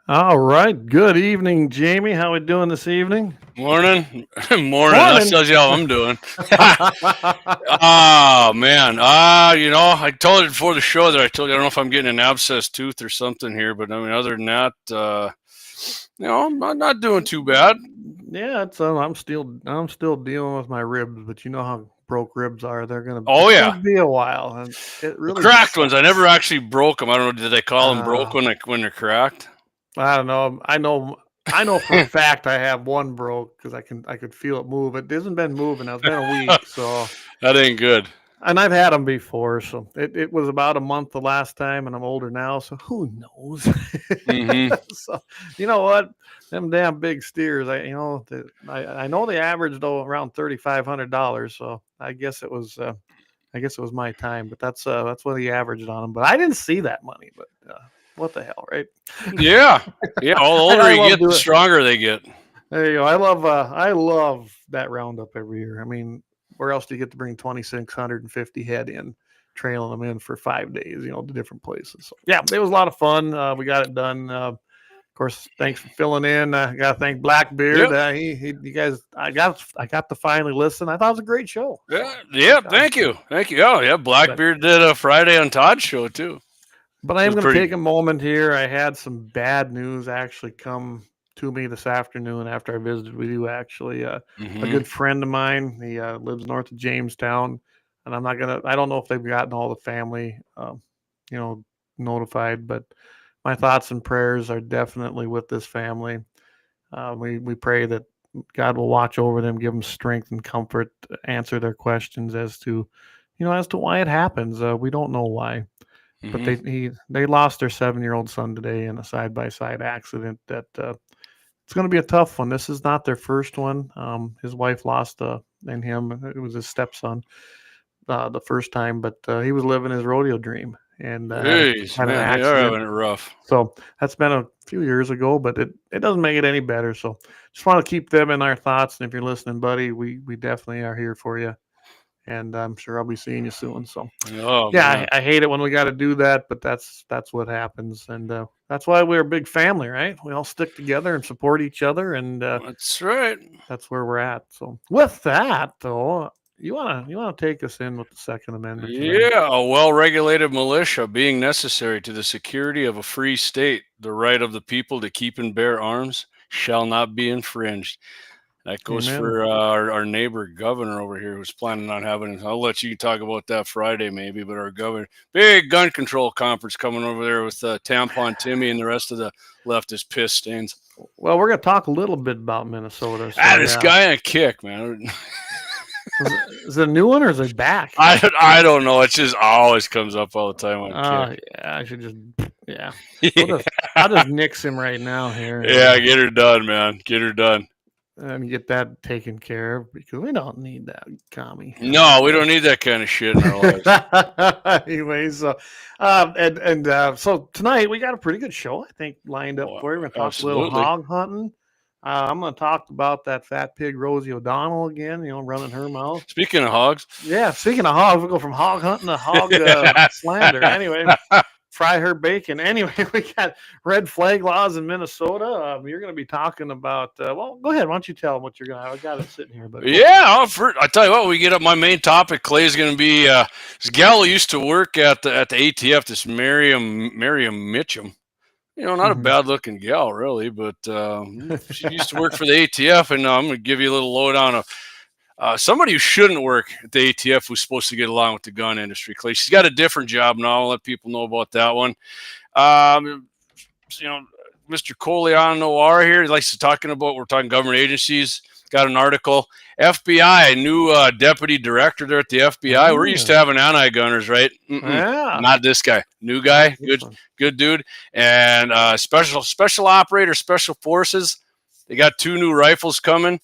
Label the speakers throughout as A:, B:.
A: All right. Good evening, Jamie. How we doing this evening?
B: Morning. Morning. That tells you how I'm doing. Oh, man. I told you before the show that I told you I don't know if I'm getting an abscessed tooth or something here, but I mean, other than that, I'm not doing too bad.
A: Yeah, I'm still dealing with my ribs, but you know how broke ribs are.
B: Oh,
A: It's
B: yeah.
A: gonna be a while, and it
B: The
A: really
B: cracked ones, I
A: sucks.
B: never actually broke them. I don't know. Did they call them broke
A: Uh,
B: when they're cracked?
A: I don't know. I know for a fact I have one broke because I could feel it move. It hasn't been moving. Now. It's been a week, so.
B: That ain't good.
A: And I've had them before, so it was about a month the last time, and I'm older now, so who knows?
B: Mm-hmm.
A: So you know what? Them damn big steers. I know they averaged around $3,500, so I guess it was my time. But that's what he averaged on them. But I didn't see that money. But what the hell, right?
B: Yeah. Yeah. All the older you get, the
A: doing.
B: stronger they get.
A: There you go. I love that roundup every year. I mean, where else do you get to bring 2,650 head in, trailing them in for 5 days, to different places. So, yeah, it was a lot of fun. We got it done. Of course, thanks for filling in. I got to thank Blackbeard.
B: Yep.
A: You guys, I got to finally listen. I thought it was a great show.
B: Yeah. Thank you. Oh, yeah. Blackbeard did a Friday on Todd's show too.
A: But I am going to take a moment here. I had some bad news actually come to me this afternoon after I visited with you. Actually, a good friend of mine. He lives north of Jamestown, and I don't know if they've gotten all the family, notified. But my thoughts and prayers are definitely with this family. We pray that God will watch over them, give them strength and comfort, answer their questions as to why it happens. We don't know why. But they lost their 7-year-old son today in a side-by-side accident that it's going to be a tough one. This is not their first one. His wife lost and him. It was his stepson the first time, but he was living his rodeo dream and had an accident.
B: They are having it rough.
A: So that's been a few years ago, but it doesn't make it any better. So just want to keep them in our thoughts. And if you're listening, buddy, we definitely are here for you. And I'm sure I'll be seeing you soon. So, I hate it when we got to do that, but that's what happens, and that's why we're a big family, right? We all stick together and support each other, and
B: that's right.
A: That's where we're at. So, with that, though, you wanna take us in with the Second Amendment?
B: Tonight? Yeah, a well-regulated militia being necessary to the security of a free state. The right of the people to keep and bear arms shall not be infringed. That goes for our neighbor governor over here who's planning on having, I'll let you talk about that Friday maybe, but our governor, big gun control conference coming over there with Tampon Timmy and the rest of the leftist piss stains.
A: Well, we're going to talk a little bit about Minnesota. So,
B: this guy on a kick, man.
A: Is it a new one or is it back?
B: I don't know. It just always comes up all the time on kick.
A: Yeah, I should just, yeah. I'll just nix him right now here.
B: Yeah, get her done, man. Get her done.
A: And get that taken care of because we don't need that, Commie.
B: No, we don't need that kind of shit in our lives.
A: Anyway, so so tonight we got a pretty good show, I think, lined up for you. We're going to talk a little hog hunting. I'm going to talk about that fat pig Rosie O'Donnell again, running her mouth.
B: Speaking of hogs.
A: Yeah, speaking of hogs, we'll go from hog hunting to hog slander. Anyway. Fry her bacon. Anyway, we got red flag laws in Minnesota. You're going to be talking about. Well, go ahead. Why don't you tell them what you're going to have? I got it sitting here. But
B: I tell you what, we get up. My main topic, Clay, is going to be this gal who used to work at the ATF. This Miriam Mitchum. Not a bad looking gal, really, but she used to work for the ATF, and I'm going to give you a little lowdown of. Somebody who shouldn't work at the ATF who's supposed to get along with the gun industry, Clay. She's got a different job now. I'll let people know about that one. Mr. LAUER here, he likes to we're talking government agencies. Got an article. FBI, new deputy director there at the FBI. We're used to having anti-gunners, right?
A: Yeah.
B: Not this guy. New guy. Good dude. And special operator, special forces. They got 2 new rifles coming.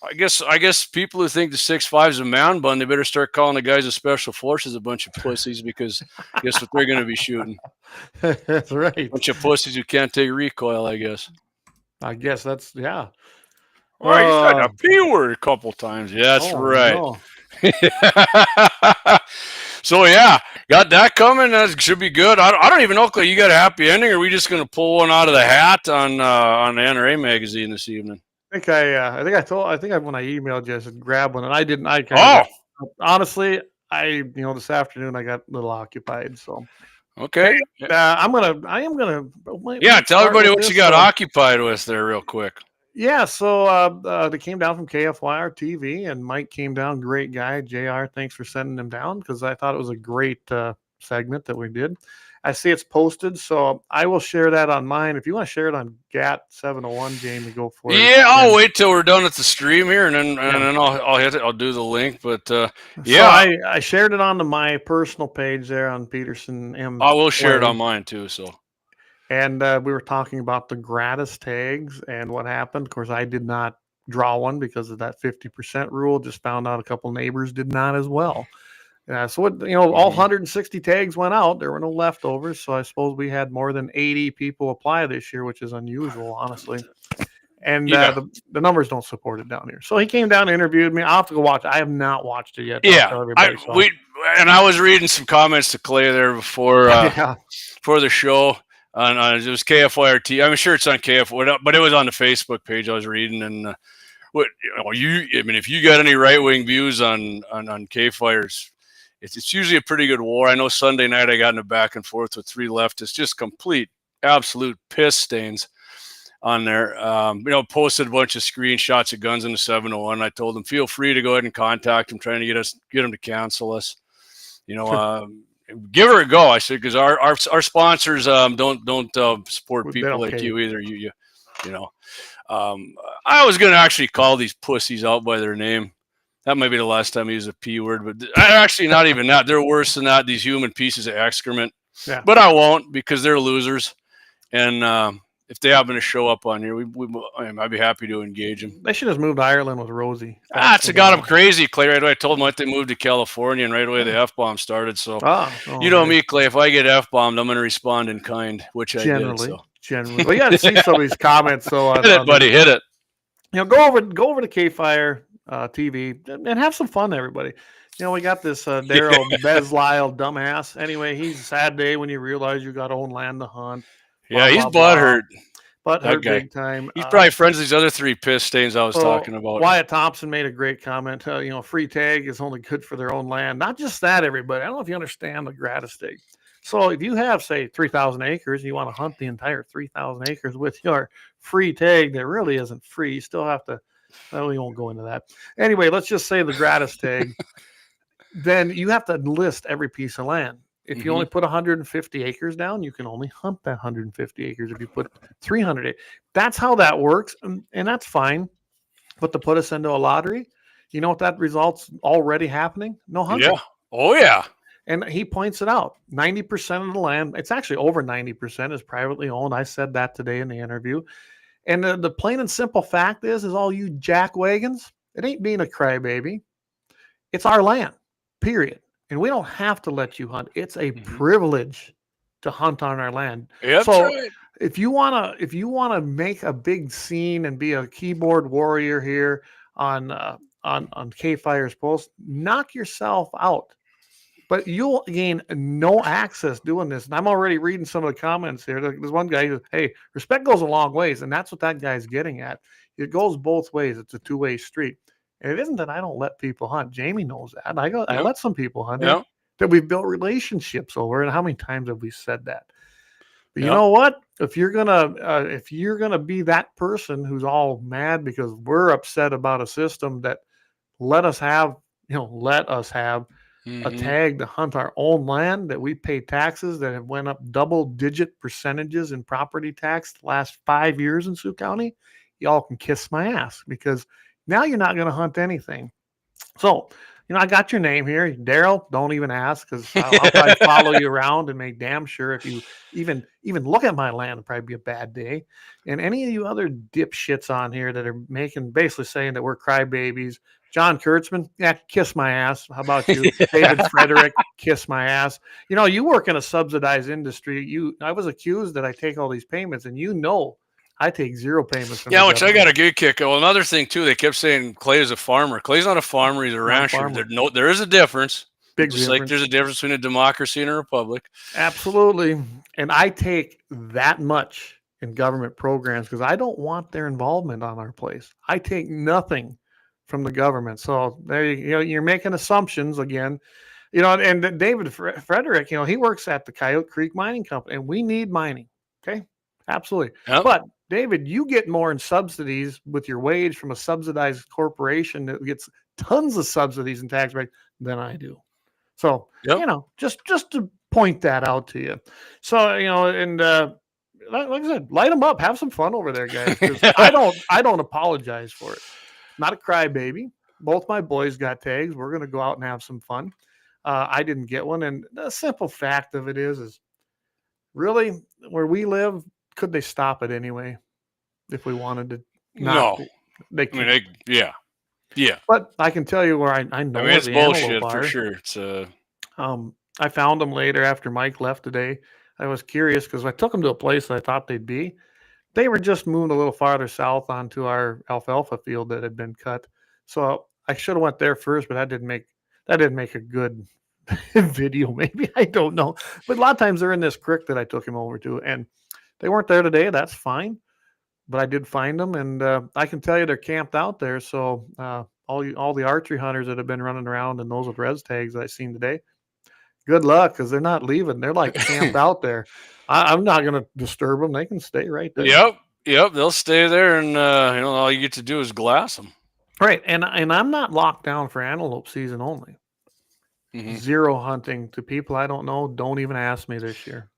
B: I guess people who think the 6.5 is a man bun, they better start calling the guys of special forces a bunch of pussies because guess what they're going to be shooting?
A: That's right. A
B: bunch of pussies who can't take recoil, I guess.
A: I guess that's, yeah.
B: Well, you said a P word a couple times. Yeah, that's right. No. So, yeah, got that coming. That should be good. I don't even know, Clay, you got a happy ending, or are we just going to pull one out of the hat on the NRA magazine this evening?
A: I think when I emailed you, I said grab one, and I didn't. I kind of
B: Oh,
A: honestly, this afternoon I got a little occupied, so.
B: okay.
A: Hey, I am gonna.
B: Yeah, tell
A: start
B: everybody
A: with
B: what
A: this,
B: you got
A: so.
B: occupied with there, real quick.
A: Yeah, so they came down from KFYR TV, and Mike came down. Great guy, JR. Thanks for sending him down because I thought it was a great segment that we did. I see it's posted, so I will share that on mine. If you want to share it on GAT701, Jamie, go for it.
B: Yeah, I'll wait till we're done at the stream here, and then
A: Yeah.
B: I'll hit it. I'll do the link, but
A: yeah. So I shared it onto my personal page there on Peterson M.
B: I will share it on mine too. So.
A: And we were talking about the gratis tags and what happened. Of course, I did not draw one because of that 50% rule. Just found out a couple neighbors did not as well. So all 160 tags went out. There were no leftovers. So I suppose we had more than 80 people apply this year, which is unusual, honestly. And the numbers don't support it down here. So he came down and interviewed me. I'll have to go watch it. I have not watched it yet.
B: I was reading some comments to Clay there before for the show. It was KFYR. I'm sure it's on KFYR, but it was on the Facebook page I was reading. And if you got any right wing views on KFYR's, it's usually a pretty good war. I know Sunday night I got in a back and forth with 3 leftists, just complete, absolute piss stains on there. Posted a bunch of screenshots of guns in the 701. I told them feel free to go ahead and contact them, trying to get them to cancel us. Give her a go, I said, because our sponsors don't support people like you either. I was going to actually call these pussies out by their name. That might be the last time I use a P word, but actually not even that. They're worse than that. These human pieces of excrement. Yeah. But I won't, because they're losers. And if they happen to show up on here, I'd be happy to engage them.
A: They should have moved to Ireland with Rosie.
B: It's got them crazy, Clay. Right away, I told them they moved to California, and right away the F-bomb started. So, me, Clay, if I get F-bombed, I'm going to respond in kind, which I did. So.
A: Generally. Well, you got to see some of these comments. So
B: hit it, buddy. Hit it.
A: Go over to KFYR TV and have some fun, everybody. We got this Daryl Beslyle dumbass. Anyway, he's a sad day when you realize you got to own land to hunt.
B: Yeah, he's butthurt.
A: Butthurt big time.
B: He's probably friends with these other 3 piss stains I was talking about.
A: Wyatt Thompson made a great comment. Free tag is only good for their own land. Not just that, everybody. I don't know if you understand the gratis tag. So if you have, say, 3,000 acres, you want to hunt the entire 3,000 acres with your free tag that really isn't free. You still have to. Well, we won't go into that. Anyway, let's just say the gratis tag. Then you have to list every piece of land. If you only put 150 acres down, you can only hunt that 150 acres. If you put 300 acres, that's how that works. And that's fine. But to put us into a lottery, you know what that results already happening? No hunting.
B: Yeah. Oh, yeah.
A: And he points it out. 90% of the land, it's actually over 90% is privately owned. I said that today in the interview. And the plain and simple fact is all you jack wagons, it ain't being a crybaby. It's our land, period. And we don't have to let you hunt. It's a privilege to hunt on our land.
B: Yep,
A: so
B: right.
A: if you wanna make a big scene and be a keyboard warrior here on KFYR's post, knock yourself out. But you'll gain no access doing this. And I'm already reading some of the comments here. There's one guy who says, hey, respect goes a long ways. And that's what that guy's getting at. It goes both ways. It's a two-way street. And it isn't that I don't let people hunt. Jamie knows that. I let some people hunt that we've built relationships over. And how many times have we said that? But you know what? If you're gonna be that person who's all mad because we're upset about a system that let us have a tag to hunt our own land, that we pay taxes that have went up double-digit percentages in property tax the last 5 years in Sioux County, y'all can kiss my ass because now you're not going to hunt anything. So, I got your name here. Daryl, don't even ask because I'll probably follow you around and make damn sure if you even look at my land, it'll probably be a bad day. And any of you other dipshits on here that are basically saying that we're crybabies, John Kurtzman, kiss my ass. How about you? David Frederick, kiss my ass. You work in a subsidized industry. I was accused that I take all these payments, and I take zero payments from
B: which I got a good kick. Well, another thing too, they kept saying Clay is a farmer. Clay's not a farmer; he's a rancher. There is a difference.
A: Big
B: Just like
A: difference.
B: there's a difference between a democracy and a republic.
A: Absolutely. And I take that much in government programs because I don't want their involvement on our place. I take nothing from the government. So there you're making assumptions again. And David Frederick, he works at the Coyote Creek Mining Company, and we need mining. Okay, absolutely.
B: Yep.
A: But David, you get more in subsidies with your wage from a subsidized corporation that gets tons of subsidies and tax breaks than I do. So
B: Yep.
A: just to point that out to you. So and like I said, light them up, have some fun over there, guys. Because I don't apologize for it. Not a crybaby. Both my boys got tags. We're gonna go out and have some fun. I didn't get one, and the simple fact of it is really where we live, could they stop it anyway if we wanted to?
B: No,
A: they
B: I mean, yeah.
A: But I can tell you where I know where
B: it's
A: the
B: bullshit
A: antelope
B: for
A: are.
B: sure. It's
A: I found them later after Mike left today. I was curious because I took them to a place that I thought they'd be. They were just moved a little farther south onto our alfalfa field that had been cut. So I should have went there first, but that didn't make a good video. Maybe, I don't know. But a lot of times they're in this creek that I took him over to, and they weren't there today. That's fine. But I did find them, and I can tell you they're camped out there. So all the archery hunters that have been running around and those with res tags that I seen today, good luck, because they're not leaving. They're like camped out there. I'm not going to disturb them. They can stay right there.
B: Yep. They'll stay there, and all you get to do is glass them.
A: Right, and I'm not locked down for antelope season only.
B: Mm-hmm.
A: Zero hunting to people I don't know. Don't even ask me this year.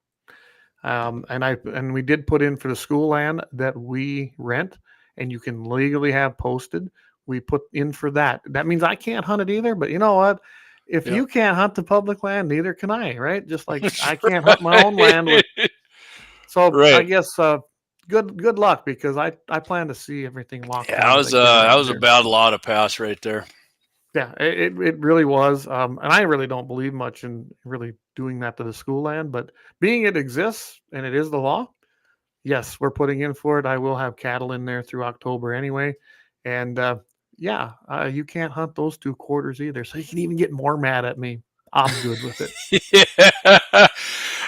A: And we did put in for the school land that we rent, and you can legally have posted. We put in for that. That means I can't hunt it either. But you know what? If you can't hunt the public land, neither can I. Right? Just like I can't hunt my own land. So right. I guess good luck, because I plan to see everything locked down.
B: That was a bad law to pass right there.
A: Yeah, it really was. And I really don't believe much in really doing that to the school land, but being it exists and it is the law, yes, we're putting in for it. I will have cattle in there through October anyway. And you can't hunt those 2 quarters either. So you can even get more mad at me. I'm good with it.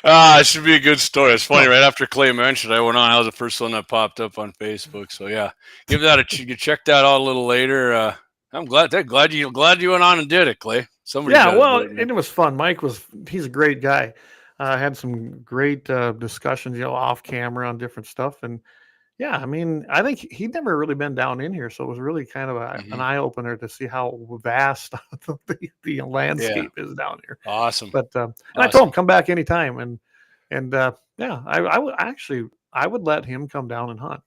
B: It should be a good story. It's funny. Right after Clay mentioned, I went on. I was the first one that popped up on Facebook. So yeah, give that you check that out a little later. I'm glad you went on and did it, Clay.
A: It was fun. He's a great guy. Had some great discussions, off camera on different stuff. And yeah, I mean, I think he'd never really been down in here, so it was really kind of an eye opener to see how vast the landscape is down here.
B: Awesome.
A: But I told him come back anytime, and I would let him come down and hunt.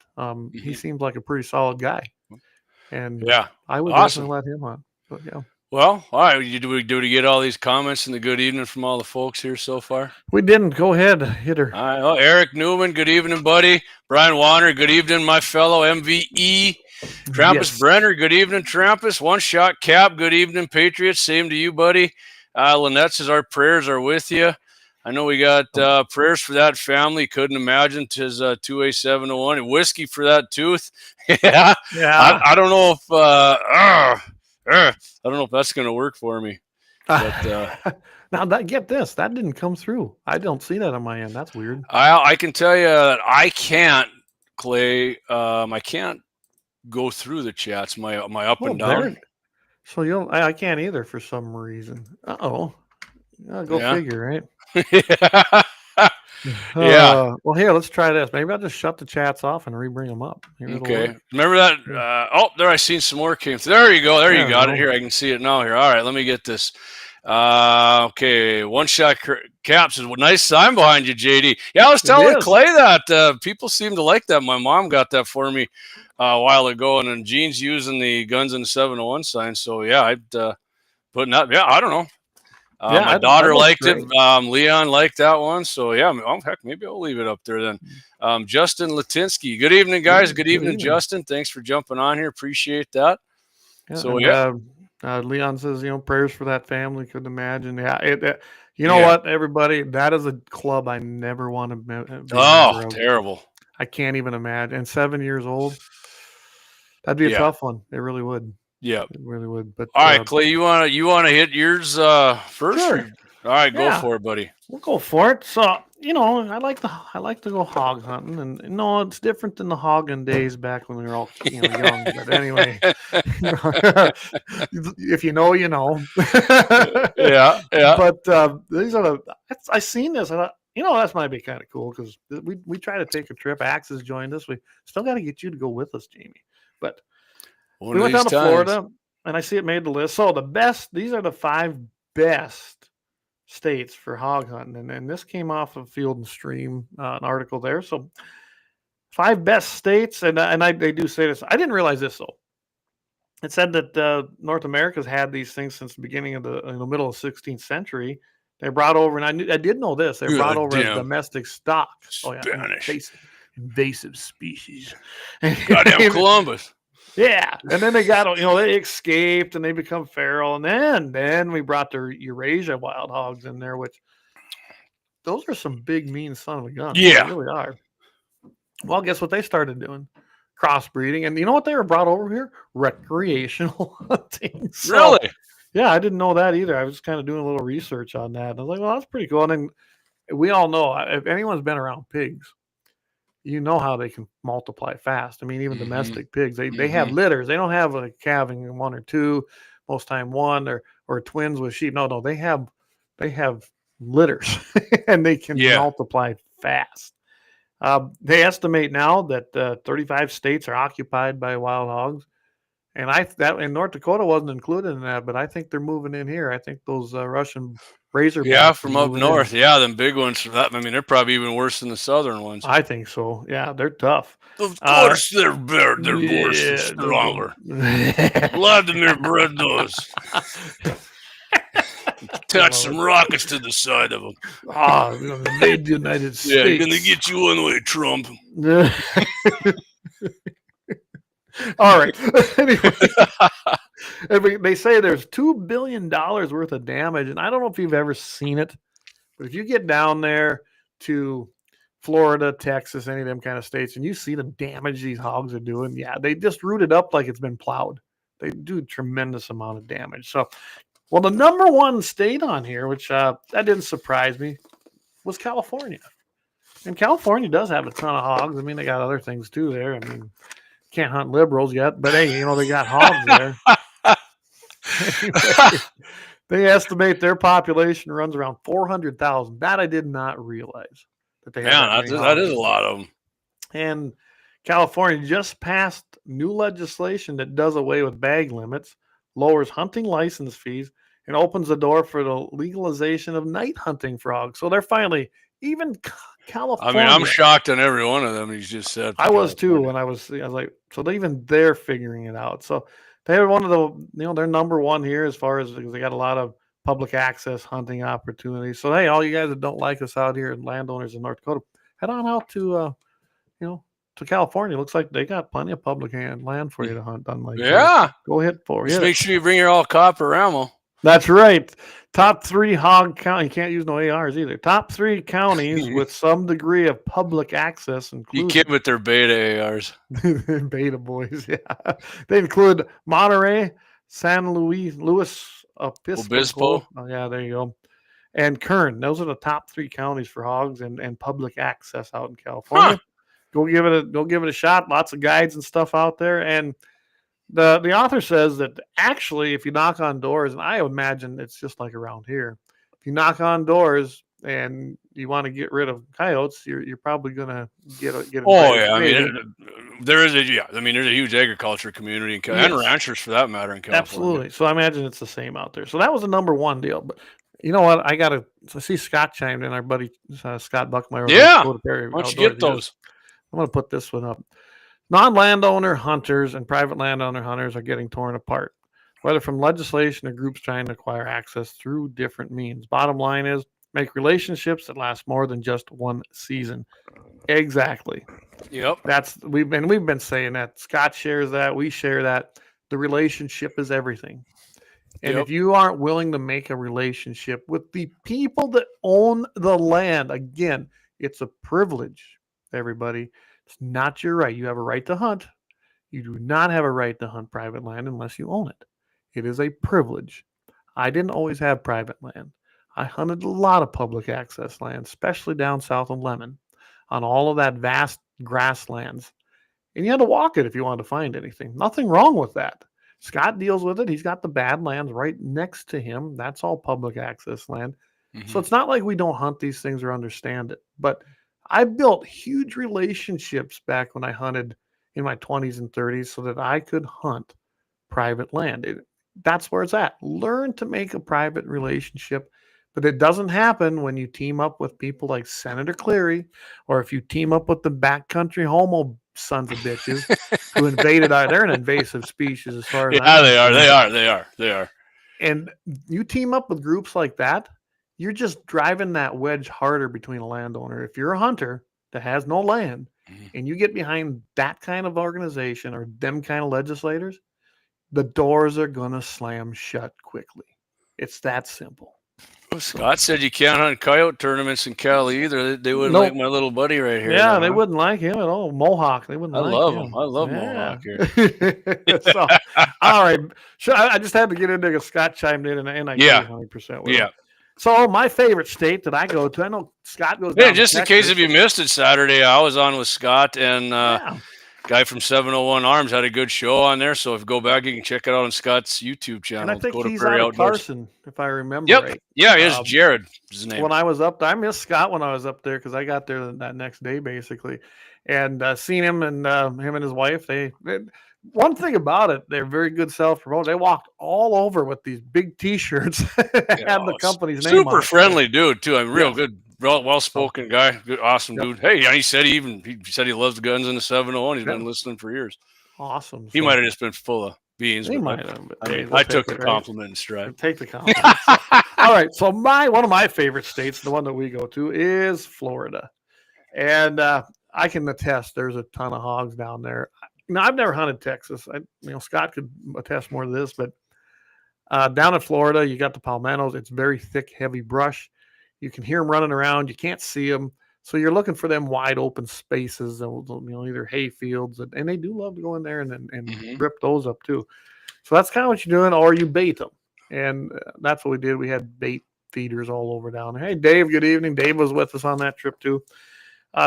A: He seems like a pretty solid guy, and I would definitely let him hunt. But yeah.
B: Well, all right. Do we get all these comments and the good evening from all the folks here so far?
A: We didn't. Go ahead, hit her.
B: All right. Well, Eric Newman, good evening, buddy. Brian Warner, good evening, my fellow MVE. Trampus Brenner, good evening, Trampus. One Shot Cap, good evening, Patriots. Same to you, buddy. Lynette says our prayers are with you. I know we got prayers for that family. Couldn't imagine his 2A701 and whiskey for that tooth. Yeah. I don't know if I don't know if that's going to work for me. But,
A: now get this, that didn't come through. I don't see that on my end. That's weird.
B: I can tell you that I can't, Clay. I can't go through the chats. My up and down.
A: So I can't either for some reason. Go figure, right?
B: Yeah.
A: Well, here, let's try this. Maybe I'll just shut the chats off and re-bring them up.
B: Okay. Remember that? There I seen some more came through. There you go. There you got it. Here, I can see it now. Here. All right, let me get this. Okay. One Shot Cap says, nice sign behind you, JD. Yeah, I was telling Clay that people seem to like that. My mom got that for me a while ago, and then Gene's using the Guns in the 701 sign. So yeah, I'd put that. Yeah, I don't know. My daughter liked it. Leon liked that one. So, yeah, heck, maybe I'll leave it up there then. Justin Latinsky. Good evening, guys. Good evening, Justin. Thanks for jumping on here. Appreciate that.
A: Leon says, prayers for that family. Couldn't imagine. Yeah. What, everybody? That is a club I never want to be
B: terrible.
A: I can't even imagine. And 7 years old. That'd be a tough one. It really would.
B: Yeah.
A: It really would. But
B: all right, Clay, you wanna hit yours first?
A: sure.
B: All right, go
A: Yeah.
B: for it, buddy.
A: We'll go for it. So, I like to go hog hunting, and no, it's different than the hogging days back when we were all young. But anyway, if you know, you know.
B: Yeah.
A: But these are I seen this. I thought, that's might be kind of cool because we try to take a trip. Axis joined us. We still got to get you to go with us, Jamie. But we went down to Florida, and I see it made the list. So these are the 5 best states for hog hunting, and this came off of Field and Stream, an article there. So 5 best states, and they do say this. I didn't realize this though. It said that North America's had these things since the beginning of the middle of the 16th century. They brought over, and I did know this. They brought over as domestic stock.
B: Spanish.
A: Invasive species.
B: Goddamn Columbus.
A: Yeah, and then they got, they escaped and they become feral, and then we brought the Eurasia wild hogs in there, which those are some big, mean son of a gun.
B: Yeah,
A: they really are. Well, guess what they started doing? Crossbreeding, and you know what they were brought over here? Recreational hunting. So,
B: really?
A: Yeah, I didn't know that either. I was kind of doing a little research on that. I was like, well, that's pretty cool. And then we all know, if anyone's been around pigs, you know how they can multiply fast. I mean, even domestic pigs, they have litters. They don't have a calving in 1 or 2, most time 1 or twins with sheep. No, they have litters and they can multiply fast. They estimate now that 35 states are occupied by wild hogs. And in North Dakota wasn't included in that, but I think they're moving in here. I think those Russian Razorbacks.
B: Yeah, from up north. In. Yeah, them big ones. They're probably even worse than the southern ones.
A: I think so. Yeah, they're tough.
B: Of course, they're worse and stronger. Vladimir bred those. Attach some rockets to the side of them.
A: We're going to invade the United States.
B: Yeah, going to get you one way, Trump.
A: All right. Anyway, they say there's $2 billion worth of damage, and I don't know if you've ever seen it, but if you get down there to Florida, Texas, any of them kind of states, and you see the damage these hogs are doing, they just root it up like it's been plowed. They do a tremendous amount of damage. So, well, the number 1 state on here, which that didn't surprise me, was California. And California does have a ton of hogs. I mean, they got other things too there. I mean, can't hunt liberals yet, but hey, they got hogs there. Anyway, they estimate their population runs around 400,000. That I did not realize that they have.
B: That is a lot of them.
A: And California just passed new legislation that does away with bag limits, lowers hunting license fees, and opens the door for the legalization of night hunting for hogs. So they're finally, even California.
B: I mean, I'm shocked on every one of them he's just said.
A: I was too when I was like, so even they're figuring it out. So they have one of the, they're number 1 here as far as they got a lot of public access hunting opportunities. So hey, all you guys that don't like us out here and landowners in North Dakota, head on out to, to California. Looks like they got plenty of public land for you to hunt. Unlike go ahead for it.
B: Just make sure you bring your all copper ammo.
A: That's right. Top 3 hog county. You can't use no ARs either. Top 3 counties with some degree of public access include.
B: You kid with their beta ARs.
A: Beta boys, yeah. They include Monterey, San Luis Obispo. Oh, yeah, there you go. And Kern. Those are the top 3 counties for hogs and public access out in California. Go give it a shot. Lots of guides and stuff out there. And the author says that actually, if you knock on doors, and I imagine it's just like around here, if you knock on doors and you want to get rid of coyotes, you're probably gonna get a.
B: Oh yeah, I mean there's a huge agriculture community and ranchers for that matter in California.
A: Absolutely. So I imagine it's the same out there. So that was the number 1 deal. But you know what? I see Scott chimed in. Our buddy Scott Buckmeyer.
B: Yeah. Why don't you get those?
A: I'm gonna put this one up. Non-landowner hunters and private landowner hunters are getting torn apart, whether from legislation or groups trying to acquire access through different means. Bottom line is, make relationships that last more than just 1 season. Exactly.
B: Yep.
A: We've been saying that. Scott shares that. We share that. The relationship is everything. And if you aren't willing to make a relationship with the people that own the land, again, it's a privilege, everybody. It's not your right. You have a right to hunt. You do not have a right to hunt private land unless you own it. It is a privilege. I didn't always have private land. I hunted a lot of public access land, especially down south of Lemmon, on all of that vast grasslands. And you had to walk it if you wanted to find anything. Nothing wrong with that. Scott deals with it. He's got the Badlands right next to him. That's all public access land. So it's not like we don't hunt these things or understand it. But I built huge relationships back when I hunted in my 20s and 30s so that I could hunt private land. That's where it's at. Learn to make a private relationship. But it doesn't happen when you team up with people like Senator Cleary, or if you team up with the backcountry homo sons of bitches who invaded they're an invasive species as far as
B: they are.
A: And you team up with groups like that, you're just driving that wedge harder between a landowner. If you're a hunter that has no land and you get behind that kind of organization or them kind of legislators, the doors are going to slam shut quickly. It's that simple.
B: Well, Scott said you can't hunt coyote tournaments in Cali either. They wouldn't like my little buddy right here.
A: Yeah, they wouldn't like him at all. Mohawk, they wouldn't like him.
B: I love him. I love Mohawk here.
A: So, all right. So I just had to get in there because Scott chimed in, and I agree 100% with him. So my favorite state that I go to, I know Scott goes down
B: just
A: to
B: in case if you missed it Saturday, I was on with Scott and guy from 701 Arms had a good show on there. So if you go back, you can check it out on Scott's YouTube channel.
A: And I think he's out of Carson, if I remember right.
B: Yeah, he is. Jared is his name.
A: When I was up there, I missed Scott when I was up there because I got there that next day, basically. And seen him and him and his wife. They one thing about it, they're very good self-promote. They walked all over with these big T-shirts that had the company's name on it.
B: Super friendly dude, too. I'm real good. Well-spoken guy, good, awesome dude. Hey, he said he loves guns in the 701. He's been listening for years.
A: Awesome.
B: He might have just been full of beans.
A: He might have.
B: I took the compliment in stride.
A: Take the compliment. All right. So one of my favorite states, the one that we go to, is Florida, and I can attest there's a ton of hogs down there. I've never hunted Texas. Scott could attest more to this, but down in Florida, you got the palmettos. It's very thick, heavy brush. You can hear them running around. You can't see them. So you're looking for them wide open spaces, either hay fields. And they do love to go in there and rip those up too. So that's kind of what you're doing, or you bait them. And that's what we did. We had bait feeders all over down there. Hey, Dave, good evening. Dave was with us on that trip too.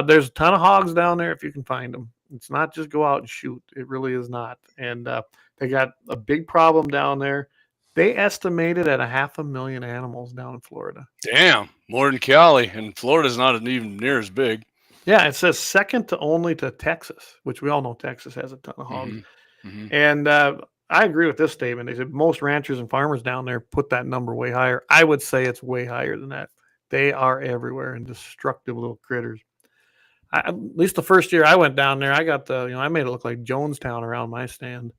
A: There's a ton of hogs down there if you can find them. It's not just go out and shoot. It really is not. And they got a big problem down there. They estimated at 500,000 animals down in Florida.
B: Damn, more than Cali, and Florida's not even near as big.
A: Yeah, it says second only to Texas, which we all know Texas has a ton of hogs. And I agree with this statement. They said most ranchers and farmers down there put that number way higher. I would say it's way higher than that. They are everywhere and destructive little critters. At least the first year I went down there, I got I made it look like Jonestown around my stand.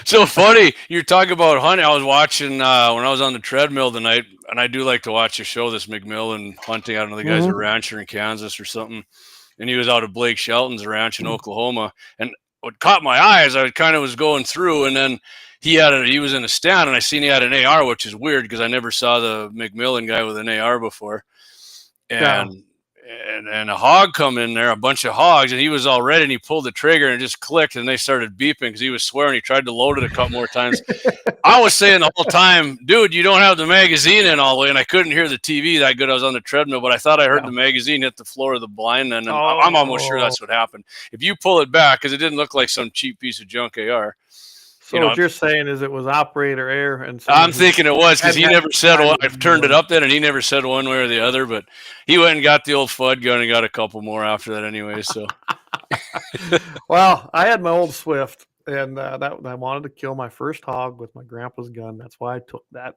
B: So funny you're talking about hunting. I was watching when I was on the treadmill tonight, and I do like to watch a show, this McMillan hunting. I don't know, the guy's a rancher in Kansas or something, and he was out of Blake Shelton's ranch in Oklahoma. And what caught my eye as I kind of was going through, and then he was in a stand, and I seen he had an AR, which is weird because I never saw the McMillan guy with an AR before. And a hog come in there, a bunch of hogs, and he was all ready, and he pulled the trigger and it just clicked, and they started beeping because he was swearing. He tried to load it a couple more times. I was saying the whole time, dude, you don't have the magazine in all the way, and I couldn't hear the TV that good. I was on the treadmill, but I thought I heard the magazine hit the floor of the blind, and I'm almost sure that's what happened. If you pull it back, because it didn't look like some cheap piece of junk AR.
A: So what you're saying is it was operator error, and
B: I'm thinking it was because he never said one. I've turned it up then, and he never said one way or the other. But he went and got the old FUD gun and got a couple more after that, anyway. So,
A: well, I had my old Swift, and I wanted to kill my first hog with my grandpa's gun. That's why I took that,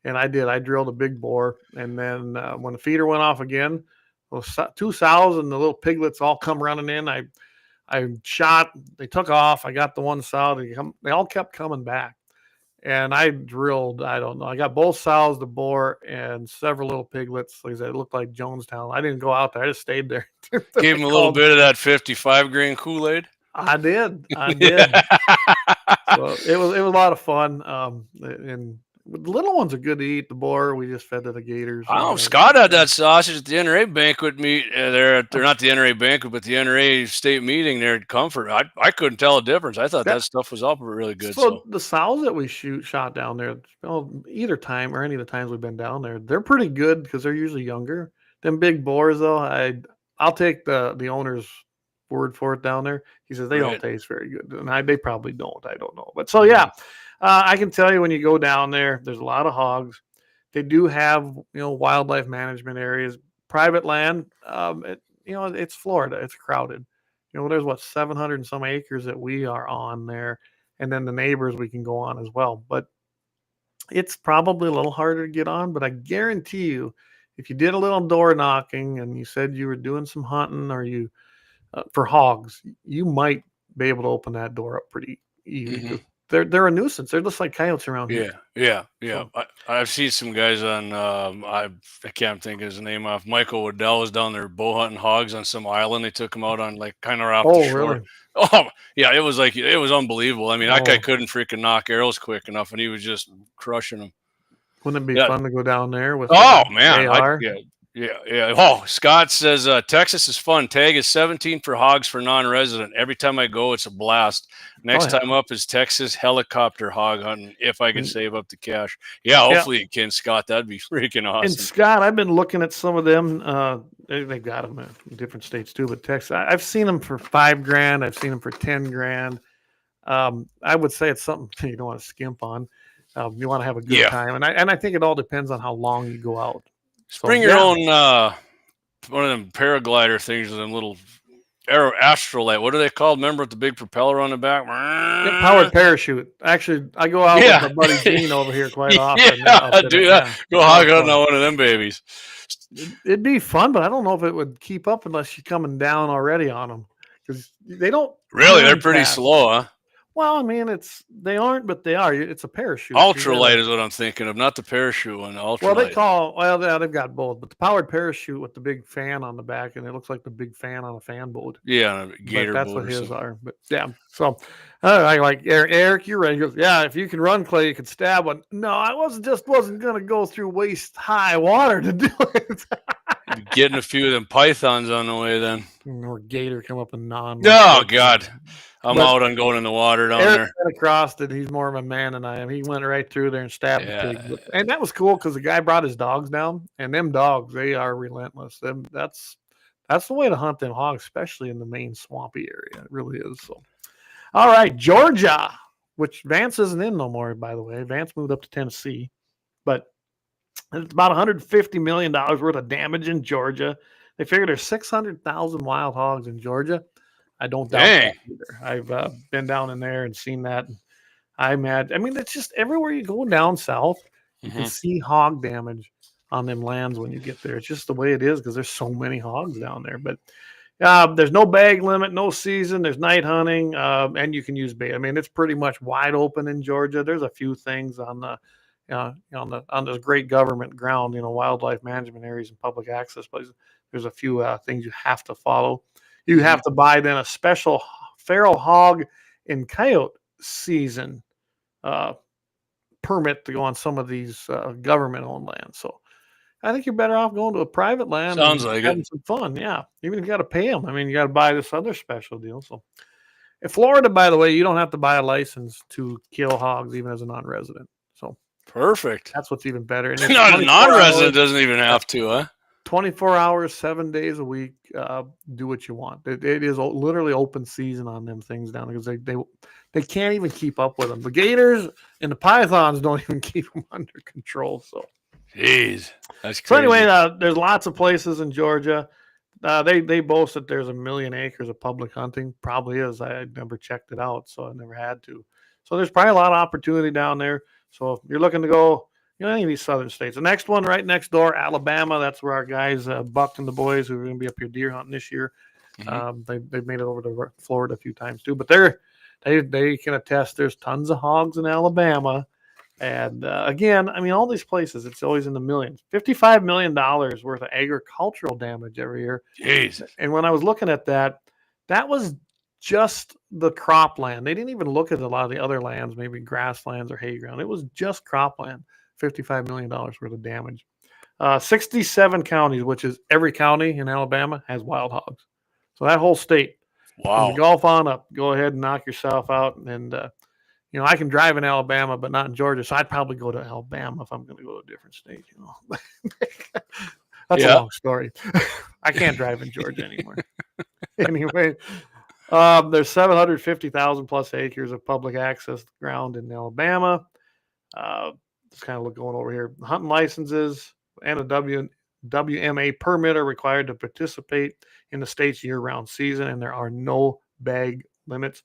A: and I did. I drilled a big bore, and then when the feeder went off again, those 2 sows and the little piglets all come running in. I shot, they took off. I got the one sow. They all kept coming back. And I drilled, I don't know. I got both sows, the boar, and several little piglets. Like I said, it looked like Jonestown. I didn't go out there. I just stayed there.
B: Gave him a little bit of that 55 grain Kool-Aid.
A: I did. So it was a lot of fun. And The little ones are good to eat. The boar we just fed to the gators.
B: Oh, Scott had that sausage at the NRA banquet meet. They're not the NRA banquet, but the NRA state meeting there at Comfort. I couldn't tell a difference. I thought that stuff was all really good.
A: So the sows that we shot down there, either time or any of the times we've been down there, they're pretty good because they're usually younger. Them big boars, though, I'll take the owner's word for it down there. He says they don't taste very good, and they probably don't. I don't know, but so yeah, I can tell you when you go down there, there's a lot of hogs. They do have wildlife management areas, private land. It's Florida. It's crowded. There's 700 and some acres that we are on there, and then the neighbors we can go on as well. But it's probably a little harder to get on. But I guarantee you, if you did a little door knocking and you said you were doing some hunting or you for hogs, you might be able to open that door up pretty easy. They're a nuisance. They're just like coyotes around here.
B: Yeah. So, I've seen some guys on I can't think of his name off. Michael Waddell was down there bow hunting hogs on some island. They took him out on kind of off the shore. Really? Oh yeah, it was unbelievable. I mean, that guy couldn't freaking knock arrows quick enough, and he was just crushing them.
A: Wouldn't it be fun to go down there with?
B: Man, AR? Yeah. Oh, Scott says Texas is fun. Tag is 17 for hogs for non-resident. Every time I go, it's a blast. Next time up is Texas helicopter hog hunting. If I can save up the cash, hopefully you can, Scott. That'd be freaking awesome.
A: And Scott, I've been looking at some of them. They've got them in different states too, but Texas, I've seen them for $5,000. I've seen them for $10,000. I would say it's something you don't want to skimp on. You want to have a good time, and I think it all depends on how long you go out.
B: Bring your own one of them paraglider things with them little astrolight. What are they called? Remember with the big propeller on the back?
A: Powered parachute. Actually, I go out with my buddy Gene over here quite often.
B: Do that. Go hog hunting on one of them babies.
A: It'd be fun, but I don't know if it would keep up unless you're coming down already on them because they don't.
B: Really, they're pretty slow, huh?
A: Well, I mean, they aren't, but they are. It's a parachute.
B: Ultralight is what I'm thinking of, not the parachute one. Ultralight.
A: They've got both, but the powered parachute with the big fan on the back, and it looks like the big fan on a fan boat.
B: Yeah, a gator
A: that's
B: boat.
A: That's what his are. But yeah, so I like Eric. You're right. He goes, yeah, if you can run, Clay, you could stab one. No, I wasn't going to go through waist high water to do it.
B: Getting a few of them pythons on the way, then.
A: Or gator come up and non.
B: Oh God. I'm out on going in the water down there.
A: Across it, he's more of a man than I am. He went right through there and stabbed the pig. And that was cool because the guy brought his dogs down, and them dogs, they are relentless. That's the way to hunt them hogs, especially in the main swampy area. It really is. So, all right, Georgia, which Vance isn't in no more, by the way. Vance moved up to Tennessee, but it's about $150 million worth of damage in Georgia. They figure there's 600,000 wild hogs in Georgia. I don't doubt that either. I've been down in there and seen that. I mean, it's just everywhere you go down south, you can see hog damage on them lands when you get there. It's just the way it is because there's so many hogs down there. But there's no bag limit, no season. There's night hunting, and you can use bait. I mean, it's pretty much wide open in Georgia. There's a few things on this great government ground, wildlife management areas and public access places. There's a few things you have to follow. You have to buy then a special feral hog and coyote season permit to go on some of these government-owned lands. So I think you're better off going to a private land.
B: Sounds like
A: having some fun, yeah. Even if you got to pay them. I mean, you got to buy this other special deal. So in Florida, by the way, you don't have to buy a license to kill hogs even as a non-resident. So
B: perfect.
A: That's what's even better. And
B: a non-resident doesn't even have to, huh?
A: 24 hours, 7 days a week. Do what you want. It is literally open season on them things down because they can't even keep up with them. The gators and the pythons don't even keep them under control. So,
B: jeez, that's crazy.
A: So anyway, there's lots of places in Georgia. They boast that there's 1 million acres of public hunting. Probably is. I never checked it out, so I never had to. So there's probably a lot of opportunity down there. So if you're looking to go, any of these southern states. The next one right next door, Alabama. That's where our guys, Buck and the boys, who are going to be up here deer hunting this year. They've made it over to Florida a few times too. But they can attest there's tons of hogs in Alabama. And again, I mean, all these places, it's always in the millions. $55 million worth of agricultural damage every year.
B: Jeez.
A: And when I was looking at that was just the cropland. They didn't even look at a lot of the other lands, maybe grasslands or hay ground. It was just cropland. $55 million worth of damage. 67 counties, which is every county in Alabama, has wild hogs. So that whole state, from the
B: Wow.
A: Gulf on up, go ahead and knock yourself out. And, I can drive in Alabama, but not in Georgia. So I'd probably go to Alabama if I'm going to go to a different state, That's a long story. I can't drive in Georgia anymore. Anyway, there's 750,000 plus acres of public access ground in Alabama. Just kind of going over here. Hunting licenses and a WMA permit are required to participate in the state's year-round season, and there are no bag limits.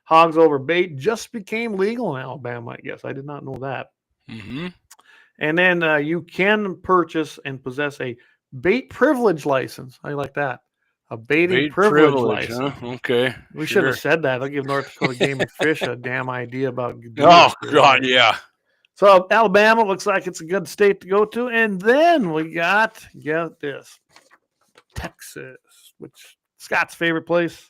A: Hogs over bait just became legal in Alabama, I guess. I did not know that.
B: Mm-hmm.
A: And then you can purchase and possess a bait privilege license. I like that. A baiting privilege license.
B: Huh? Okay.
A: We should have said that. I'll give North Dakota Game and Fish a damn idea about.
B: Oh, God, yeah.
A: So Alabama looks like it's a good state to go to. And then we got, get this, Texas, which Scott's favorite place.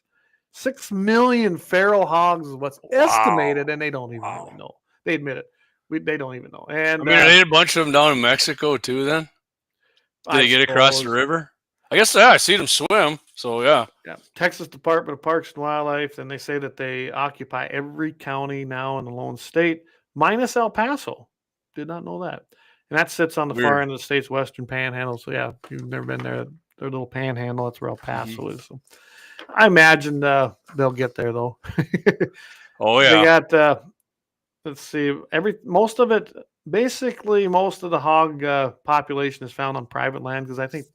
A: 6 million feral hogs is what's estimated, and they don't even really know. They admit it. They don't even know. And
B: I mean, they had a bunch of them down in Mexico too. Then did they get across the river? I guess I see them swim. So yeah.
A: Texas Department of Parks and Wildlife, and they say that they occupy every county now in the lone state, minus El Paso. Did not know that. And that sits on the far end of the state's western panhandle. So yeah, if you've never been there, their little panhandle, that's where El Paso is. So I imagine they'll get there though.
B: Oh yeah.
A: They got let's see, most of the hog population is found on private land, because I think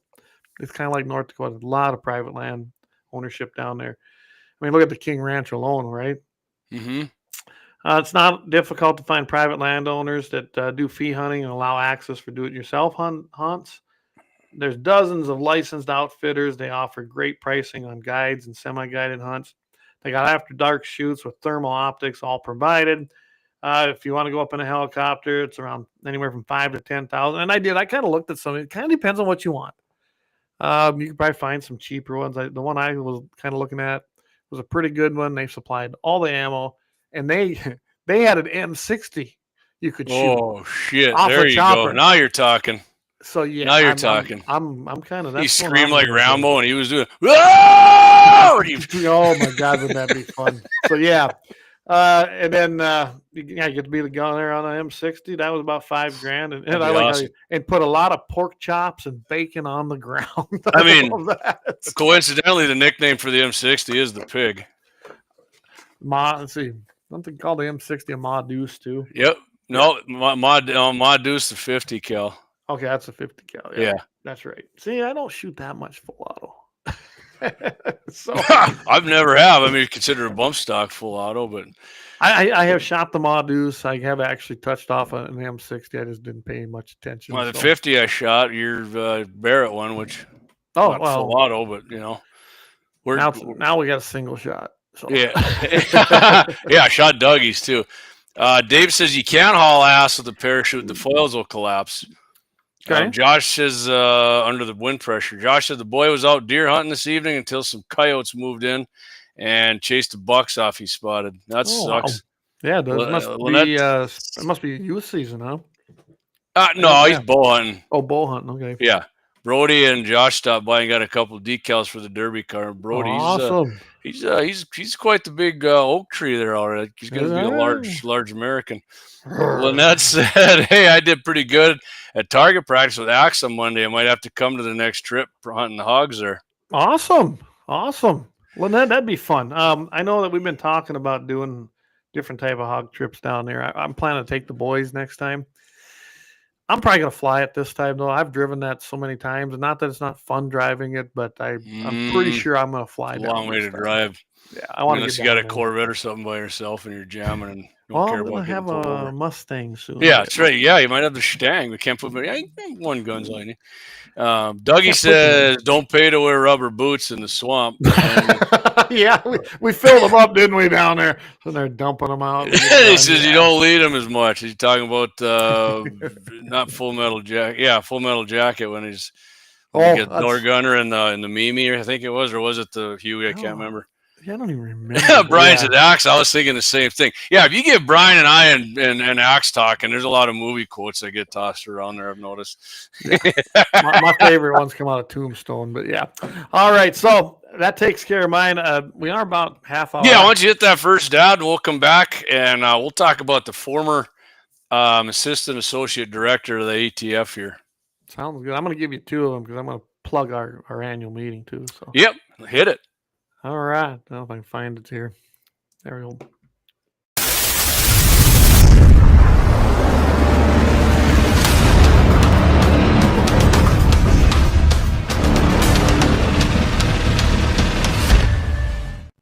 A: it's kind of like North Dakota. There's a lot of private land ownership down there. I mean, look at the King Ranch alone, right?
B: Mm-hmm.
A: It's not difficult to find private landowners that do fee hunting and allow access for do-it-yourself hunts. There's dozens of licensed outfitters. They offer great pricing on guides and semi-guided hunts. They got after-dark shoots with thermal optics all provided. If you want to go up in a helicopter, it's around anywhere from $5,000 to $10,000. And I kind of looked at some. It kind of depends on what you want. You can probably find some cheaper ones. The one I was kind of looking at was a pretty good one. They supplied all the ammo, and they had an M60 you could shoot.
B: Oh shit! There you go. Now you're talking.
A: So yeah,
B: now you're talking.
A: I'm kind of.
B: He screamed like Rambo, and he was doing. Oh
A: my God, would that be fun? So yeah. And then you get to be the gunner on an M60. That was about $5,000, and I like awesome. And put a lot of pork chops and bacon on the ground.
B: I mean, coincidentally, the nickname for the M60 is the pig.
A: Let's see, something called the M60 a Ma Deuce too.
B: Yep. No, Ma Deuce the 50 cal.
A: Okay, that's a 50 cal. Yeah, that's right. See, I don't shoot that much full auto. So
B: I've never have. I mean, consider a bump stock full auto, but
A: I have shot the Ma Deuce. I have actually touched off an M60. I just didn't pay much attention.
B: Well, the 50 I shot your Barrett one, which full auto, but now
A: we got a single shot. So.
B: Yeah, yeah. I shot Dougie's too. Dave says you can't haul ass with a parachute; the foils will collapse. Okay. Josh says under the wind pressure. Josh said the boy was out deer hunting this evening until some coyotes moved in and chased the bucks off he spotted. That sucks.
A: Wow. Yeah, it must be youth season, huh?
B: No, he's bow hunting.
A: Oh, bow hunting. Okay.
B: Yeah. Brody and Josh stopped by and got a couple of decals for the Derby car. Brody,
A: awesome.
B: He's quite the big oak tree there already. He's going to be a large American. Lynette said, "Hey, I did pretty good at target practice with axe on Monday. I might have to come to the next trip for hunting the hogs there."
A: Awesome. Lynette, that'd be fun. I know that we've been talking about doing different type of hog trips down there. I'm planning to take the boys next time. I'm probably going to fly it this time, though. I've driven that so many times. And not that it's not fun driving it, but I'm pretty sure I'm going to fly
B: it. Long way to drive.
A: Yeah, I want to get
B: you got a Corvette or something by yourself and you're jamming and
A: don't care about getting pulled over. I'll have a Mustang soon.
B: Yeah, that's right. Yeah, you might have the Stang. We can't put one guns on you. Dougie says, "Don't pay to wear rubber boots in the swamp."
A: Yeah, we filled them up, didn't we, down there? So they're dumping them out.
B: He says you don't lead them as much. He's talking about not Full Metal Jacket. Yeah, Full Metal Jacket when he's door gunner in the Mimi, I think it was, or was it the Huey? I can't remember.
A: I don't even remember.
B: Brian's at Axe. I was thinking the same thing. Yeah, if you get Brian and I and Axe talking, there's a lot of movie quotes that get tossed around there, I've noticed.
A: Yeah. my favorite ones come out of Tombstone, but yeah. All right, so that takes care of mine. We are about half hour.
B: Yeah, once you hit that first ad, we'll come back and we'll talk about the former assistant associate director of the ATF here.
A: Sounds good. I'm going to give you two of them because I'm going to plug our annual meeting too. So
B: yep, hit it.
A: All right. I don't know if I can find it here. There we go.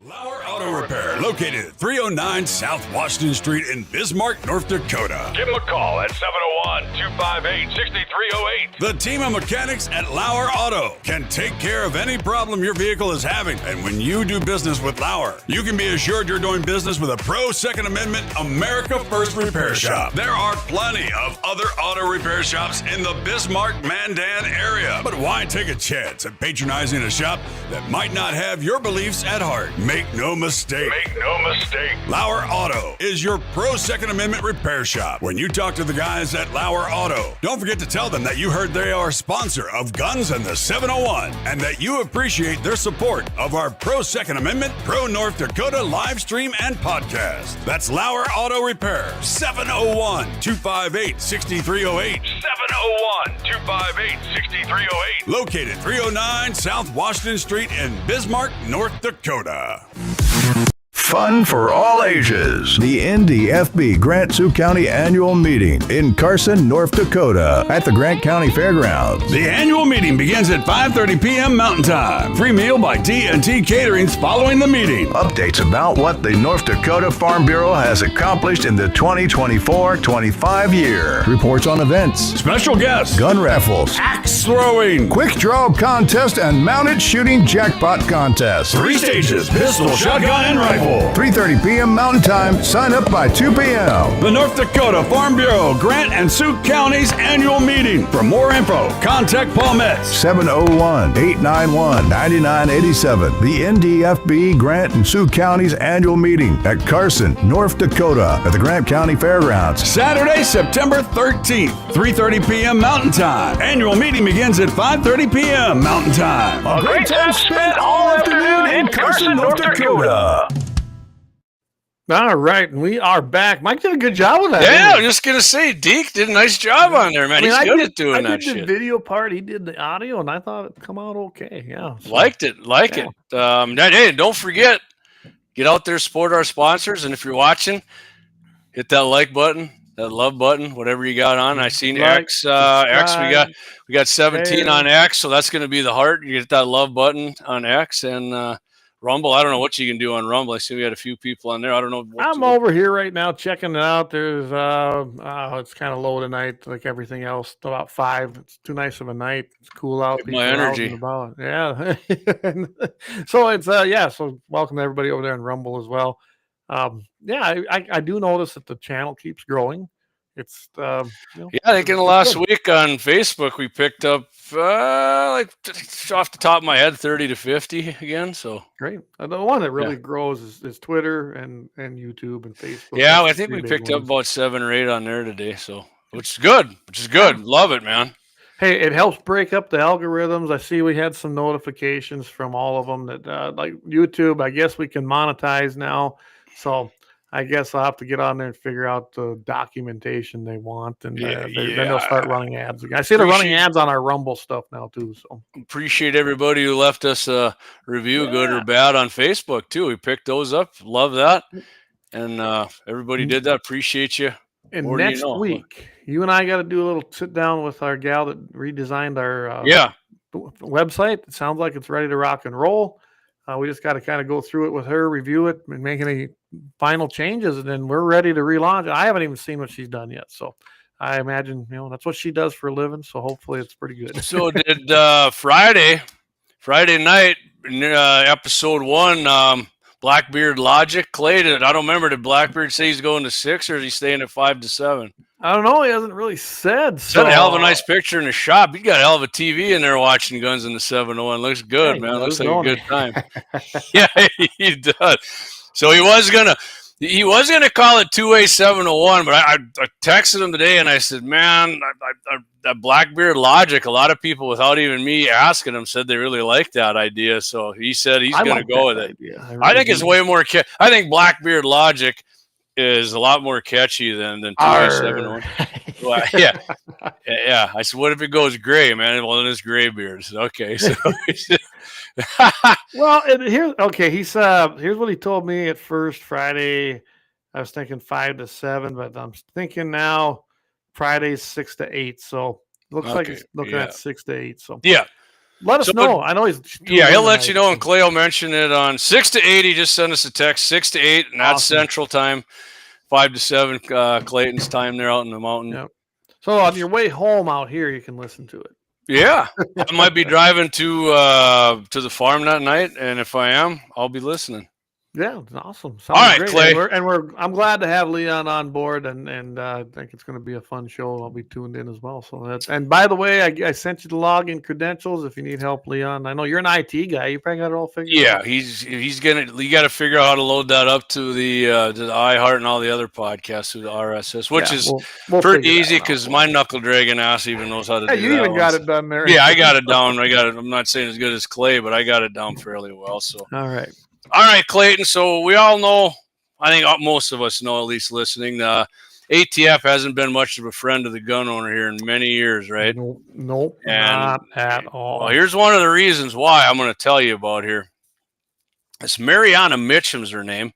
C: LAUER Auto Repair, located at 309 South Washington Street in Bismarck, North Dakota.
D: Give them a call at 701-258-6308.
C: The team of mechanics at LAUER Auto can take care of any problem your vehicle is having. And when you do business with LAUER, you can be assured you're doing business with a pro Second Amendment America First repair shop. There are plenty of other auto repair shops in the Bismarck-Mandan area. But why take a chance at patronizing a shop that might not have your beliefs at heart? Make no mistake. LAUER Auto is your pro Second Amendment repair shop. When you talk to the guys at LAUER Auto, don't forget to tell them that you heard they are a sponsor of Guns and the 701 and that you appreciate their support of our pro Second Amendment, pro North Dakota live stream and podcast. That's LAUER Auto Repair, 701-258-6308.
D: 701-258-6308.
C: Located 309 South Washington Street in Bismarck, North Dakota.
E: Fun for all ages. The NDFB Grant Sioux County Annual Meeting in Carson, North Dakota at the Grant County Fairgrounds.
C: The annual meeting begins at 5:30 p.m. Mountain Time. Free meal by G&T Caterings following the meeting.
E: Updates about what the North Dakota Farm Bureau has accomplished in the 2024-25 year. Reports on events.
C: Special guests.
E: Gun raffles.
C: Axe throwing.
E: Quick draw contest and mounted shooting jackpot contest.
C: 3 stages. Pistol, shotgun, and rifle.
E: 3:30 p.m. Mountain Time. Sign up by 2 p.m.
C: The North Dakota Farm Bureau Grant and Sioux County's annual meeting. For more info, contact Paul Metz.
E: 701-891-9987. The NDFB Grant and Sioux County's annual meeting at Carson, North Dakota at the Grant County Fairgrounds.
C: Saturday, September 13th, 3:30 p.m. Mountain Time. Annual meeting begins at 5:30 p.m. Mountain Time.
E: A great time spent all afternoon in Carson, North Dakota.
A: All right, and we are back. Mike did a good job with that.
B: Yeah, I was just gonna say, Deke did a nice job on there, man. He's good at doing that shit.
A: I did the video part, he did the audio, and I thought it'd come out okay. Yeah, so.
B: Liked it. Hey, don't forget, get out there, support our sponsors, and if you're watching, hit that like button, that love button, whatever you got on. I seen X. We got 17 on X, so that's gonna be the heart. You get that love button on X and. Rumble, I don't know what you can do on Rumble. I see we had a few people on there. I don't know.
A: I'm over here right now checking it out. There's it's kind of low tonight, like everything else. About 5. It's too nice of a night. It's cool out.
B: My energy.
A: About. Yeah. So it's So welcome to everybody over there in Rumble as well. I do notice that the channel keeps growing. It's
B: I think in the last week on Facebook we picked up like off the top of my head 30 to 50 again. So
A: great. The one that really grows is Twitter and YouTube and Facebook.
B: Yeah, I think we picked up about 7 or 8 on there today. So which is good. Love it, man.
A: Hey, it helps break up the algorithms. I see we had some notifications from all of them that like YouTube. I guess we can monetize now. So. I guess I'll have to get on there and figure out the documentation they want, and then they'll start running ads again. I see they're running ads on our Rumble stuff now too. So
B: appreciate everybody who left us a review, good or bad, on Facebook too. We picked those up, love that, and everybody did that. Appreciate you.
A: And next week, you and I got to do a little sit down with our gal that redesigned our website. It sounds like it's ready to rock and roll. We just got to kind of go through it with her, review it, and make any final changes, and then we're ready to relaunch. I haven't even seen what she's done yet, so I imagine that's what she does for a living. So hopefully it's pretty good.
B: So did Friday night, episode 1, Blackbeard Logic. Clay, I don't remember. Did Blackbeard say he's going to 6, or is he staying at 5 to 7?
A: I don't know. He hasn't really said.
B: Sent a hell of a nice picture in the shop. You got a hell of a TV in there watching Guns in the 701. Looks good,
A: Yeah,
B: man. Looks
A: does,
B: like a
A: don't
B: good
A: he?
B: time. Yeah, he does. So he was gonna call it 2A 701, but I texted him today and I said, man, that Blackbeard Logic, a lot of people without even me asking him said they really like that idea. So he said he's gonna go with it. I think it's way more. I think Blackbeard Logic is a lot more catchy than 2A 701. Well, yeah. I said, what if it goes gray, man? Well, then it's Graybeard. So, okay, so.
A: Well, here's what he told me at first Friday. I was thinking 5 to 7, but I'm thinking now Friday's 6 to 8. So looks like he's looking at 6 to 8. So
B: yeah,
A: let us know. I know he's
B: he'll let you know. And Clay will mention it on 6 to 8. He just sent us a text 6 to 8, and that's Central Time. 5 to 7, Clayton's time there out in the mountain.
A: Yep. So on your way home out here, you can listen to it.
B: Yeah, I might be driving to the farm that night, and if I am, I'll be listening.
A: Yeah, it's awesome. Sounds
B: all right,
A: great.
B: Clay.
A: I'm glad to have Leon on board, and I think it's going to be a fun show. I'll be tuned in as well. So and by the way, I sent you the login credentials if you need help, Leon. I know you're an IT guy. You probably got it all figured out.
B: Yeah, you got to figure out how to load that up to the iHeart and all the other podcasts through the RSS, which is we'll pretty easy because my knuckle dragging ass even knows how to do that.
A: You even got it done there.
B: Yeah, I got it down. I'm not saying as good as Clay, but I got it down fairly well. So
A: all right.
B: All right, Clayton. So we all know, I think most of us know, at least listening, ATF hasn't been much of a friend of the gun owner here in many years, right?
A: Nope, not at all.
B: Well, here's one of the reasons why I'm going to tell you about here. It's Mariana Mitchum's her name.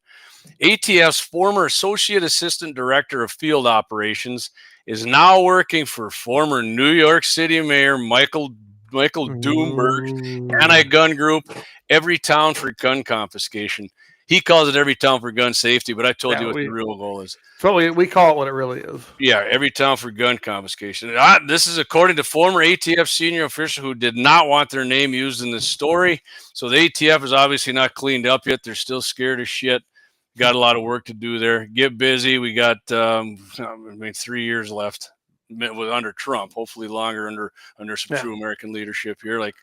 B: ATF's former Associate Assistant Director of Field Operations is now working for former New York City Mayor Michael Doomberg's anti-gun group, Everytown for gun confiscation. He calls it Everytown for gun safety, but I told you what the real goal is.
A: So we call it what it really is.
B: Yeah, Everytown for gun confiscation. This is according to former ATF senior official who did not want their name used in this story. So the ATF is obviously not cleaned up yet. They're still scared as shit. Got a lot of work to do there. Get busy. We got 3 years left under Trump, hopefully longer under some true American leadership here, like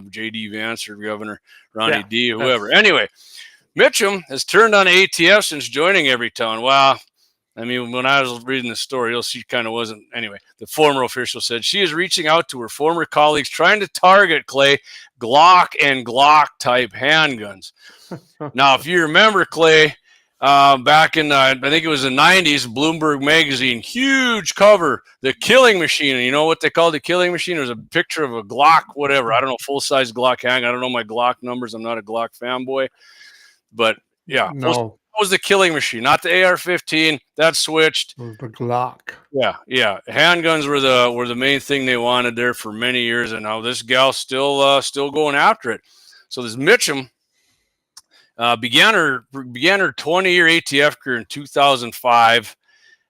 B: J.D. Vance or Governor Ronnie D. or whoever. Anyway, Mitchum has turned on ATF since joining Everytown. Well, I mean, when I was reading the story, you'll see kind of wasn't. Anyway, the former official said she is reaching out to her former colleagues trying to target Clay Glock and Glock type handguns. Now, if you remember, Clay, back in, I think it was the 90s, Bloomberg magazine, huge cover, the killing machine. And you know what they called the killing machine? It was a picture of a Glock, whatever. I don't know, full-size Glock handgun. I don't know my Glock numbers. I'm not a Glock fanboy. But, yeah, that was the killing machine, not the AR-15. That switched.
A: It was the Glock.
B: Yeah. Handguns were the main thing they wanted there for many years, and now this gal's still going after it. So this Mitchum began her 20-year ATF career in 2005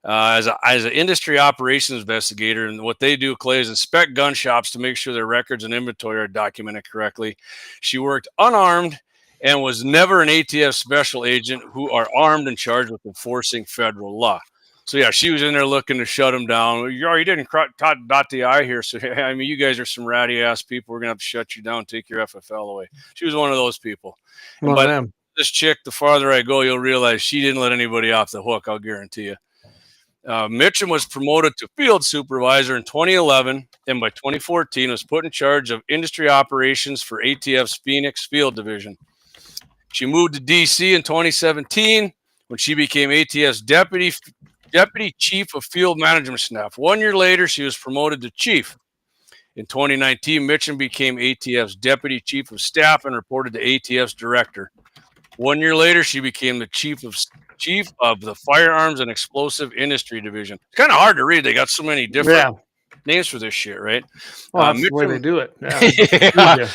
B: as an industry operations investigator. And what they do, Clay, is inspect gun shops to make sure their records and inventory are documented correctly. She worked unarmed and was never an ATF special agent who are armed and charged with enforcing federal law. So, yeah, she was in there looking to shut them down. You didn't dot the I here. So, I mean, you guys are some ratty-ass people. We're going to have to shut you down, take your FFL away. She was one of those people. But this chick, the farther I go, you'll realize she didn't let anybody off the hook, I'll guarantee you. Mitchum was promoted to field supervisor in 2011, and by 2014 was put in charge of industry operations for ATF's Phoenix Field Division. She moved to D.C. in 2017 when she became ATF's Deputy Chief of Field Management Staff. 1 year later, she was promoted to Chief. In 2019, Mitchum became ATF's Deputy Chief of Staff and reported to ATF's Director. 1 year later, she became the chief of the Firearms and Explosive Industry Division. It's kind of hard to read. They got so many different names for this shit, right?
A: Well, that's the way they do it. Yeah.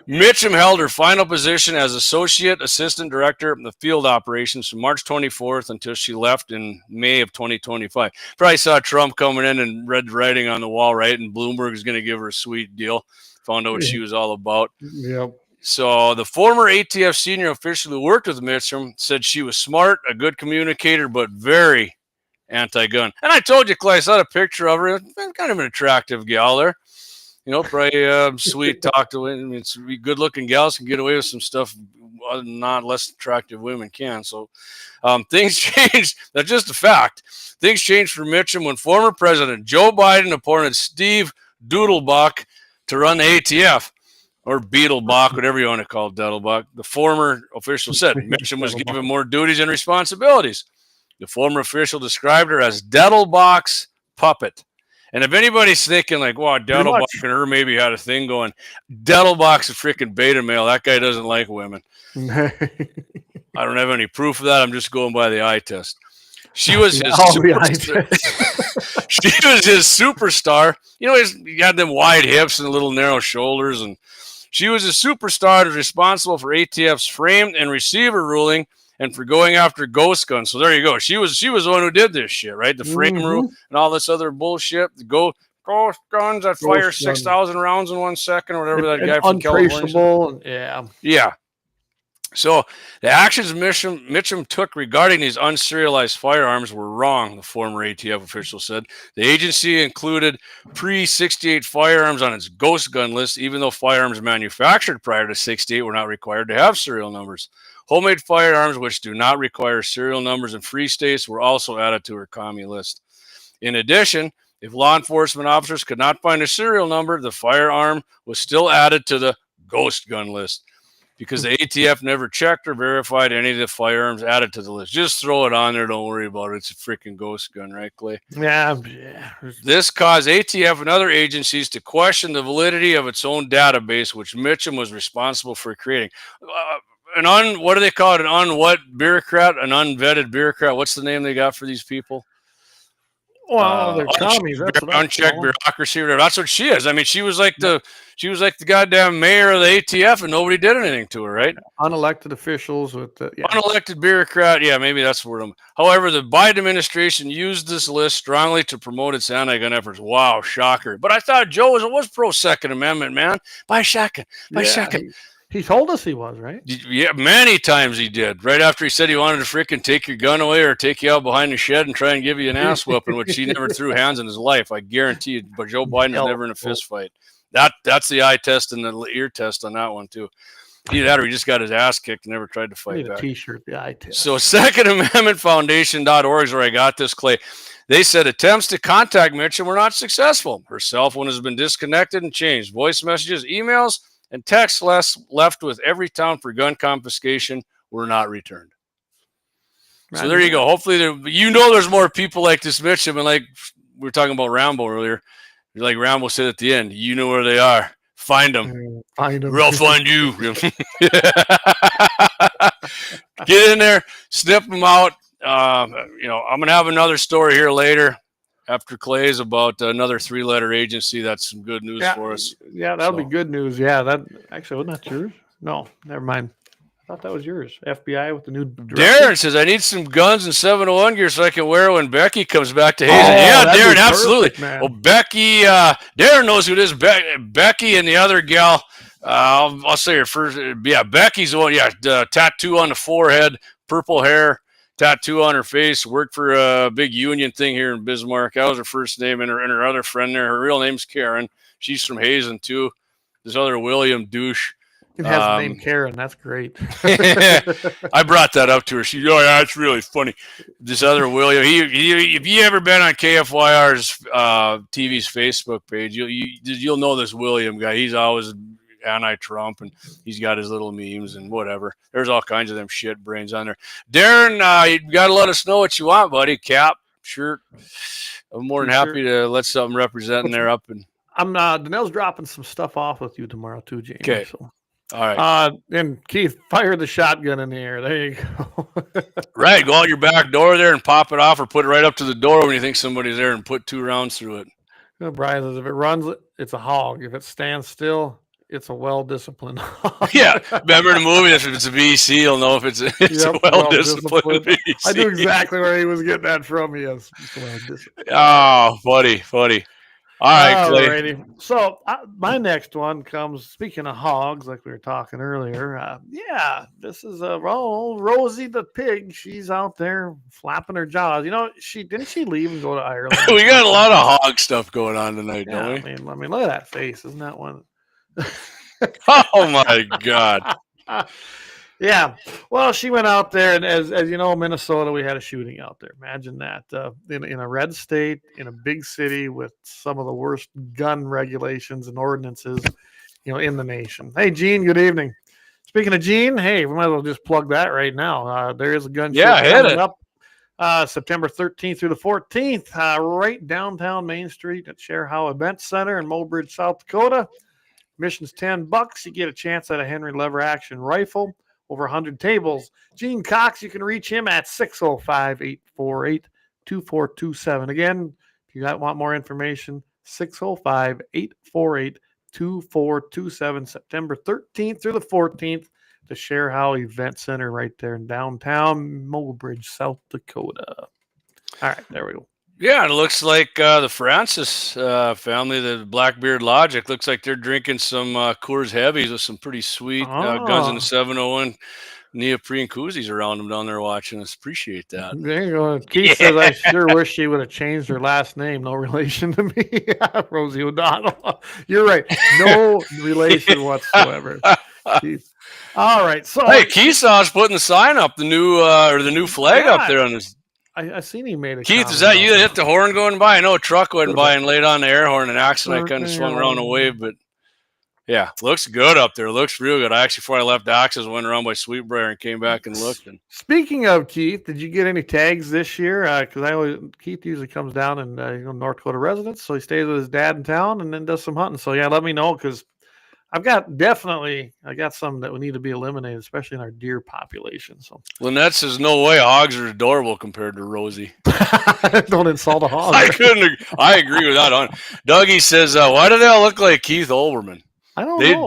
B: Mitchum held her final position as Associate Assistant Director of the Field Operations from March 24th until she left in May of 2025. Probably saw Trump coming in and read the writing on the wall, right? And Bloomberg is going to give her a sweet deal. Found out what she was all about.
A: Yep.
B: So the former ATF senior official who worked with Mitchum said she was smart, a good communicator, but very, anti-gun. And I told you, Clay, I saw a picture of her. Kind of an attractive gal there. Probably sweet, talk to women. I mean, it's good-looking gals can get away with some stuff not less attractive women can. So things changed. That's just a fact. Things changed for Mitchum when former President Joe Biden appointed Steve Doodlebach to run the ATF, or Beetlebach, whatever you want to call it, Doodlebach. The former official said Mitchum was given more duties and responsibilities. The former official described her as Doodlebach's puppet. And if anybody's thinking like, wow, Doodlebach and her maybe had a thing going, Doodlebach's a freaking beta male. That guy doesn't like women. I don't have any proof of that. I'm just going by the eye test. She was his superstar. She was his superstar. He had them wide hips and little narrow shoulders. And she was a superstar that was responsible for ATF's framed and receiver ruling and for going after ghost guns. So there you go. She was the one who did this shit, right? The frame rule and all this other bullshit. The ghost guns that fire 6,000 rounds in 1 second, or whatever that guy from California said. Yeah. So the actions Mitchum took regarding these unserialized firearms were wrong, the former ATF official said. The agency included pre-68 firearms on its ghost gun list, even though firearms manufactured prior to 68 were not required to have serial numbers. Homemade firearms, which do not require serial numbers in free states, were also added to her Commie list. In addition, if law enforcement officers could not find a serial number, the firearm was still added to the ghost gun list, because the ATF never checked or verified any of the firearms added to the list. Just throw it on there. Don't worry about it. It's a freaking ghost gun, right, Clay? Yeah. This caused ATF and other agencies to question the validity of its own database, which Mitchum was responsible for creating. What do they call it? Bureaucrat? An unvetted bureaucrat? What's the name they got for these people?
A: Well, they're commies.
B: Unchecked bureaucracy. Or whatever. That's what she is. I mean, she was like the goddamn mayor of the ATF, and nobody did anything to her, right?
A: Unelected officials with
B: unelected bureaucrat. Yeah, maybe that's the word. However, the Biden administration used this list strongly to promote its anti-gun efforts. Wow, shocker! But I thought Joe was pro Second Amendment, man. By second.
A: He told us he was, right?
B: Yeah, many times he did. Right after he said he wanted to freaking take your gun away or take you out behind the shed and try and give you an ass whooping, which he never threw hands in his life. I guarantee you. But Joe Biden is never in a fist fight. That's the eye test and the ear test on that one, too. Either that or he just got his ass kicked and never tried to fight back.
A: T-shirt, the eye test.
B: So SecondAmendmentFoundation.org is where I got this, Clay. They said attempts to contact Mitchum were not successful. Her cell phone has been disconnected and changed. Voice messages, emails, and texts left with Everytown for gun confiscation were not returned. So there you go. Hopefully, there's more people like this Mitchum, and like we were talking about Rambo earlier. Like Rambo said at the end, you know where they are. Find them. Or I'll find you. Get in there, snip them out. I'm going to have another story here later after Clay's about another 3-letter agency. That's some good news for us.
A: Yeah, that'll be good news. Yeah, that actually wasn't that yours? No, never mind. I thought that was yours. FBI with the new director.
B: Darren says, I need some guns and 701 gear so I can wear when Becky comes back to Hazen. Yeah, Darren, absolutely. Well, Becky, Darren knows who it is. Becky and the other gal, I'll say her first. Yeah, Becky's the one. Yeah, tattoo on the forehead, purple hair, tattoo on her face, worked for a big union thing here in Bismarck. That was her first name, and her other friend there. Her real name's Karen. She's from Hazen, too. This other William douche.
A: It has the name Karen. That's great.
B: I brought that up to her. She, that's really funny. This other William, if you ever been on KFYR's TV's Facebook page, you'll know this William guy. He's always anti-Trump, and he's got his little memes and whatever. There's all kinds of them shit brains on there. Darren, you got to let us know what you want, buddy. Cap, shirt. I'm more than happy to let something representing there up. And
A: Danelle's dropping some stuff off with you tomorrow too, James.
B: Okay.
A: So.
B: All right.
A: And Keith, fire the shotgun in the air. There you go.
B: Right. Go out your back door there and pop it off, or put it right up to the door when you think somebody's there and put 2 rounds through it.
A: Brian says, if it runs, it's a hog. If it stands still, it's a well-disciplined hog.
B: Yeah. Remember the movie? If it's a VC, you'll know if it's a well-disciplined VC.
A: I knew exactly where he was getting that from. Yes.
B: Oh, funny. All right, Clay.
A: Alrighty. So my next one comes. Speaking of hogs, like we were talking earlier. This is Rosie the pig. She's out there flapping her jaws. You know, she leave and go to Ireland?
B: We got a lot of hog stuff going on tonight, don't we?
A: I mean, look at that face. Isn't that one?
B: Oh my God.
A: Yeah. Well, she went out there, and as you know, Minnesota, we had a shooting out there. Imagine that in a red state, in a big city with some of the worst gun regulations and ordinances, in the nation. Hey, Gene, good evening. Speaking of Gene, hey, we might as well just plug that right now. There is a gun show coming up September 13th through the 14th, right downtown Main Street at Share Howe Event Center in Mobridge, South Dakota. Admission's $10. You get a chance at a Henry lever action rifle. Over 100 tables. Gene Cox, you can reach him at 605-848-2427. Again, if you want more information, 605-848-2427, September 13th through the 14th, the Share Howe Event Center right there in downtown Mobridge, South Dakota. All right, there we go.
B: Yeah, it looks like the Francis family, the Blackbeard Logic, looks like they're drinking some Coors Heavies with some pretty sweet guns in the 701 neoprene koozies around them down there watching us. Appreciate that.
A: There you go. Keith says, I sure wish she would have changed her last name. No relation to me. Rosie O'Donnell. You're right. No relation whatsoever. Keith. All right. So
B: hey, Keesaw's putting the sign up, the new flag up there on this.
A: I seen he made a
B: Keith, is that you that hit the horn going by? I know a truck went by and laid on the air horn, and accident I kind of swung around the wave, but yeah, looks good up there. Looks real good. I actually, before I left Axis, went around by Sweetbriar and came back and looked. And
A: speaking of Keith, did you get any tags this year? Because Keith usually comes down and North Dakota residence, so he stays with his dad in town and then does some hunting. So yeah, let me know because I got some that would need to be eliminated, especially in our deer population. So
B: Lynette says, no way, hogs are adorable compared to Rosie.
A: Don't insult a hog.
B: I agree with that. Dougie says, why do they all look like Keith Olbermann?
A: I don't know.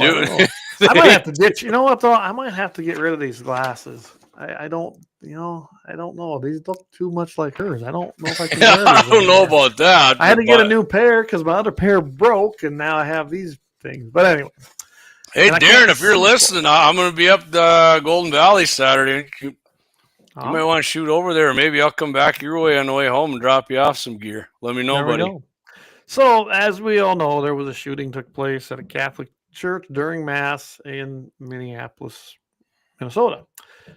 A: I might have to ditch. You know what though? I might have to get rid of these glasses. I don't know. These look too much like hers. I don't know if I can wear these
B: I don't know about that.
A: I had to get a new pair because my other pair broke, and now I have these things. But anyway.
B: Hey, Darren, if you're listening, I'm going to be up the Golden Valley Saturday. You might want to shoot over there. Maybe I'll come back your way on the way home and drop you off some gear. Let me know, buddy.
A: So, as we all know, there was a shooting took place at a Catholic church during Mass in Minneapolis, Minnesota.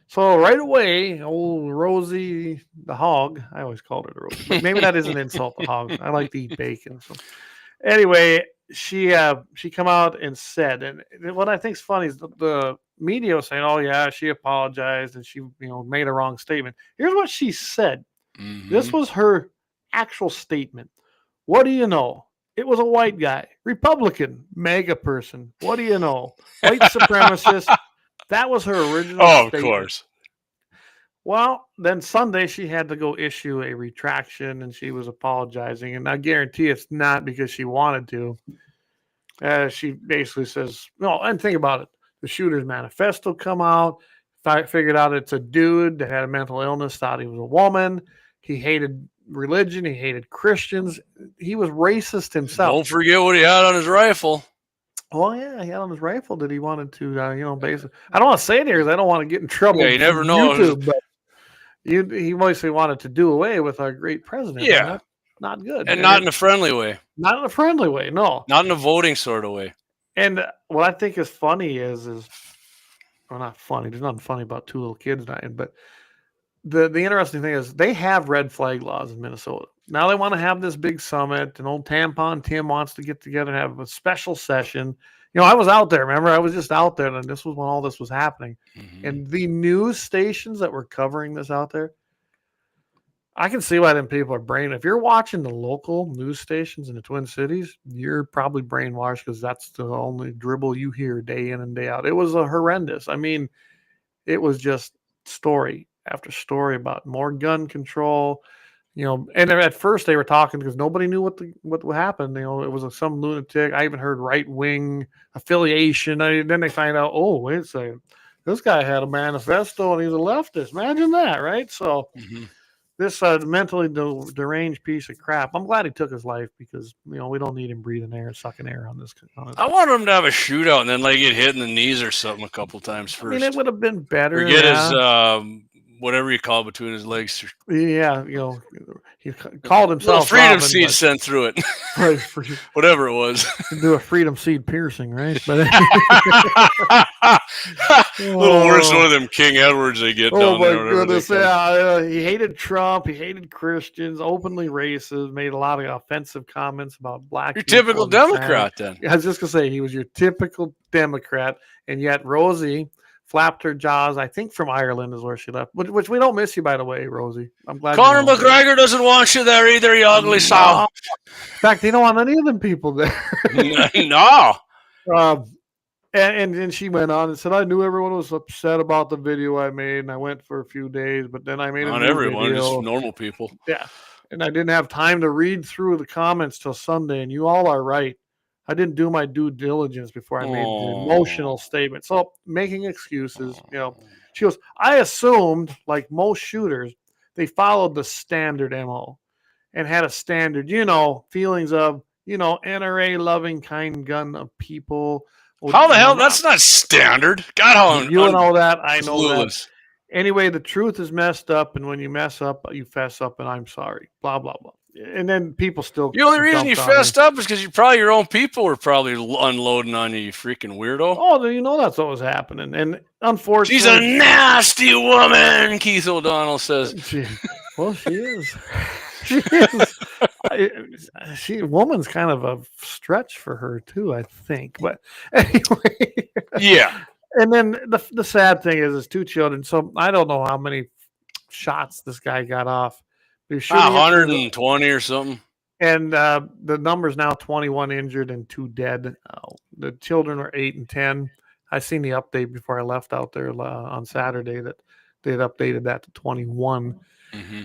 A: So, right away, old Rosie the hog, I always called her Rosie, but maybe that is an insult to hog. I like to eat bacon. So, anyway, she come out and said, and what I think is funny is the media was saying, oh yeah, she apologized and she made a wrong statement. Here's what she said. This was her actual statement. What do you know? It was a white guy, Republican, MAGA person. What do you know? White supremacist. That was her original statement.
B: Of course.
A: Well, then Sunday she had to go issue a retraction and she was apologizing. And I guarantee it's not because she wanted to. She basically says, no, and think about it. The shooter's manifesto come out. Figured out it's a dude that had a mental illness, thought he was a woman. He hated religion. He hated Christians. He was racist himself.
B: Don't forget what he had on his rifle.
A: Well, yeah, he had on his rifle that he wanted to, basically. I don't want to say it here because I don't want to get in trouble.
B: Yeah, you never know.
A: YouTube, but he mostly wanted to do away with our great president.
B: Yeah.
A: Not good.
B: And not in a friendly way.
A: Not in a friendly way, no.
B: Not in a voting sort of way.
A: And what I think is funny is well, not funny. There's nothing funny about two little kids dying, but the interesting thing is they have red flag laws in Minnesota. Now they want to have this big summit, and old Tampon Tim wants to get together and have a special session. I was out there, remember? I was just out there, and this was when all this was happening. And the news stations that were covering this out there, I can see why them people are brain. If you're watching the local news stations in the Twin Cities, you're probably brainwashed because that's the only dribble you hear day in and day out. It was horrendous. I mean, it was just story after story about more gun control. And at first they were talking because nobody knew what happened. It was some lunatic. I even heard right-wing affiliation. Then they find out, oh, wait a second. This guy had a manifesto and he's a leftist. Imagine that, right? So this mentally deranged piece of crap. I'm glad he took his life because we don't need him breathing air and sucking air on this.
B: I want him to have a shootout and then like get hit in the knees or something a couple times first.
A: I mean, it would have been better.
B: Or get his whatever you call between his legs.
A: Yeah, he called himself
B: freedom
A: Robin,
B: seed sent through it. Whatever it was.
A: Do a freedom seed piercing, right? But
B: a little worse one of them King Edwards they get down there.
A: Oh my goodness! Yeah, he hated Trump. He hated Christians. Openly racist. Made a lot of offensive comments about black.
B: You're typical Democrat, then.
A: I was just gonna say he was your typical Democrat, and yet Rosie flapped her jaws. I think from Ireland is where she left. Which we don't miss you, by the way, Rosie. I'm glad.
B: Conor McGregor doesn't want you there either, you ugly sow.
A: In fact, they don't want any of them people there.
B: No.
A: And she went on and said, I knew everyone was upset about the video I made, and I went for a few days, but then I made
B: Not
A: a new
B: everyone,
A: video.
B: just normal people.
A: Yeah. And I didn't have time to read through the comments till Sunday, and you all are right. I didn't do my due diligence before I made the emotional statement. So making excuses, she goes, I assumed, like most shooters, they followed the standard MO and had a standard, feelings of, NRA loving kind gun of people.
B: How the hell? That's not standard. God, how
A: you know that. I know
B: clueless.
A: that. Anyway, the truth is messed up, and when you mess up, you fess up, and I'm sorry. Blah, blah, blah. And then people still.
B: The only reason you fessed up is because your own people were probably unloading on you, you freaking weirdo.
A: Oh, that's what was happening. And unfortunately,
B: she's a nasty woman, Keith O'Donnell says.
A: She is. She is. Woman's kind of a stretch for her too, I think. But anyway,
B: yeah.
A: And then the sad thing is, 2 children. So I don't know how many shots this guy got off.
B: 120 or something.
A: And the number's now 21 injured and 2 dead. The children were 8 and 10. I seen the update before I left out there on Saturday that they had updated that to 21.
B: Mm-hmm.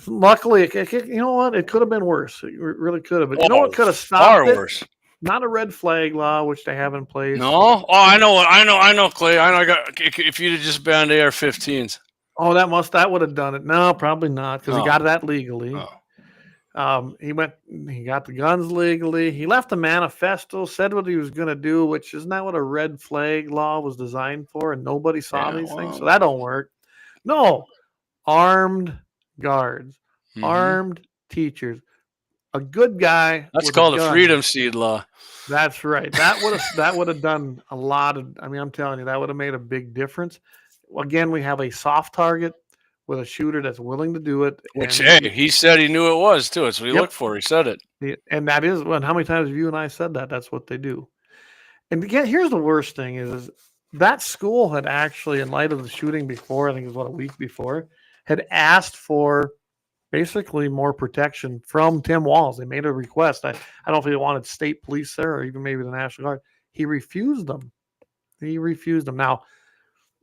A: Luckily, you know what? It could have been worse. It really could have. But you know what could have stopped
B: far
A: it?
B: Worse.
A: Not a red flag law, which they have in place.
B: No. Oh, I know, Clay. I know. If you'd have just banned AR-15s.
A: Oh, that would have done it. No, probably not, because he got that legally.
B: Oh.
A: He got the guns legally. He left a manifesto, said what he was going to do, which isn't that what a red flag law was designed for? And nobody saw these things, so that don't work. No, armed guards, armed teachers, a good guy.
B: That's called a freedom seed law.
A: That's right. That would have done a lot of. I mean, I'm telling you, that would have made a big difference. Again, we have a soft target with a shooter that's willing to do it.
B: Which, he said he knew it was, too. It's what he looked for. He said it.
A: And that is, how many times have you and I said that? That's what they do. And again, here's the worst thing is that school had actually, in light of the shooting before, I think it was a week before, had asked for basically more protection from Tim Walz. They made a request. I don't know if they wanted state police there or even maybe the National Guard. He refused them. Now,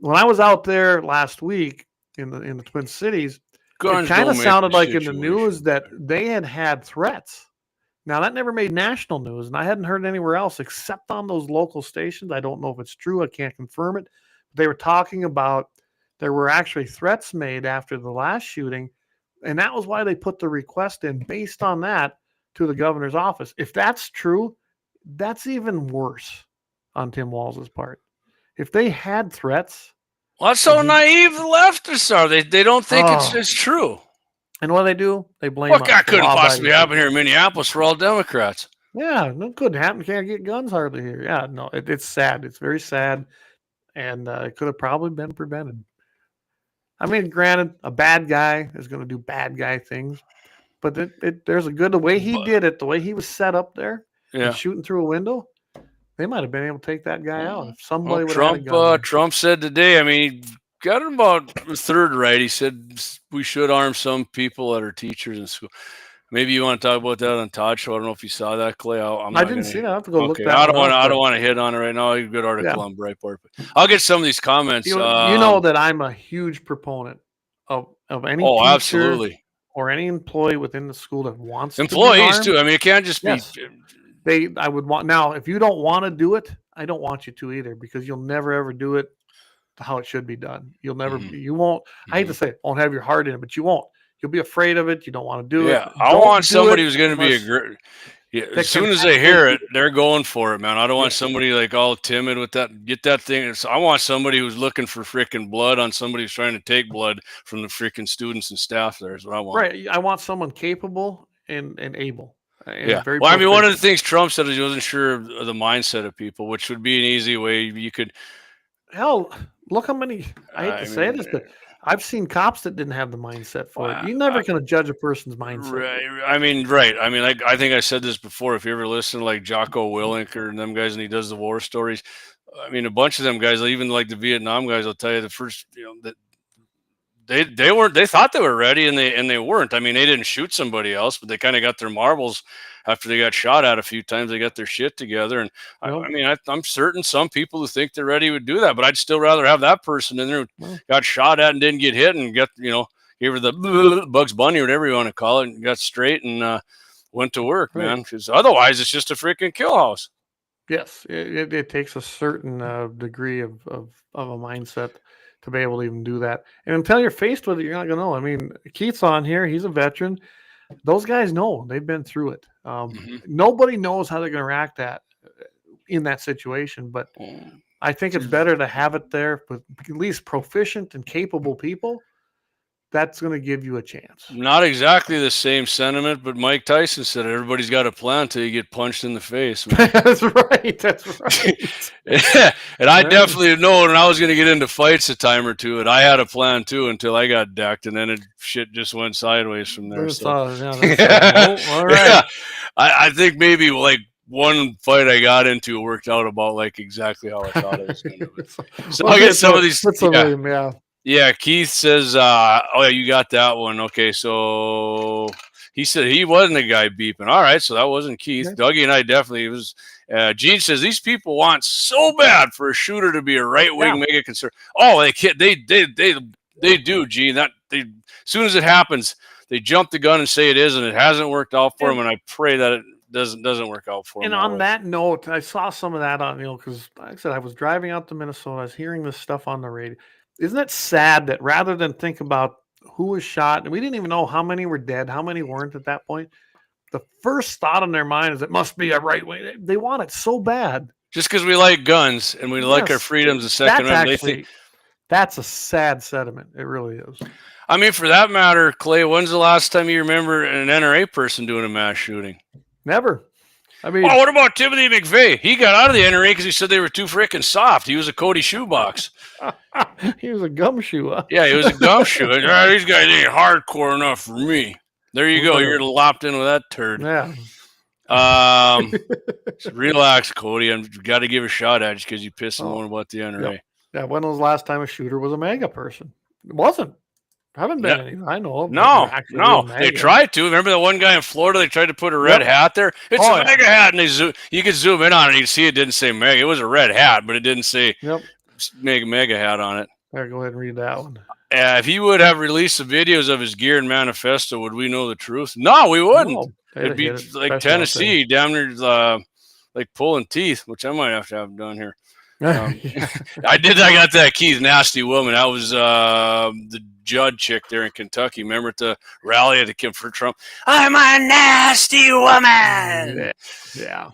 A: when I was out there last week in the Twin Cities, it kind of sounded like in the news that they had threats. Now, that never made national news, and I hadn't heard anywhere else except on those local stations. I don't know if it's true. I can't confirm it. They were talking about there were actually threats made after the last shooting, and that was why they put the request in based on that to the governor's office. If that's true, that's even worse on Tim Walz's part. If they had threats.
B: Well, that's so naive the leftists are. They don't think it's true.
A: And what do? They blame
B: what couldn't possibly happen here in Minneapolis for all Democrats.
A: Yeah, no, couldn't happen. Can't get guns hardly here. Yeah, no, it's sad. It's very sad. And it could have probably been prevented. I mean, granted, a bad guy is going to do bad guy things. But there's the way he did it, the way he was set up there, and shooting through a window. They might have been able to take that guy out if somebody would have had a gun. Trump
B: said today, I mean, he got him about a third right. He said we should arm some people that are teachers in school. Maybe you want to talk about that on Todd Show. I don't know if you saw that, Clay.
A: I didn't see that. I have to go look that
B: up. I don't want to hit on it right now. A good article on Breitbart. But I'll get some of these comments.
A: You know that I'm a huge proponent of any teacher
B: absolutely.
A: Or any employee within the school that wants
B: employees to too. I mean, it can't just be.
A: I would want now. If you don't want to do it, I don't want you to either, because you'll never ever do it how it should be done. You'll never. You won't. I hate to say it, won't have your heart in it, but you won't. You'll be afraid of it. You don't want to do it.
B: Yeah, I
A: Don't
B: want
A: do
B: somebody
A: it
B: who's going to be
A: unless
B: as soon as they hear it, they're going for it, man. I don't want somebody like all timid with that. Get that thing. I want somebody who's looking for freaking blood on somebody who's trying to take blood from the freaking students and staff. There is what I want.
A: Right. I want someone capable and able. And
B: Yeah.
A: very
B: Well, I mean, one of the
A: proficient.
B: things Trump said is he wasn't sure of the mindset of people, which would be an easy way you could.
A: Hell, look how many. I hate to say this, but I've seen cops that didn't have the mindset for it. You're never going to judge a person's mindset.
B: Right. I mean, right. I mean, I think I said this before. If you ever listen to like Jocko Willink or them guys, and he does the war stories, I mean, a bunch of them guys, even like the Vietnam guys, will tell you the first, that they thought they were ready and they weren't. I mean, they didn't shoot somebody else, but they kind of got their marbles after they got shot at a few times. They got their shit together. And I mean, I'm certain some people who think they're ready would do that, but I'd still rather have that person in there who got shot at and didn't get hit and got, gave her the Bugs Bunny or whatever you want to call it and got straight and went to work, man. Because otherwise it's just a freaking kill house.
A: Yes. It takes a certain degree of a mindset to be able to even do that. And until you're faced with it, you're not going to know. I mean, Keith's on here. He's a veteran. Those guys know. They've been through it. Nobody knows how they're going to react in that situation. But I think it's better to have it there with at least proficient and capable people. That's going to give you a chance.
B: Not exactly the same sentiment, but Mike Tyson said everybody's got a plan until you get punched in the face.
A: That's right. That's right.
B: And I definitely know when I was going to get into fights a time or two, and I had a plan too until I got decked, and then shit just went sideways from there.
A: All right.
B: Yeah, I think maybe like one fight I got into worked out about like exactly how I thought it was going to. So I'll get some of these. Yeah, Keith says, oh, yeah, you got that one. Okay, so he said he wasn't the guy beeping. All right, so that wasn't Keith. Yeah. Dougie and I definitely was. Gene says, these people want so bad for a shooter to be a right-wing mega concern. Oh, they do, Gene. As soon as it happens, they jump the gun and say it is, and it hasn't worked out for them, and I pray that it doesn't work out for them.
A: And on that note, I saw some of that on, because like I said, I was driving out to Minnesota. I was hearing this stuff on the radio. Isn't it sad that rather than think about who was shot, and we didn't even know how many were dead, how many weren't at that point, the first thought in their mind is it must be a right way. They want it so bad.
B: Just because we like guns and we like our freedoms, the Second Amendment.
A: That's a sad sentiment. It really is.
B: I mean, for that matter, Clay, when's the last time you remember an NRA person doing a mass shooting?
A: Never. I mean,
B: what about Timothy McVeigh? He got out of the NRA because he said they were too freaking soft. He was a Cody shoebox.
A: He was a gumshoe. Huh?
B: Yeah, he was a gumshoe. These guys ain't hardcore enough for me. There you go. You're lopped in with that turd.
A: Yeah.
B: Relax, Cody. I've got to give a shot at you because you pissed someone about the NRA.
A: Yeah. When was the last time a shooter was a MAGA person? It wasn't. Haven't been any. I know.
B: No. They tried to. Remember that one guy in Florida? They tried to put a red hat there. It's a MAGA hat, and you could zoom in on it. You can see it didn't say MAGA. It was a red hat, but it didn't say MAGA hat on it.
A: All right, go ahead and read that one.
B: If he would have released the videos of his gear and manifesto, would we know the truth? No, we wouldn't. No, it'd be like Tennessee, damn near like pulling teeth, which I might have to have done here. I got that Keith Nasty Woman. That was the Judd chick there in Kentucky. Remember at the rally at the Kim for Trump? I'm a nasty woman.
A: Yeah.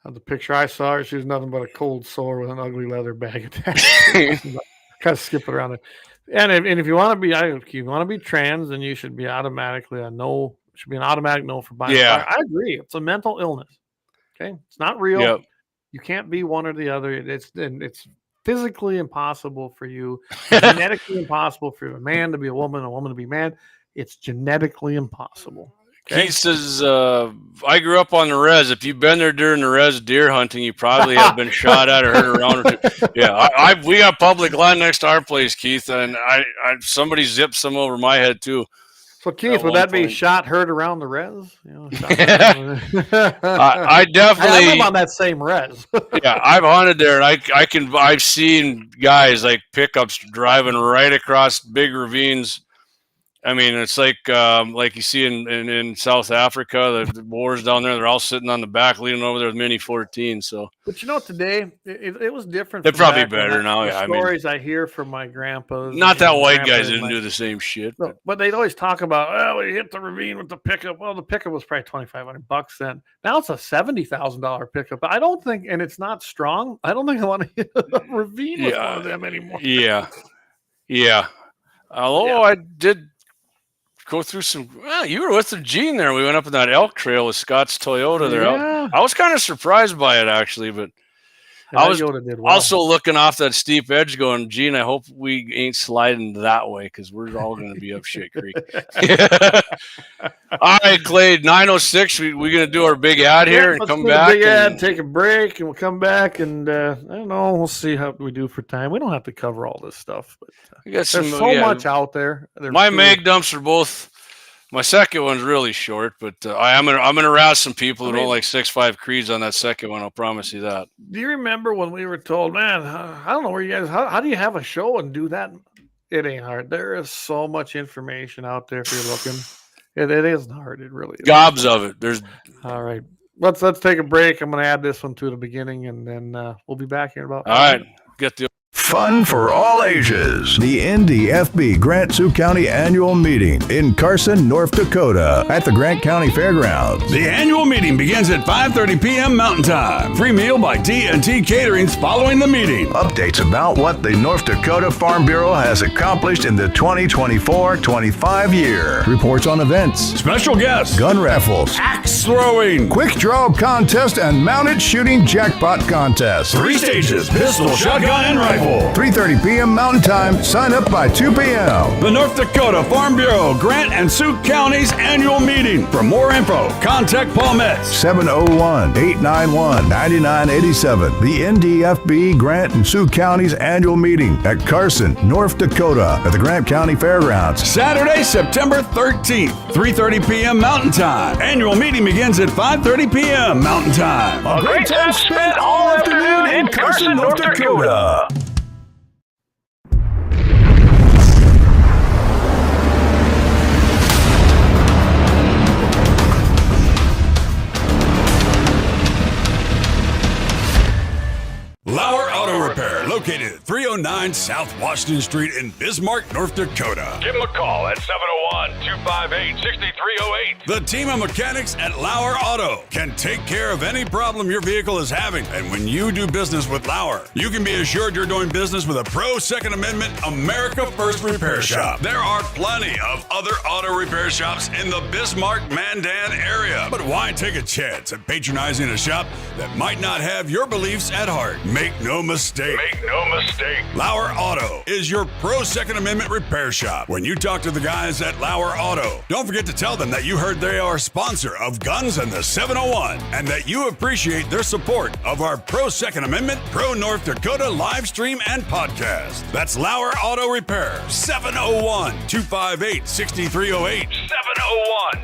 A: The picture I saw, she was nothing but a cold sore with an ugly leather bag attached. Kind of skip it around it. And if you want to be trans, then you should be automatically a no. Should be an automatic no for buying.
B: Yeah,
A: I agree. It's a mental illness. Okay, it's not real.
B: Yep.
A: You can't be one or the other. It's physically impossible for you. Genetically impossible for a man to be a woman to be a man. It's genetically impossible. Okay?
B: He says, I grew up on the res. If you've been there during the res deer hunting, you probably have been shot at or hurt around or two. Yeah, we got public land next to our place, Keith, and somebody zipped some over my head too.
A: So, Keith, would that be shot, hurt around the res?
B: I definitely.
A: I live on that same res.
B: Yeah, I've hunted there, and I've seen guys like pickups driving right across big ravines I mean, it's like you see in South Africa, the wars down there, they're all sitting on the back leaning over there with Mini 14. So,
A: but today it was different.
B: They're probably better now.
A: The
B: Yeah,
A: stories I hear from my grandpas.
B: Not that white guys didn't do the same shit.
A: No, but they'd always talk about, we hit the ravine with the pickup. Well, the pickup was probably $2,500 then. Now it's a $70,000 pickup. I don't think, and it's not strong. I don't think I want to hit a ravine with one of them anymore.
B: Yeah. Although I did go through some. Well, you were with the Gene there. We went up in that elk trail with Scott's Toyota there.
A: Yeah.
B: I was kind of surprised by it actually, but I was also looking off that steep edge going, Gene, I hope we ain't sliding that way because we're all going to be up shit creek. All right, Clay, 9:06. We're going to do our big ad here and come back.
A: Big ad, take a break, and we'll come back. And I don't know. We'll see how we do for time. We don't have to cover all this stuff, but there's so much out there.
B: My mag dumps are both. My second one's really short, but I'm gonna razz some people who don't like 6.5 creeds on that second one. I'll promise you that.
A: Do you remember when we were told, man? I don't know where you guys. How do you have a show and do that? It ain't hard. There is so much information out there if you're looking. It isn't hard. It really is.
B: Gobs of it. There's.
A: All right. Let's take a break. I'm gonna add this one to the beginning, and then we'll be back here in about.
B: All right. Get the.
E: Fun for all ages. The NDFB Grant Sioux County Annual Meeting in Carson, North Dakota at the Grant County Fairgrounds.
C: The annual meeting begins at 5:30 p.m. Mountain Time. Free meal by G&T Caterings following the meeting.
E: Updates about what the North Dakota Farm Bureau has accomplished in the 2024-25 year. Reports on events.
C: Special guests.
E: Gun raffles.
C: Axe throwing.
E: Quick draw contest and mounted shooting jackpot contest.
C: 3 stages. Pistol, shotgun, and rifle.
E: 3:30 p.m. Mountain Time. Sign up by 2 p.m.
C: The North Dakota Farm Bureau, Grant and Sioux County's annual meeting. For more info, contact Paul Metz.
E: 701-891-9987. The NDFB Grant and Sioux County's annual meeting at Carson, North Dakota at the Grant County Fairgrounds.
C: Saturday, September 13th, 3:30 p.m. Mountain Time. Annual meeting begins at 5:30 p.m. Mountain Time.
E: A great time spent all afternoon in Carson, North Dakota.
C: LAUER Auto Repair, located at 309 South Washington Street in Bismarck, North Dakota.
D: Give them a call at 701-258-6308.
C: The team of mechanics at LAUER Auto can take care of any problem your vehicle is having. And when you do business with LAUER, you can be assured you're doing business with a pro Second Amendment America First repair shop. There are plenty of other auto repair shops in the Bismarck-Mandan area. But why take a chance at patronizing a shop that might not have your beliefs at heart? Make no mistake. LAUER Auto is your pro Second Amendment repair shop. When you talk to the guys at LAUER Auto, don't forget to tell them that you heard they are a sponsor of Guns and the 701 and that you appreciate their support of our pro Second Amendment, pro North Dakota live stream and podcast. That's LAUER Auto Repair, 701-258-6308.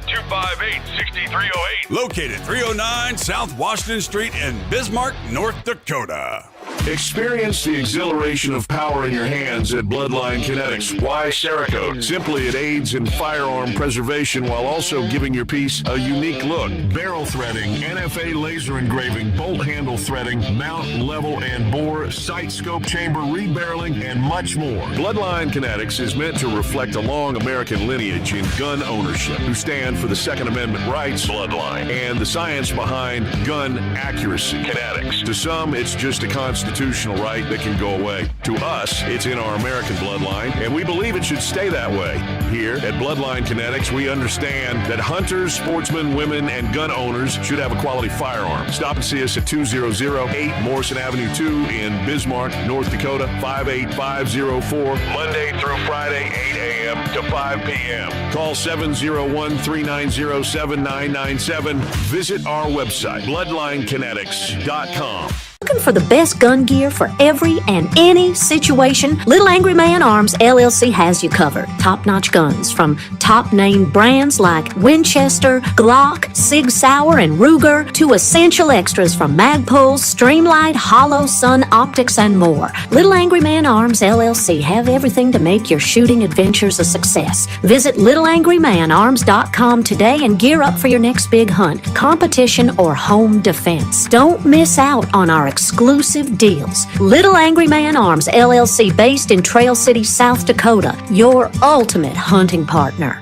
D: 701-258-6308.
C: Located 309 South Washington Street in Bismarck, North Dakota.
F: Experience the exhilaration of power in your hands at Bloodline Kinetics. Why Cerakote? Simply, it aids in firearm preservation while also giving your piece a unique look. Barrel threading, NFA laser engraving, bolt handle threading, mount, level, and bore, sight scope chamber rebarreling, and much more. Bloodline Kinetics is meant to reflect a long American lineage in gun ownership, who stand for the Second Amendment rights, Bloodline, and the science behind gun accuracy, Kinetics. To some, it's just a constitutional right that can go away. To us, it's in our American bloodline, and we believe it should stay that way. Here at Bloodline Kinetics, we understand that hunters, sportsmen, women, and gun owners should have a quality firearm. Stop and see us at 2008 Morrison Avenue 2 in Bismarck, North Dakota, 58504, Monday through Friday, 8 a.m. to 5 p.m. Call 701-390-7997. Visit our website, bloodlinekinetics.com.
G: Looking for the best gun gear for every and any situation? Little Angry Man Arms LLC has you covered. Top-notch guns from top-name brands like Winchester, Glock, Sig Sauer, and Ruger to essential extras from Magpul, Streamlight, Hollow, Sun Optics, and more. Little Angry Man Arms LLC have everything to make your shooting adventures a success. Visit littleangrymanarms.com today and gear up for your next big hunt, competition, or home defense. Don't miss out on our exclusive deals. Little Angry Man Arms LLC, based in Trail City, South Dakota, your ultimate hunting partner.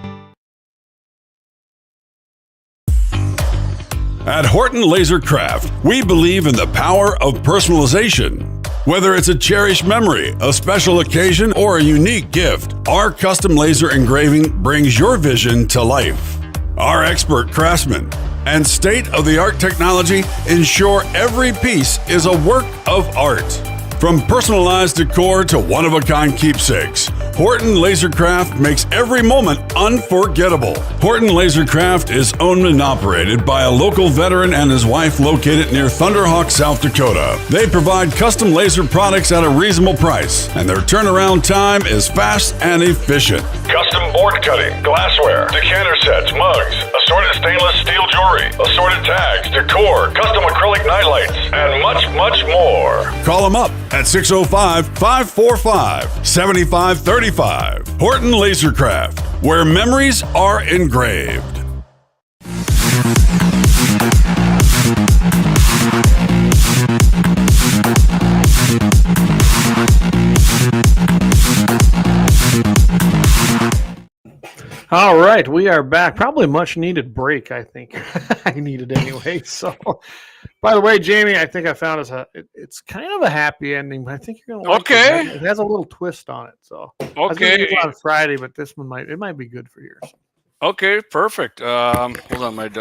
C: At Horton LaserCraft, we believe in the power of personalization. Whether it's a cherished memory, a special occasion, or a unique gift, our custom laser engraving brings your vision to life. Our expert craftsmen and state-of-the-art technology ensure every piece is a work of art. From personalized decor to one-of-a-kind keepsakes, Horton LaserCraft makes every moment unforgettable. Horton LaserCraft is owned and operated by a local veteran and his wife located near Thunderhawk, South Dakota. They provide custom laser products at a reasonable price, and their turnaround time is fast and efficient.
D: Custom board cutting, glassware, decanter sets, mugs, assorted stainless steel jewelry, assorted tags, decor, custom acrylic nightlights, and much, much more.
C: Call them up at 605-545-7535. Horton LaserCraft, where memories are engraved.
A: All right, we are back. Probably a much needed break, I think. I needed anyway. So, by the way, Jamie, I think I found it's kind of a happy ending, but I think you're gonna like
B: Okay.
A: it. It has a little twist on it. So, I was gonna
B: Okay.
A: do it on Friday, but this one might be good for yours.
B: Okay, perfect. Hold on, it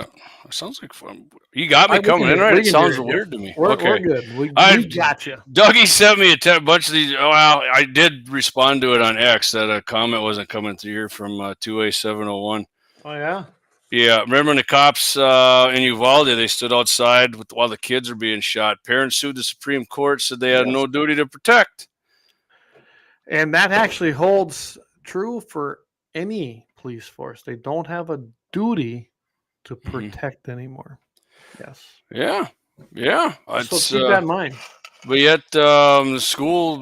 B: sounds like fun. You got me
A: We
B: coming
A: can
B: in,
A: do it.
B: right?
A: We
B: It
A: can
B: sounds
A: do it.
B: weird to me.
A: We're
B: Okay.
A: good. We got you.
B: Dougie sent me a bunch of these. Oh, well, I did respond to it on X that a comment wasn't coming through here from 2A701.
A: Oh yeah.
B: Yeah, remember when the cops in Uvalde, they stood outside while the kids were being shot. Parents sued the Supreme Court, said they had no duty to protect.
A: And that actually holds true for any police force. They don't have a duty to protect anymore. Yes.
B: Yeah.
A: So keep that in mind.
B: But yet, the school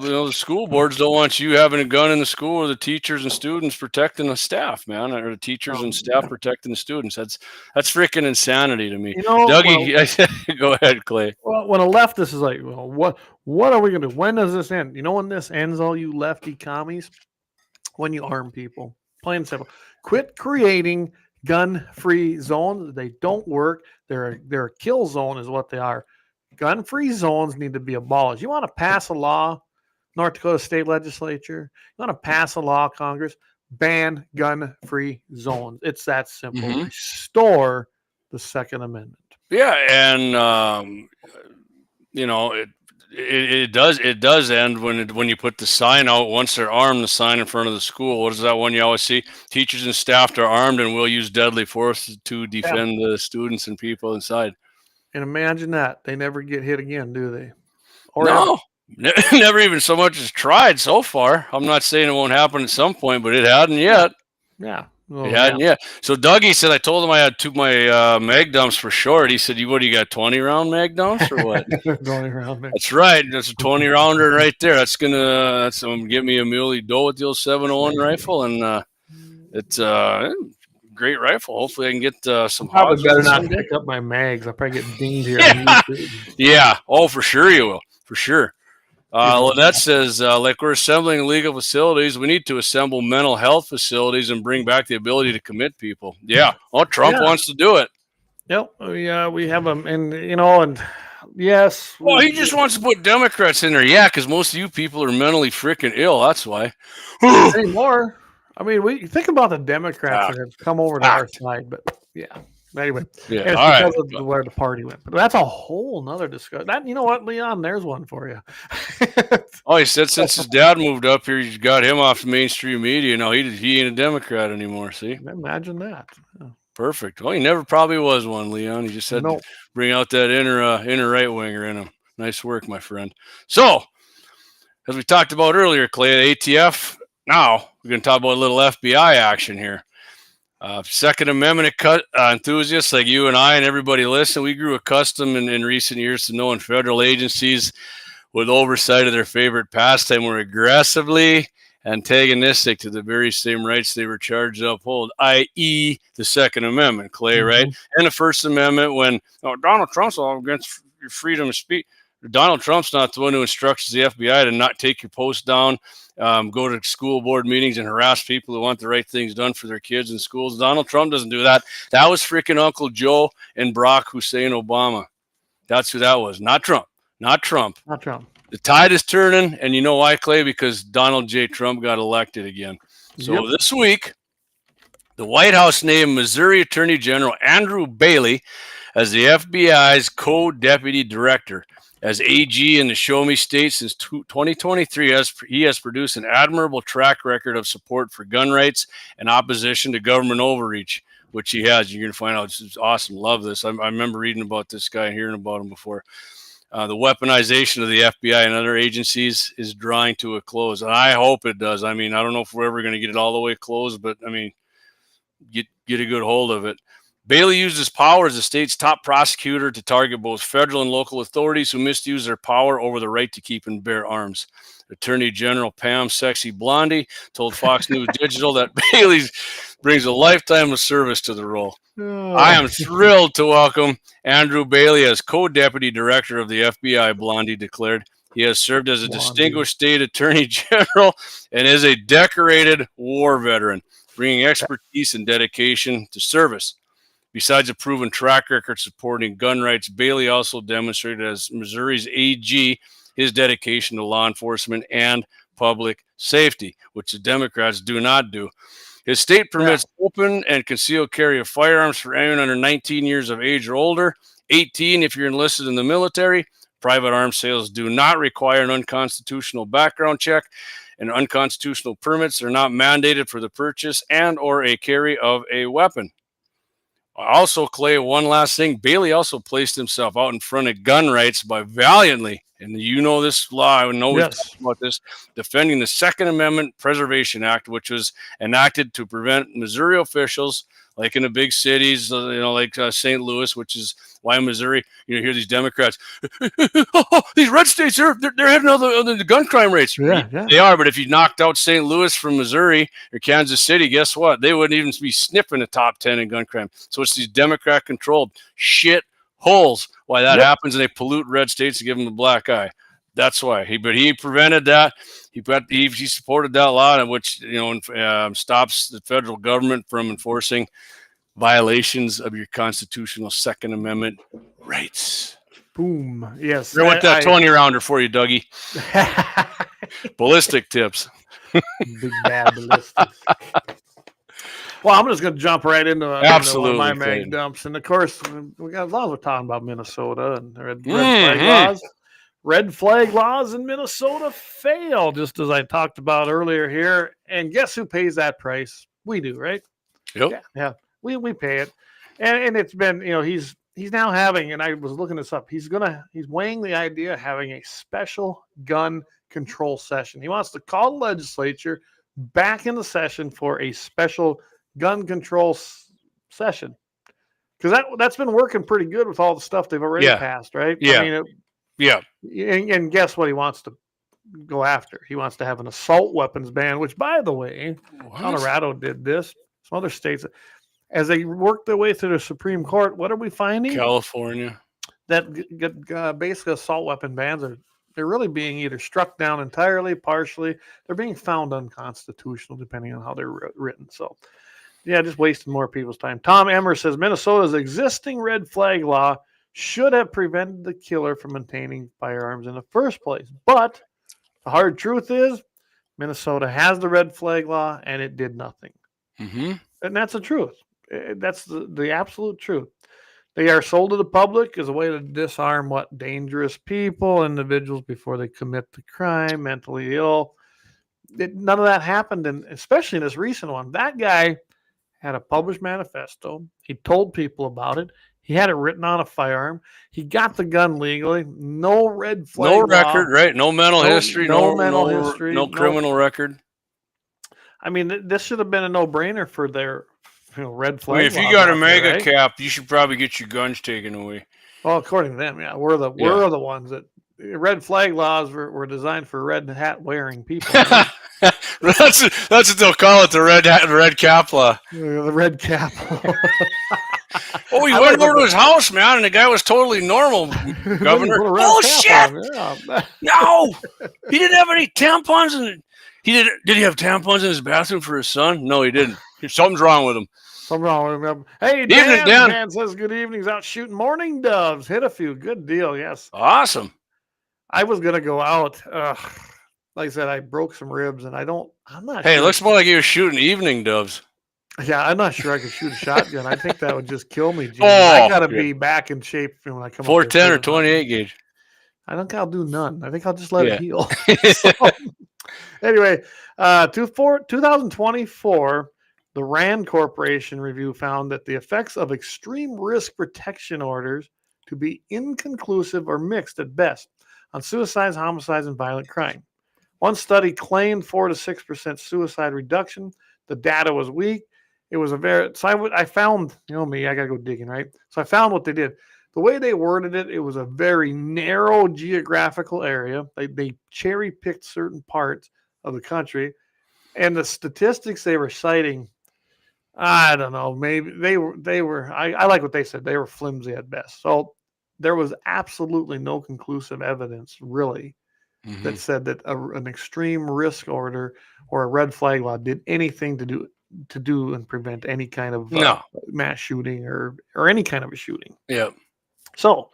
B: boards don't want you having a gun in the school, or the teachers and students protecting the staff, man, or the teachers and staff protecting the students. That's freaking insanity to me.
A: You know,
B: Dougie, go ahead, Clay.
A: Well, when a leftist is like, well, what are we gonna do? When does this end? You know when this ends, all you lefty commies? When you arm people. Plain and simple. Quit creating gun-free zones. They don't work. They're a kill zone is what they are. Gun-free zones need to be abolished. You want to pass a law, North Dakota State Legislature, you want to pass a law, Congress, ban gun-free zones. It's that simple. Restore the Second Amendment.
B: Yeah, and it does end when you put the sign out. Once they're armed, the sign in front of the school. What is that one you always see? Teachers and staff are armed and will use deadly force to defend the students and people inside.
A: And imagine that. They never get hit again, do they?
B: No. Never even so much as tried so far. I'm not saying it won't happen at some point, but it hadn't yet.
A: Yeah.
B: It hadn't yet. So Dougie said, I told him I had my mag dumps for short. He said, what do you got, 20 round mag dumps or what?
A: 20 round.
B: That's right. That's a 20 rounder right there. That's gonna give me a muley dough with the old 701 rifle, and it's great rifle. Hopefully I can get some.
A: Probably better not pick up my mags. I'll probably get dinged here.
B: Yeah. Oh, for sure you will. For sure. Lynette says, like we're assembling legal facilities, we need to assemble mental health facilities and bring back the ability to commit people. Yeah. Oh, Trump wants to do it.
A: Yep. Yeah, we have them, and yes.
B: Well, he just wants to put Democrats in there. Yeah, because most of you people are mentally freaking ill. That's why.
A: Anymore. I mean, we think about the Democrats that have come over to our side, but yeah. Anyway,
B: yeah,
A: it's
B: all
A: because
B: right.
A: of where the party went. But that's a whole nother discussion. You know what, Leon? There's one for you.
B: Oh, he said since his dad moved up here, he's got him off the mainstream media. No, he ain't a Democrat anymore. See?
A: Imagine that. Yeah.
B: Perfect. Well, he never probably was one, Leon. He just had to bring out that inner right winger in him. Nice work, my friend. So, as we talked about earlier, Clay, at ATF, now we're going to talk about a little FBI action here. Second Amendment enthusiasts like you and I and everybody listening, we grew accustomed in recent years to knowing federal agencies with oversight of their favorite pastime were aggressively antagonistic to the very same rights they were charged to uphold, i.e. the Second Amendment, Clay, right? And the First Amendment when Donald Trump's all against your freedom of speech. Donald Trump's not the one who instructs the FBI to not take your post down, go to school board meetings and harass people who want the right things done for their kids in schools. Donald Trump doesn't do that. That was freaking Uncle Joe and Barack Hussein Obama. That's who that was. Not Trump. Not Trump.
A: Not Trump.
B: The tide is turning, and you know why, Clay? Because Donald J. Trump got elected again. So this week, the White House named Missouri Attorney General Andrew Bailey as the FBI's co-deputy director. As AG in the Show Me State since 2023, he has produced an admirable track record of support for gun rights and opposition to government overreach, which he has. You're going to find out it's awesome. Love this. I remember reading about this guy and hearing about him before. The weaponization of the FBI and other agencies is drawing to a close, and I hope it does. I mean, I don't know if we're ever going to get it all the way closed, but I mean, get a good hold of it. Bailey used his power as the state's top prosecutor to target both federal and local authorities who misuse their power over the right to keep and bear arms. Attorney General Pam Sexy Blondie told Fox News Digital that Bailey brings a lifetime of service to the role. I am thrilled to welcome Andrew Bailey as co-deputy director of the FBI, Blondie declared. He has served as a distinguished state attorney general and is a decorated war veteran, bringing expertise and dedication to service. Besides a proven track record supporting gun rights, Bailey also demonstrated as Missouri's AG his dedication to law enforcement and public safety, which the Democrats do not do. His state permits open and concealed carry of firearms for anyone under 19 years of age or older, 18 if you're enlisted in the military. Private arms sales do not require an unconstitutional background check, and unconstitutional permits are not mandated for the purchase and or a carry of a weapon. Also, Clay, one last thing, Bailey also placed himself out in front of gun rights by valiantly, and you know this law, I know we've talked about this, defending the Second Amendment Preservation Act, which was enacted to prevent Missouri officials, like in the big cities, like St. Louis, which is why in Missouri, you hear these Democrats, these red states, they're having all the gun crime rates.
A: Yeah.
B: They are, but if you knocked out St. Louis from Missouri or Kansas City, guess what? They wouldn't even be sniffing the top 10 in gun crime. So it's these Democrat-controlled shit holes why that happens, and they pollute red states to give them a black eye. That's why. He prevented that. He supported that law, which stops the federal government from enforcing violations of your constitutional Second Amendment rights.
A: Boom. Yes.
B: There went that 20 rounder for you, Dougie. Ballistic tips.
A: Big bad ballistics. Well, I'm just going to jump right into my mag dumps. And of course, we got a lot of talking about Minnesota and red flag laws. Red flag laws in Minnesota fail, just as I talked about earlier here. And guess who pays that price? We do, right?
B: Yep.
A: Yeah. We pay it. And it's been, he's now having, and I was looking this up, he's weighing the idea of having a special gun control session. He wants to call the legislature back into session for a special gun control session, because that's been working pretty good with all the stuff they've already passed, right?
B: Yeah.
A: And guess what he wants to go after? He wants to have an assault weapons ban, which, by the way, Colorado did this. Some other states, as they work their way through the Supreme Court, what are we finding?
B: California.
A: That basically assault weapon bans they're really being either struck down entirely, partially. They're being found unconstitutional, depending on how they're written. So, yeah, just wasting more people's time. Tom Emmer says Minnesota's existing red flag law should have prevented the killer from obtaining firearms in the first place. But the hard truth is Minnesota has the red flag law, and it did nothing.
B: Mm-hmm.
A: And that's the truth. That's the absolute truth. They are sold to the public as a way to disarm dangerous people, individuals before they commit the crime, mentally ill. None of that happened, and especially in this recent one. That guy had a published manifesto. He told people about it. He had it written on a firearm. He got the gun legally. No red flag.
B: No
A: law.
B: record, right? No mental history.
A: No mental history.
B: No criminal record.
A: I mean, this should have been a no-brainer for their red flag.
B: I mean, if you got a mega cap, you should probably get your guns taken away.
A: Well, according to them, yeah, we're the ones that red flag laws were designed for red hat wearing people. Right?
B: that's what they'll call it, the red cap law.
A: The red cap.
B: Oh, we went over to his house, man, and the guy was totally normal, Governor. Oh shit! No, he didn't have any tampons in. Did he have tampons in his bathroom for his son? No, he didn't. Something's wrong with him.
A: Something wrong with him. Hey, Dan. Dan says good evening. He's out shooting morning doves. Hit a few. Good deal. Yes.
B: Awesome.
A: I was gonna go out. Like I said, I broke some ribs, and I'm not.
B: Hey,
A: sure.
B: It looks more like he was shooting evening doves.
A: Yeah, I'm not sure I could shoot a shotgun. I think that would just kill me, Jim. I gotta be back in shape when I come.
B: 410 or 28 gauge.
A: I think I'll do none. I think I'll just let it heal. Anyway, 2024, the RAND Corporation review found that the effects of extreme risk protection orders to be inconclusive or mixed at best on suicides, homicides, and violent crime. One study claimed 4 to 6% suicide reduction. The data was weak. It was I found, me, I got to go digging, right? So I found what they did. The way they worded it, it was a very narrow geographical area. They cherry-picked certain parts of the country. And the statistics they were citing, I don't know, maybe they were I like what they said. They were flimsy at best. So there was absolutely no conclusive evidence, really, that said that an extreme risk order or a red flag law did anything to do and prevent any kind of mass shooting or any kind of a shooting.
B: Yeah.
A: So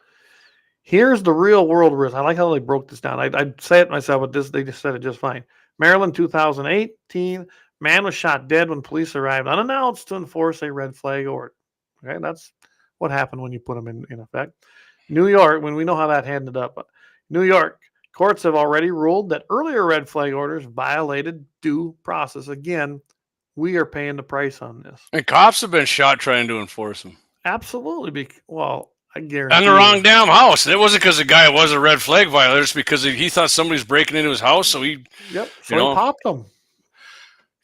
A: here's the real world risk. I like how they broke this down. I'd say it myself, but they just said it just fine. Maryland, 2018, man was shot dead when police arrived unannounced to enforce a red flag order. Okay, that's what happened when you put them in effect. New York, when we know how that ended up. New York, courts have already ruled that earlier red flag orders violated due process. Again, we are paying the price on this.
B: And cops have been shot trying to enforce them.
A: Absolutely. I guarantee.
B: On the wrong damn house. And it wasn't because the guy was a red flag violator. It's because he thought somebody was breaking into his house. So he
A: popped them.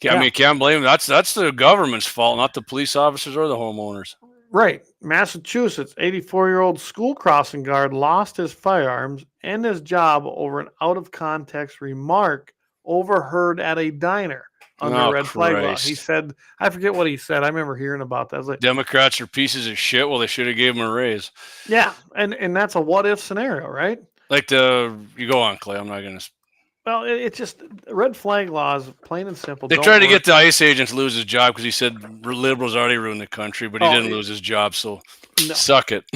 B: Yeah, I mean, can't blame him. That's the government's fault, not the police officers or the homeowners.
A: Right. Massachusetts, 84-year-old school crossing guard lost his firearms and his job over an out-of-context remark overheard at a diner under red flag law. He said, I forget what he said. I remember hearing about that. I was like,
B: Democrats are pieces of shit. Well, they should have gave him a raise.
A: Yeah, and that's a what-if scenario, right?
B: Like you go on, Clay. I'm not going to...
A: Well, it's just red flag laws, plain and simple.
B: They tried to get the ICE agent to lose his job because he said liberals already ruined the country, but he didn't lose his job, so suck it.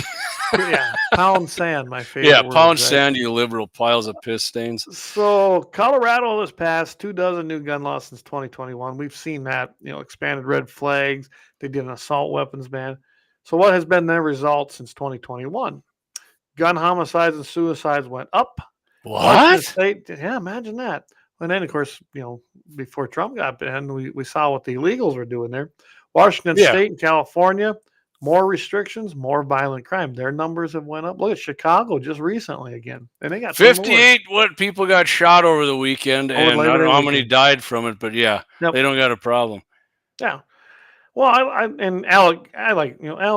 A: Yeah, pound sand, my favorite.
B: Yeah, pound sand, you liberal piles of piss stains.
A: So Colorado has passed 24 new gun laws since 2021. We've seen that, expanded red flags. They did an assault weapons ban. So what has been their result since 2021? Gun homicides and suicides went up.
B: What?
A: State, yeah, imagine that. And then, of course, before Trump got in, we saw what the illegals were doing there. Washington State and California, more restrictions, more violent crime. Their numbers have went up. Look at Chicago just recently again. And they got
B: 58 what people got shot over the weekend, and I don't know how many died from it, but they don't got a problem.
A: Yeah. Well, Alan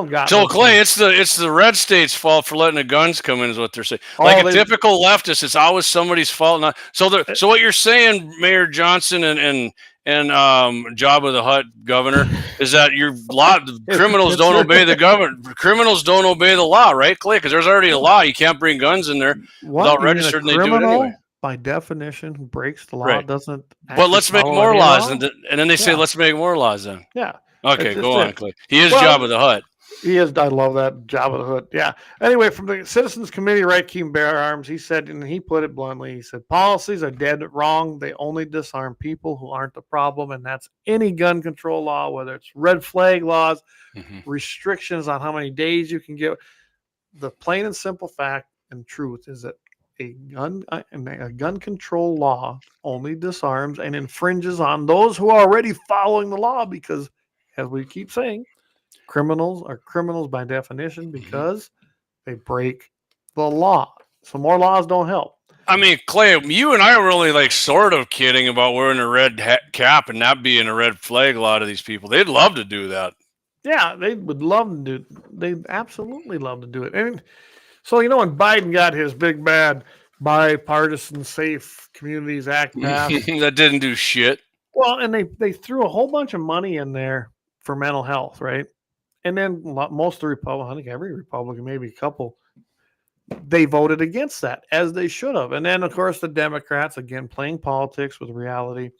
A: got
B: so Clay. It's the red state's fault for letting the guns come in, is what they're saying. Like a typical leftist, it's always somebody's fault. So what you're saying, Mayor Johnson and Jabba the Hutt governor, is that criminals don't obey the government. Criminals don't obey the law, right, Clay? Because there's already a law. You can't bring guns in there without registering. They do it anyway.
A: By definition, breaks the law.
B: Right.
A: Doesn't.
B: But let's make more laws, and then they say let's make more laws. Then Okay, go on, Clay. He is Jabba the Hutt.
A: He is. I love that, Jabba the Hutt. Yeah. Anyway, from the Citizens Committee, right, keeping bear arms, he said, and he put it bluntly, he said, policies are dead wrong. They only disarm people who aren't the problem, and that's any gun control law, whether it's red flag laws, restrictions on how many days you can get. The plain and simple fact and truth is that a gun control law only disarms and infringes on those who are already following the law because, as we keep saying, Criminals are criminals by definition because they break the law. So more laws don't help.
B: I mean, Clay, you and I were only like sort of kidding about wearing a red cap and not being a red flag. A lot of these people, they'd love to do that.
A: Yeah, they would love to do. They'd absolutely love to do it. And so, you know, when Biden got his big bad bipartisan Safe Communities Act passed,
B: that didn't do shit.
A: Well, and they threw a whole bunch of money in there for mental health, right? And then most of the Republicans, I think every Republican, maybe a couple, they voted against that, as they should have. And then, of course, the Democrats, again, playing politics with reality.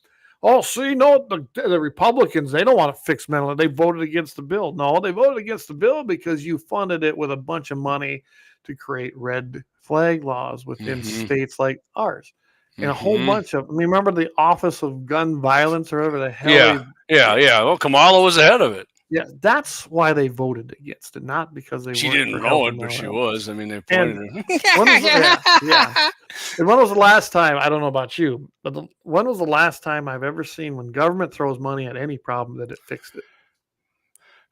A: Oh, see, no, the Republicans, they don't want to fix mental health. They voted against the bill. No, they voted against the bill because you funded it with a bunch of money to create red flag laws within states like ours. And a whole bunch of, I mean, remember the Office of Gun Violence or whatever the hell?
B: Yeah. Well, Kamala was ahead of it.
A: Yeah, that's why they voted against it, not because they.
B: She didn't know it, but she was. I mean, they pointed her.
A: Yeah. And when was the last time? I don't know about you, but when was the last time I've ever seen when government throws money at any problem that it fixed it?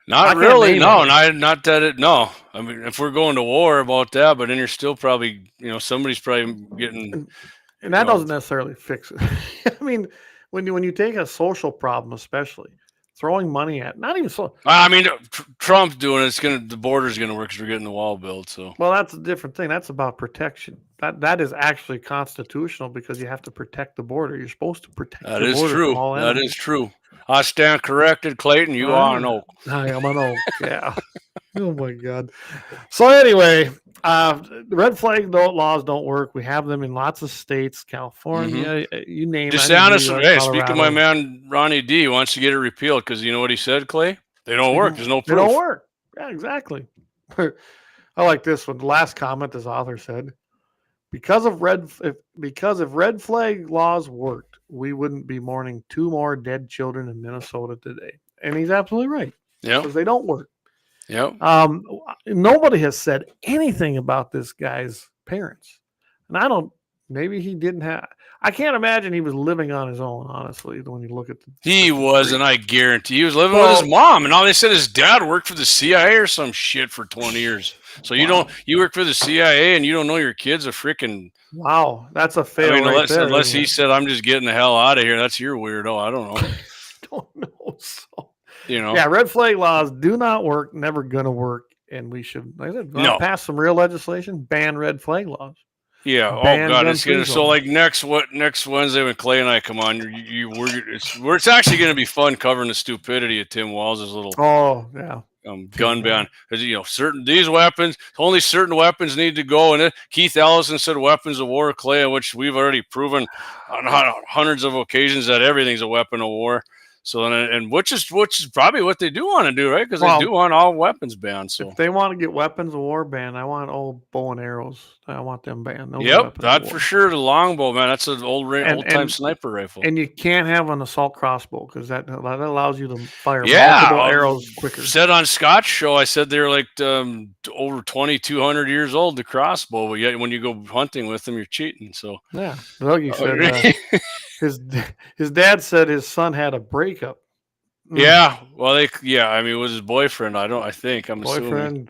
B: Not really. No, not that it. No, I mean, if we're going to war about that, but then you're still probably, somebody's probably getting.
A: And that doesn't necessarily fix it. I mean, when you take a social problem, especially. Throwing money at not even so.
B: I mean, Trump's doing it. The border's gonna work because we're getting the wall built. So
A: well, that's a different thing. That's about protection. That is actually constitutional because you have to protect the border. You're supposed to protect.
B: That
A: the
B: is
A: border
B: true.
A: From all
B: that is true. I stand corrected, Clayton. You are an oak.
A: I am an oak. Yeah. Oh my God. So anyway, red flag laws don't work. We have them in lots of states, California, you name it.
B: DeSantis, hey, speaking of my man Ronnie D, wants to get it repealed because you know what he said, Clay? They don't work. There's no proof.
A: They don't work. Yeah, exactly. I like this one. The last comment this author said, because if red flag laws worked, we wouldn't be mourning 2 more dead children in Minnesota today. And he's absolutely right.
B: Yeah.
A: Because they don't work.
B: Yep.
A: Nobody has said anything about this guy's parents. And maybe he didn't have, I can't imagine he was living on his own, honestly, when you look at
B: He was, and I guarantee he was living with his mom. And all they said his dad worked for the CIA or some shit for 20 years. So you work for the CIA and you don't know your kid's a freaking.
A: Wow. That's a fail.
B: Unless he said, I'm just getting the hell out of here. That's your weirdo. I don't know.
A: Don't know. So.
B: Yeah,
A: red flag laws do not work, never gonna work, and we should, like I said, pass some real legislation, ban red flag laws.
B: Yeah.
A: Ban
B: oh God, it's gonna so like next Wednesday when Clay and I come on, it's actually gonna be fun covering the stupidity of Tim Walz's little gun ban because these weapons, only certain weapons need to go, and Keith Ellison said weapons of war, Clay, which we've already proven on hundreds of occasions that everything's a weapon of war. So and which is probably what they do want to do, right? Because they do want all weapons banned. So
A: if they want to get weapons of war banned, I want old bow and arrows. I want them banned.
B: Yep, that for sure. The longbow, man, that's an old time sniper rifle.
A: And you can't have an assault crossbow because that allows you to fire multiple arrows quicker.
B: Said on Scott's show, I said they're like over 2,200 years old. The crossbow, but yet when you go hunting with them, you're cheating. So
A: yeah, Dougie said. His dad said his son had a breakup.
B: Yeah, well, I mean, it was his boyfriend. I'm assuming.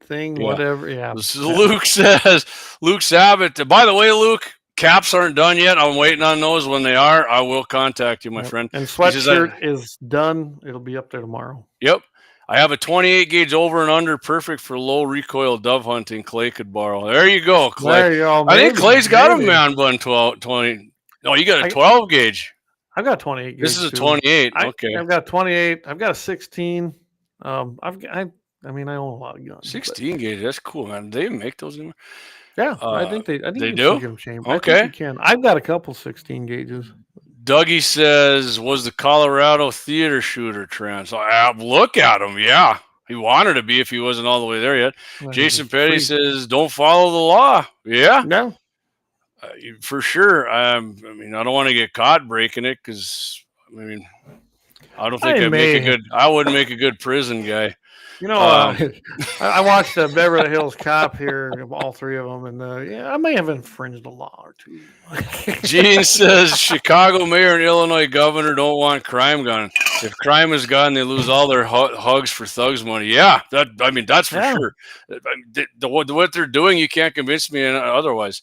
A: Whatever. Yeah.
B: Luke says, Luke Sabat. By the way, Luke, caps aren't done yet. I'm waiting on those. When they are, I will contact you, my friend.
A: And sweatshirt is done. It'll be up there tomorrow.
B: Yep. I have a 28 gauge over and under, perfect for low recoil dove hunting. Clay could borrow. There you go, Clay.
A: There you go.
B: I think Clay's got a man bun 20. No, you got a 12 gauge.
A: I've got 28 gauge.
B: This is a 28. Okay.
A: I've got 28. I've got a 16. I own a lot of guns.
B: 16 gauge. That's cool, man. Do they make those anymore?
A: Yeah, I think they
B: do.
A: Get them changed.
B: Okay.
A: I think you can. I've got a couple 16 gauges.
B: Dougie says, was the Colorado theater shooter trend? So look at him. Yeah. He wanted to be if he wasn't all the way there yet. Jason Petty says, don't follow the law. Yeah.
A: No.
B: For sure. I don't want to get caught breaking it because, I don't think I wouldn't make a good prison guy.
A: I watched Beverly Hills Cop here, all 3 of them, and I may have infringed a law or 2.
B: Gene says Chicago mayor and Illinois governor don't want crime gun. If crime is gone, they lose all their hugs for thugs money. Yeah, that's for sure. What they're doing, you can't convince me otherwise.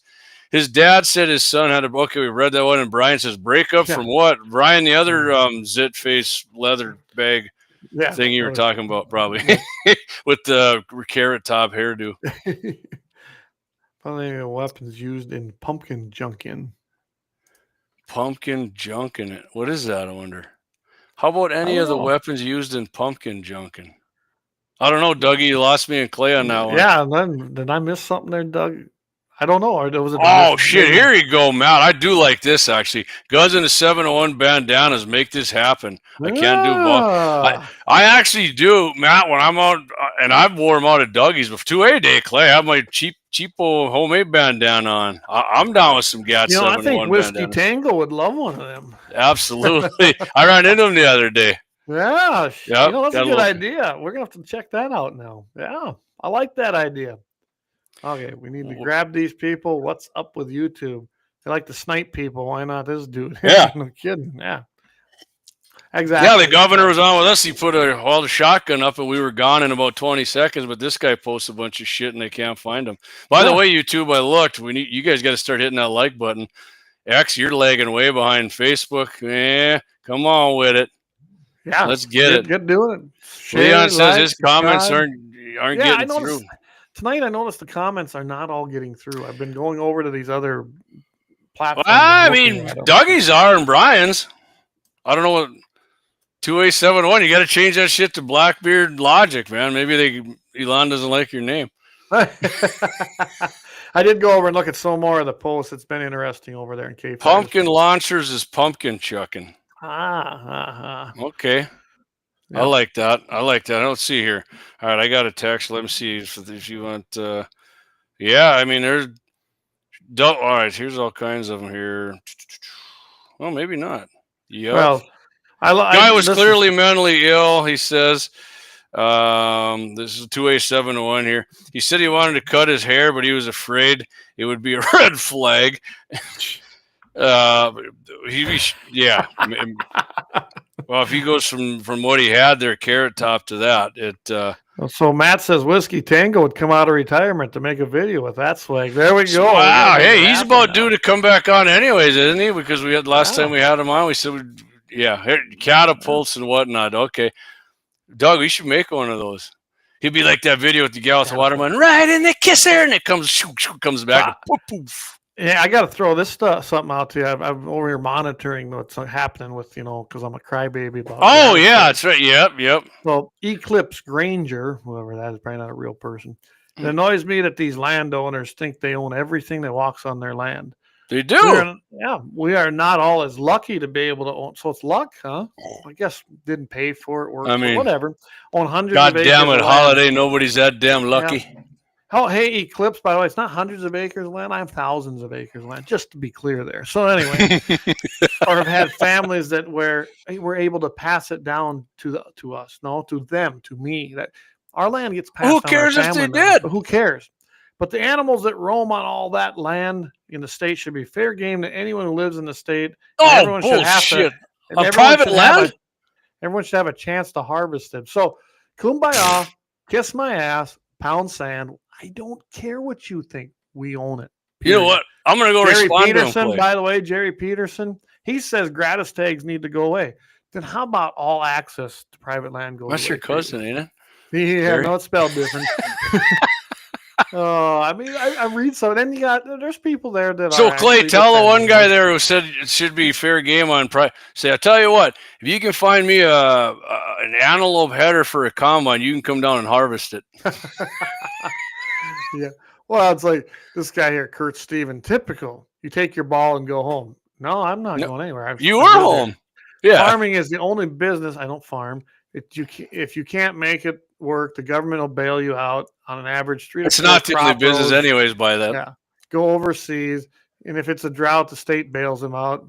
B: His dad said his son had a okay. We read that one, and Brian says breakup from what? Brian, the other zit face leather bag thing you were talking about, probably with the carrot top hairdo.
A: Probably weapons used in pumpkin junking.
B: Pumpkin junking it. What is that? I wonder. How about any of the weapons used in pumpkin junking? I don't know, Dougie. You lost me and Clay on that one.
A: Yeah, and then did I miss something there, Doug? I don't know. Or was it?
B: Oh shit! Here you go, Matt. I do like this actually. Guns in the 701 bandanas make this happen. I can't do both. I actually do, Matt. When I'm out, and I've wore them out at Dougie's with 2A day, Clay. I have my cheapo homemade bandana on. I'm down with some GAT 701
A: I think Whiskey
B: bandanas.
A: Tango would love one of them.
B: Absolutely. I ran into them the other day.
A: Yeah,
B: yep,
A: that's a good idea. We're gonna have to check that out now. Yeah, I like that idea. Okay, we need to grab these people. What's up with YouTube? They like to snipe people. Why not this dude?
B: Yeah.
A: No kidding. Yeah. Exactly.
B: Yeah, the governor was on with us. He put a shotgun up and we were gone in about 20 seconds, but this guy posts a bunch of shit and they can't find him. By the way, YouTube, I looked. You guys got to start hitting that like button. X, you're lagging way behind Facebook. Come on with it.
A: Yeah.
B: Let's get it.
A: Get doing it.
B: Leon says his comments aren't getting through.
A: Tonight, I noticed the comments are not all getting through. I've been going over to these other platforms.
B: Well, I mean, Dougie's are and Brian's. I don't know what 2A701. You got to change that shit to Blackbeard Logic, man. Maybe Elon doesn't like your name.
A: I did go over and look at some more of the posts. It's been interesting over there in KFYR.
B: Pumpkin launchers is pumpkin chucking. Okay. Yep. I like that. I don't see here. All right, I got a text. Let me see if you want. Yeah, I mean, there's. All right, here's all kinds of them here. Well, maybe not. Yeah. Well, guy was clearly mentally ill. He says. This is 2A701 here. He said he wanted to cut his hair, but he was afraid it would be a red flag. Yeah. Well, if he goes from what he had there, carrot top to that,
A: So Matt says Whiskey Tango would come out of retirement to make a video with that swag. There we go.
B: Wow. Hey, he's about due to come back on anyways, isn't he? Because we had last time we had him on, we said, catapults and whatnot. Okay. Doug, we should make one of those. He'd be like that video with the gal with the watermelon, right in the kiss there, and it comes back. And poof, poof.
A: Yeah, I got to throw this something out to you. I'm over here monitoring what's happening with, because I'm a crybaby about.
B: Oh, yeah, that's right. Yep.
A: Well, Eclipse Granger, whoever that is, probably not a real person. It annoys me that these landowners think they own everything that walks on their land.
B: They do.
A: We are not all as lucky to be able to own. So it's luck, huh? I guess didn't pay for it, whatever. Own hundreds of acres.
B: God damn it, Holiday, nobody's that damn lucky.
A: Yeah. Oh, hey, Eclipse, by the way, it's not hundreds of acres of land. I have thousands of acres of land, just to be clear there. So anyway, or have had families that were able to pass it down to us, to them, to me. That our land gets passed.
B: Who cares if they did?
A: Who cares? But the animals that roam on all that land in the state should be fair game to anyone who lives in the state.
B: Oh, bullshit. On private land?
A: Everyone should have a chance to harvest them. So, kumbaya, kiss my ass, pound sand. I don't care what you think. We own it.
B: You know what? I'm going to go respond
A: Peterson,
B: to him.
A: By the way, Jerry Peterson, he says gratis tags need to go away. Then how about all access to private land goes away?
B: That's your cousin, ain't it?
A: Yeah, Jerry? No, it's spelled different. I mean, I read some. Then there's people there that.
B: So Clay, tell the one guy there who said it should be fair game on price. Say, I tell you what, if you can find me an antelope header for a combine, you can come down and harvest it.
A: Yeah. Well, it's like this guy here, Kurt Steven. Typical. You take your ball and go home. No, I'm not going anywhere.
B: You are home. Yeah.
A: Farming is the only business. I don't farm. If you can't make it work, the government will bail you out on an average street.
B: It's not the only business anyways by that.
A: Yeah. Go overseas. And if it's a drought, the state bails them out.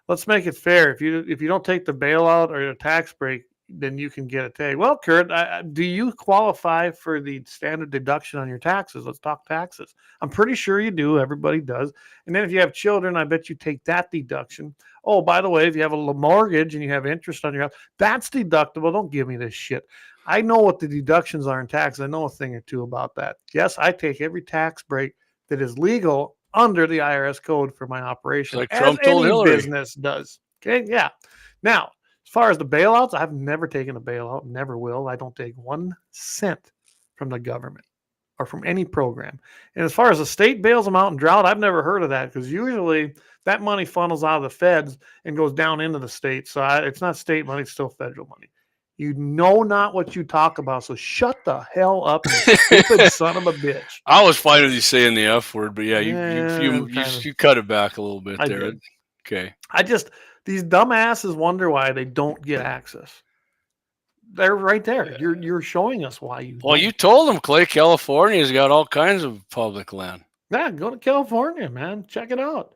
A: Let's make it fair. If you don't take the bailout or the tax break, then you can get a tag. Well, Kurt, do you qualify for the standard deduction on your taxes? Let's talk taxes. I'm pretty sure you do. Everybody does. And then if you have children, I bet you take that deduction. Oh, by the way, if you have a mortgage and you have interest on your house, that's deductible. Don't give me this shit. I know what the deductions are in taxes. I know a thing or two about that. Yes, I take every tax break that is legal under the IRS code for my operation,
B: like
A: as
B: Trump told
A: any
B: Hillary.
A: business does. Okay, yeah. Now, as far as the bailouts, I've never taken a bailout, never will. I don't take 1 cent from the government or from any program. And as far as the state bails them out in drought, I've never heard of that because usually that money funnels out of the feds and goes down into the state. So it's not state money, it's still federal money. You know not what you talk about, so shut the hell up, you stupid son of a bitch.
B: I was fine with you saying the F word, but yeah, you cut it back a little bit there.
A: Did.
B: Okay.
A: These dumbasses wonder why they don't get access. They're right there. You're showing us why you.
B: Well,
A: don't.
B: you told them, Clay, California's got all kinds of public land.
A: Yeah, go to California, man. Check it out.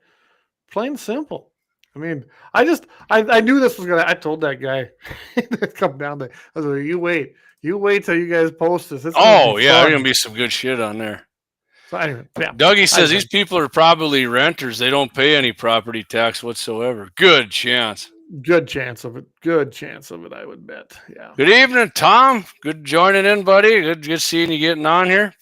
A: Plain and simple. I mean, I knew this was gonna. I told that guy to come down there. I was like, you wait till you guys post this. There's
B: gonna be some good shit on there.
A: So anyway, yeah.
B: Dougie says these people are probably renters. They don't pay any property tax whatsoever. Good chance.
A: Good chance of it. Good chance of it, I would bet. Yeah.
B: Good evening, Tom. Good joining in, buddy. Good seeing you getting on here.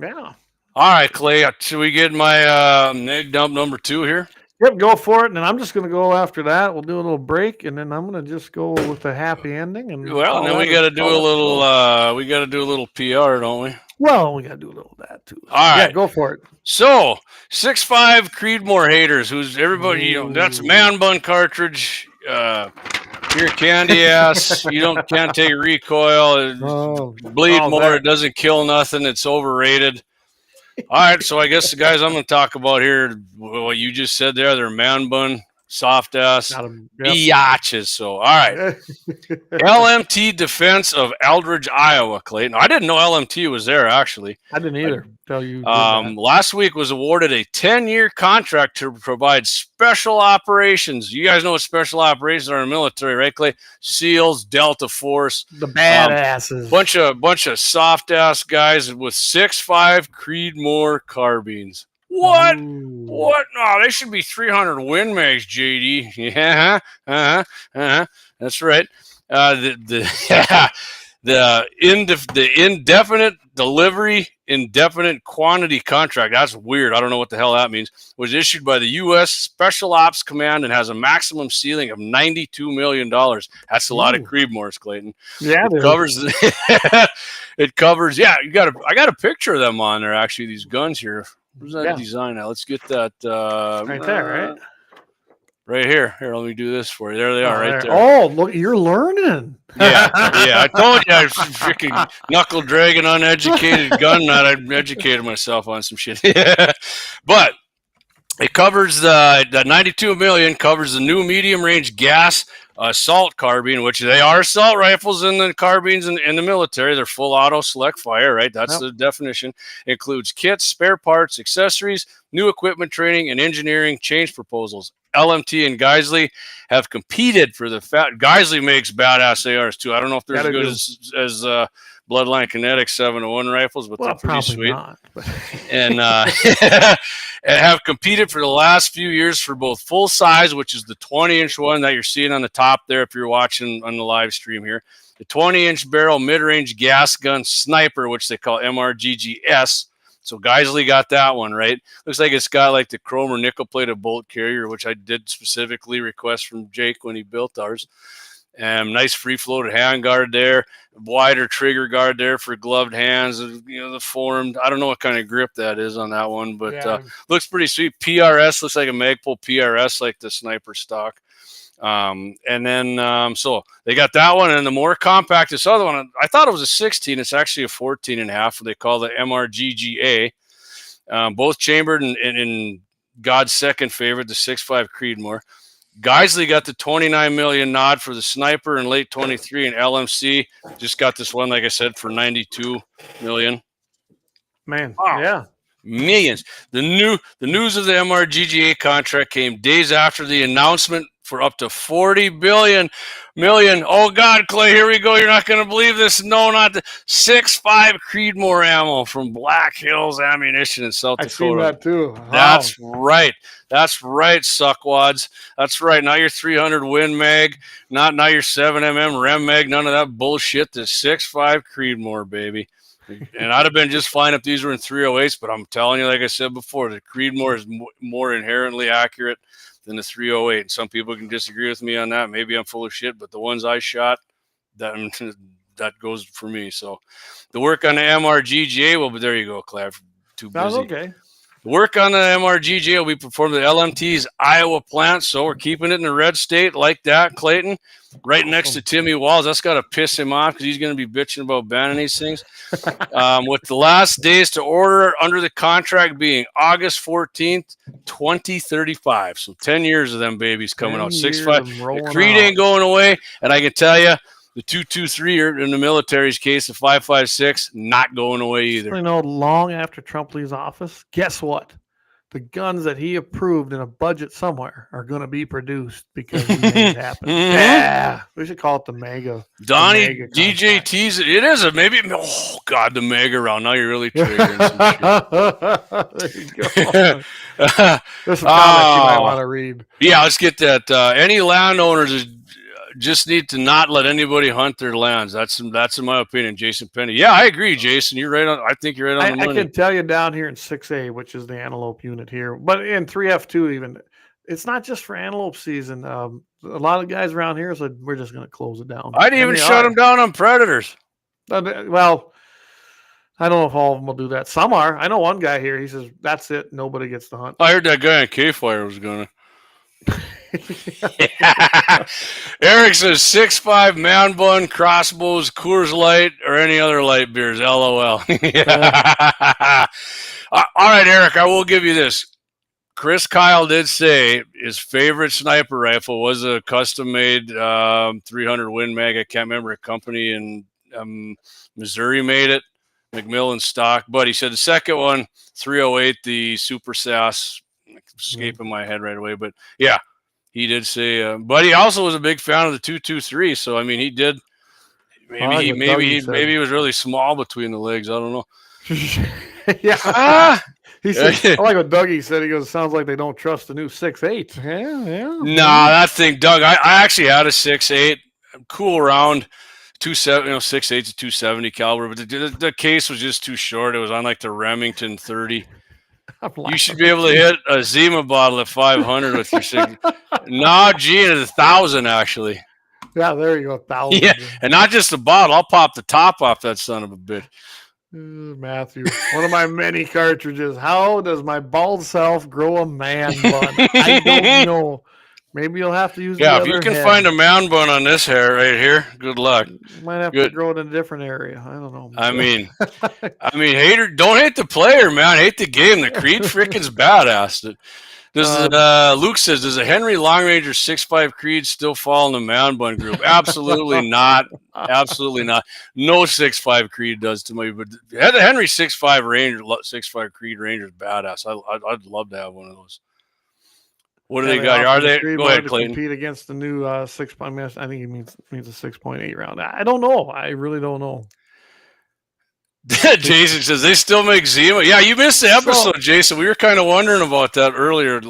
A: Yeah.
B: All right, Clay. Should we get my egg dump number 2 here?
A: Yep, go for it. And then I'm just going to go after that. We'll do a little break, and then I'm going to just go with a happy ending. And
B: well, then we got to do a little. We got to do a little PR, don't we?
A: Well, we got to do a little of that too.
B: All right,
A: yeah, go for it.
B: So 6'5" Creedmoor haters, who's everybody. That's a man bun cartridge. You're a candy ass. You can't take recoil. Bleed more. That. It doesn't kill nothing. It's overrated. All right, so I guess the guys I'm going to talk about here, what you just said there, they're man bun, soft ass, biatches. So, all right. LMT Defense of Eldridge, Iowa, Clayton. I didn't know LMT was there, actually.
A: I didn't either. Tell you.
B: Last week was awarded a 10-year contract to provide special operations. You guys know what special operations are in the military, right, Clay? SEALs, Delta Force.
A: The badasses.
B: Bunch of soft-ass guys with 6.5 Creedmoor carbines. What?
A: Ooh.
B: What? No, they should be 300 Win Mags, JD. Yeah, that's right. The indefinite delivery, indefinite quantity contract. That's weird. I don't know what the hell that means. Was issued by the U.S. Special Ops Command and has a maximum ceiling of $92 million. That's a lot of Creedmoors, Clayton.
A: Yeah,
B: it covers. It covers. Yeah, I got a picture of them on there. Actually, these guns here. Where's that design at? Let's get that.
A: Right there, right?
B: Right here. Here, let me do this for you. There they are, right there.
A: Oh, look, you're learning.
B: Yeah. I told you I was freaking knuckle dragging, uneducated gun nut. I educated myself on some shit. But it covers the $92 million covers the new medium range gas assault carbine, which they are assault rifles in the carbines in the military. They're full auto select fire, right? That's the definition. It includes kits, spare parts, accessories, new equipment training, and engineering change proposals. LMT and Geisley have competed for the Geisley makes badass ARs too. I don't know if they're as good as Bloodline Kinetics 701 rifles, but they're pretty sweet.
A: Not, but.
B: And have competed for the last few years for both full size, which is the 20-inch one that you're seeing on the top there if you're watching on the live stream here, the 20-inch barrel mid-range gas gun sniper, which they call MRGGS. So Geisley got that one, right? Looks like it's got like the chrome or nickel-plated bolt carrier, which I did specifically request from Jake when he built ours. Nice free-floated handguard there, wider trigger guard there for gloved hands. The formed. I don't know what kind of grip that is on that one, but looks pretty sweet. PRS looks like a Magpul PRS, like the sniper stock. So they got that one, and the more compact, this other one, I thought it was a 16. It's actually a 14.5. They call it MRGGA. Both chambered in God's second favorite, the 6.5 Creedmoor. Geisley got the $29 million nod for the sniper in late 23, and LMC just got this one, like I said, for $92 million.
A: Man,
B: millions. The news of the MRGGA contract came days after the announcement for up to 40 million. Oh God, Clay, here we go. You're not going to believe this. No, not the 6.5 Creedmoor ammo from Black Hills Ammunition in South Dakota.
A: I've seen that too. Wow.
B: That's right. That's right, suckwads. That's right. Not your 300 Win mag, not your 7mm Rem mag, none of that bullshit. The 6.5 Creedmoor, baby. And I'd have been just fine if these were in 308s, but I'm telling you, like I said before, the Creedmoor is more inherently accurate than the 308. And some people can disagree with me on that. Maybe I'm full of shit, but the ones I shot, that goes for me. So the work on the MRGGA, well, but there you go, Clive. Too busy.
A: That's okay.
B: The work on the MRGGA will be performed at LMT's Iowa plant, so we're keeping it in the red state like that, Clayton, right next to Timmy Walls. That's got to piss him off because he's going to be bitching about banning these things. With the last days to order under the contract being August 14th, 2035. So 10 years of them babiys coming out. 6.5. The Creed ain't going away, and I can tell you, the 223 in the military's case, the 5.56, not going away either.
A: You know, long after Trump leaves office, guess what? The guns that he approved in a budget somewhere are going to be produced because he made it happen. Yeah, we should call it the mega.
B: Donnie,
A: the mega
B: DJT's, it is a maybe. Oh God, the mega round. Now you're really triggering some shit.
A: There you go. There's some comments you might want to read.
B: Yeah, let's get that. Any landowners just need to not let anybody hunt their lands. That's in my opinion, Jason Penny. Yeah, I agree, Jason. You're right on. I think you're right on the money.
A: I can tell you down here in 6A, which is the antelope unit here, but in 3F2 even, it's not just for antelope season. A lot of guys around here said we're just going to close it down.
B: I'd even shut them down on predators.
A: Well, I don't know if all of them will do that. Some are. I know one guy here. He says that's it. Nobody gets to hunt.
B: I heard that guy on KFYR was going to. Eric says 6.5 man bun, crossbows, Coors Light, or any other light beers. LOL. All right, Eric, I will give you this. Chris Kyle did say his favorite sniper rifle was a custom-made 300 Win mag. I can't remember a company in Missouri made it, McMillan stock. But he said the second one, 308, the Super SAS, escaping my head right away. But yeah, he did say, but he also was a big fan of the 223. So I mean, he did. Maybe he was really small between the legs. I don't know.
A: Yeah. He said, I like what Dougie said. He goes, sounds like they don't trust the new 6.8. Yeah.
B: Nah, that thing, Doug. I actually had a 6.8, cool round, 6.8 to 270 caliber, but the case was just too short. It was on like the Remington 30. You should be able to hit a Zima bottle at 500 with your 6. No, G at 1,000 actually.
A: Yeah, there you go, 1,000.
B: Yeah, and not just the bottle. I'll pop the top off that son of a bitch.
A: Matthew, one of my many cartridges. How does my bald self grow a man bun? I don't know. Maybe you'll have to use.
B: Yeah, if you can find a man bun on this hair right here, good luck.
A: You might have to grow it in a different area. I don't know.
B: I mean, hater, don't hate the player, man. Hate the game. The Creed freaking's badass. Luke says, does a Henry Long Ranger 6.5 Creed still fall in the man bun group? Absolutely not. Absolutely not. No 6.5 Creed does to me, but the Henry 6.5 Ranger, 6.5 Creed Ranger is badass. I'd love to have one of those. What do they got? Are they? Go ahead, Clayton.
A: Compete against the new 6. I think he means a 6.8 round. I don't know. I really don't know.
B: Jason says they still make Zima. Yeah, you missed the episode, Jason. We were kind of wondering about that earlier.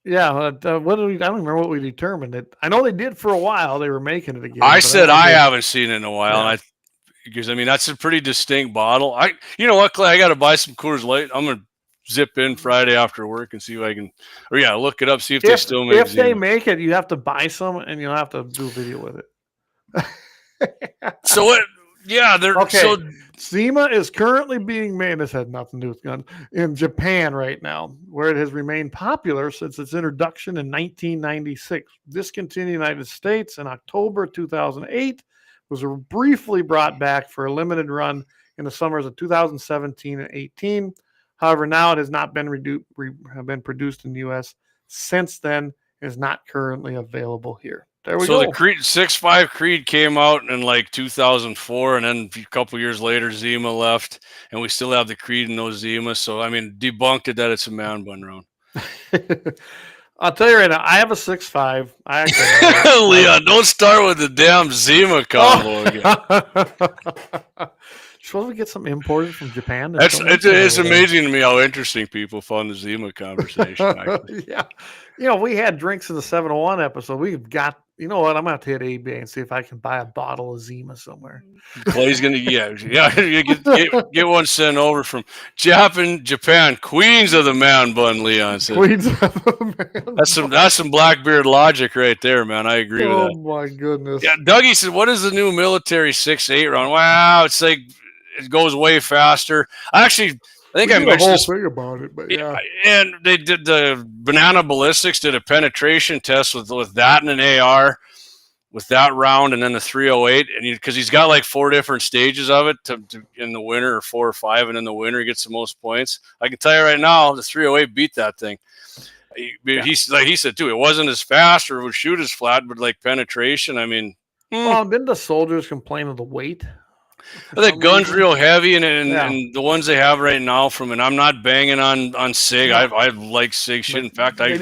A: Yeah, what did we? I don't remember what we determined. I know they did for a while. They were making it again.
B: I said I haven't seen it in a while, and because that's a pretty distinct bottle. You know what, Clay? I got to buy some Coors Light. I'm gonna zip in Friday after work and see if I can, look it up, see if they still make it.
A: If they make it, you have to buy some and you'll have to do a video with it.
B: So what? Yeah, they're
A: okay.
B: So
A: Zima is currently being made. This had nothing to do with guns in Japan right now, where it has remained popular since its introduction in 1996. Discontinued in the United States in October 2008, was briefly brought back for a limited run in the summers of 2017 and 18. However, now it has not been produced in the U.S. since then. It is not currently available here. There we go.
B: So the Creed 6.5 Creed came out in like 2004, and then a couple years later, Zima left, and we still have the Creed and no Zima. So, debunked it that it's a man bun round.
A: I'll tell you right now, I have a 6.5. I actually
B: Leon, don't start with the damn Zima combo again.
A: Supposed to get some imported from Japan.
B: It's amazing to me how interesting people found the Zima conversation. Actually.
A: Yeah. We had drinks in the 701 episode. We've got, you know what? I'm going to have to hit eBay and see if I can buy a bottle of Zima somewhere.
B: Clay's going to, you get one sent over from Japan. Queens of the man bun, Leon said.
A: Queens of the man.
B: That's some Blackbeard logic right there, man. I agree with that.
A: Oh, my goodness.
B: Yeah, Dougie said, what is the new military 6.8 round? Wow, it's like, it goes way faster. I think I mentioned
A: the whole thing about it, but yeah.
B: And they did the Banana Ballistics did a penetration test with that and an AR, with that round, and then the 308, and because he's got like 4 different stages of it to in the winter, or 4 or 5, and in the winter he gets the most points. I can tell you right now, the 308 beat that thing. He said too, it wasn't as fast or would shoot as flat, but like penetration. I mean,
A: well, didn't the soldiers complain of the weight?
B: The gun's real heavy, and the ones they have right now and I'm not banging on SIG. I like SIG shit. In fact, I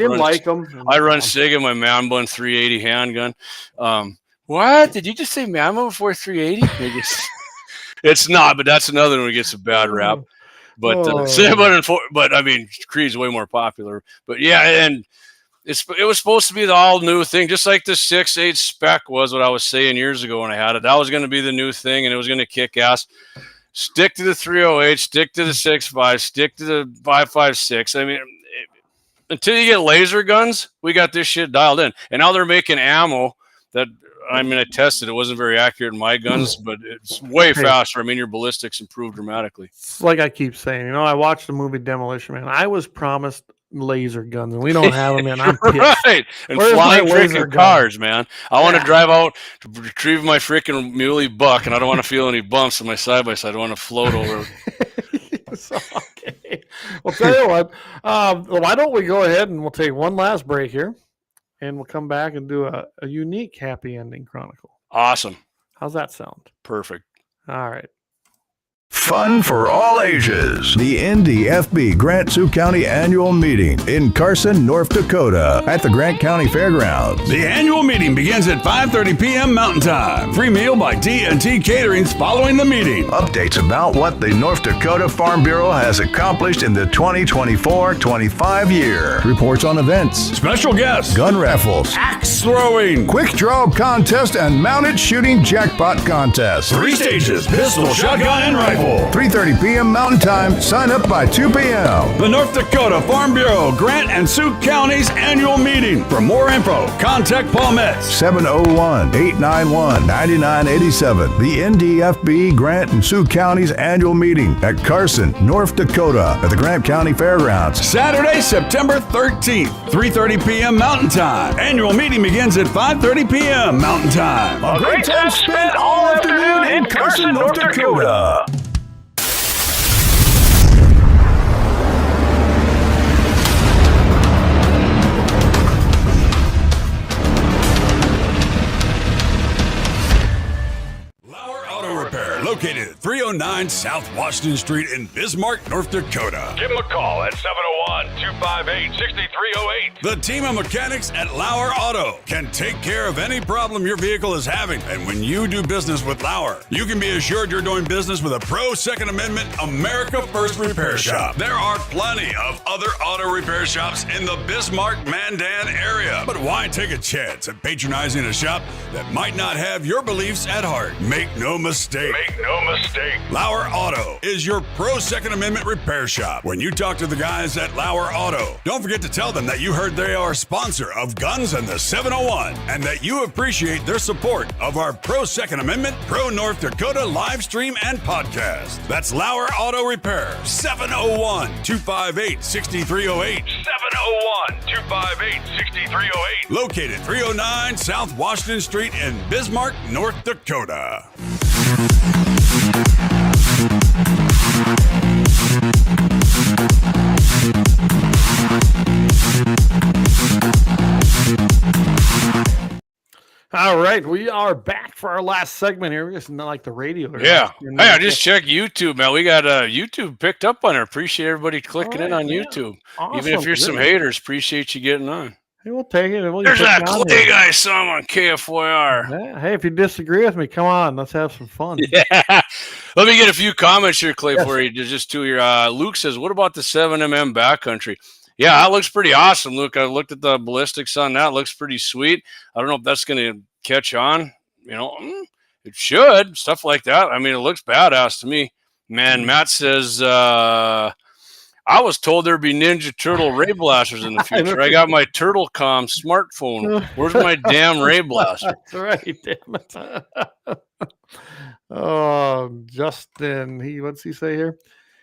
B: run SIG in my Man Bun 380 handgun. What? Did you just say Man Bun before 380? It's not, but that's another one that gets a bad rap. But but I mean, Creed's way more popular. But yeah, and it was supposed to be the all new thing, just like the 6.8 spec was what I was saying years ago when I had it. That was going to be the new thing, and it was going to kick ass. Stick to the 308, stick to the 6.5, stick to the 5.56. I mean, until you get laser guns, we got this shit dialed in. And now they're making ammo that, I mean, I tested. It wasn't very accurate in my guns, but it's way faster. I mean, your ballistics improved dramatically.
A: It's like I keep saying, I watched the movie Demolition Man. I was promised laser guns, and we don't have them, and I'm pissed.
B: Right. And flying freaking cars, man. I want to drive out to retrieve my freaking muley buck, and I don't want to feel any bumps on my side-by-side. I want to float over.
A: Okay. Well, tell you what, why don't we go ahead and we'll take one last break here, and we'll come back and do a unique happy ending chronicle.
B: Awesome.
A: How's that sound?
B: Perfect.
A: All right.
E: Fun for all ages. The NDFB Grant Sioux County Annual Meeting in Carson, North Dakota at the Grant County Fairgrounds.
C: The annual meeting begins at 5:30 p.m. Mountain Time. Free meal by G&T Caterings following the meeting.
E: Updates about what the North Dakota Farm Bureau has accomplished in the 2024-25 year. Reports on events.
C: Special guests.
E: Gun raffles.
C: Axe throwing.
E: Quick draw contest and mounted shooting jackpot contest.
C: 3 stages. Pistol, shotgun, and rifle.
E: 3:30 p.m. Mountain Time. Sign up by 2 p.m.
C: The North Dakota Farm Bureau, Grant and Sioux County's annual meeting. For more info, contact Paul Metz.
E: 701-891-9987. The NDFB Grant and Sioux County's annual meeting at Carson, North Dakota at the Grant County Fairgrounds.
C: Saturday, September 13th, 3:30 p.m. Mountain Time. Annual meeting begins at 5:30 p.m. Mountain Time.
E: A great time spent all afternoon in Carson, North Dakota.
C: Located at 309 South Washington Street in Bismarck, North Dakota.
D: Give them a call at 701-258-6308.
C: The team of mechanics at LAUER Auto can take care of any problem your vehicle is having. And when you do business with LAUER, you can be assured you're doing business with a pro Second Amendment America First repair shop. There are plenty of other auto repair shops in the Bismarck-Mandan area. But why take a chance at patronizing a shop that might not have your beliefs at heart? Make no mistake. LAUER Auto is your pro Second Amendment repair shop. When you talk to the guys at LAUER Auto, don't forget to tell them that you heard they are a sponsor of Guns and the 701 and that you appreciate their support of our pro Second Amendment, pro North Dakota live stream and podcast. That's LAUER Auto Repair, 701-258-6308.
D: 701-258-6308.
C: Located 309 South Washington Street in Bismarck, North Dakota.
A: All right, we are back for our last segment here. It's not like the radio.
B: Yeah. Hey, I just checked YouTube, man. We got YouTube picked up on it. Appreciate everybody clicking in on YouTube.
A: Awesome.
B: Even if you're some haters, appreciate you getting on.
A: Hey, we'll take it.
B: There's that Clay guy saw him on KFYR.
A: Yeah. Hey, if you disagree with me, come on. Let's have some fun.
B: Yeah. Let me get a few comments here, Clay, for you. Just two here. Luke says, what about the 7mm backcountry? Yeah, that looks pretty awesome, Luke. I looked at the ballistics on that. It looks pretty sweet. I don't know if that's going to catch on. It should. Stuff like that. I mean, it looks badass to me. Man, Matt says, I was told there'd be Ninja Turtle ray blasters in the future. I got my TurtleCom smartphone. Where's my damn ray blaster?
A: That's right, damn it. Oh, Justin, what's he say here?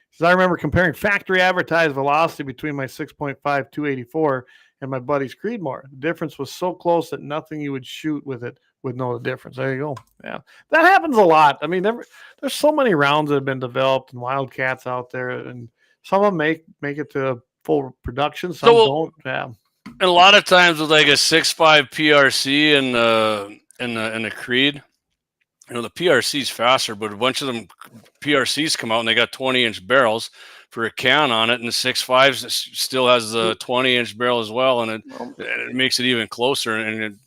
A: He says, I remember comparing factory advertised velocity between my 6.5 284 and my buddy's Creedmoor. The difference was so close that nothing you would shoot with it would know the difference. There you go. Yeah, that happens a lot. I mean, there's so many rounds that have been developed and Wildcats out there, and some of them make it to full production. Some don't. Yeah.
B: And a lot of times with like a 6.5 PRC and the Creed, the PRC's faster, but a bunch of them PRCs come out and they got 20-inch barrels for a can on it, and the 6.5 still has the 20-inch barrel as well, and it makes it even closer. And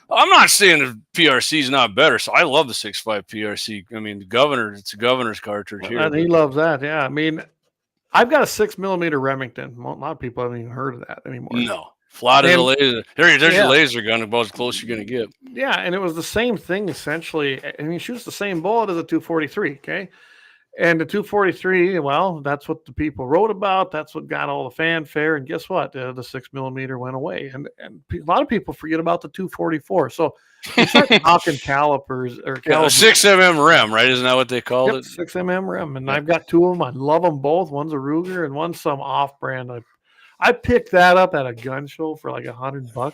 B: I'm not saying the PRC is not better, so I love the 6.5 PRC. I mean, it's a governor's cartridge here.
A: And he loves that. Yeah, I mean, I've got a 6mm Remington. A lot of people haven't even heard of that anymore.
B: No. Flat as a laser. There's your laser gun, about as close you're going to get.
A: Yeah, and it was the same thing, essentially. I mean, it shoots the same bullet as a 243, okay? And the 243, well, that's what the people wrote about. That's what got all the fanfare. And guess what? The 6mm went away. And a lot of people forget about the 244. So you start talking calipers. Or
B: 6mm rem, right? Isn't that what they called it?
A: 6mm rem. And I've got two of them. I love them both. One's a Ruger and one's some off-brand. I picked that up at a gun show for like $100.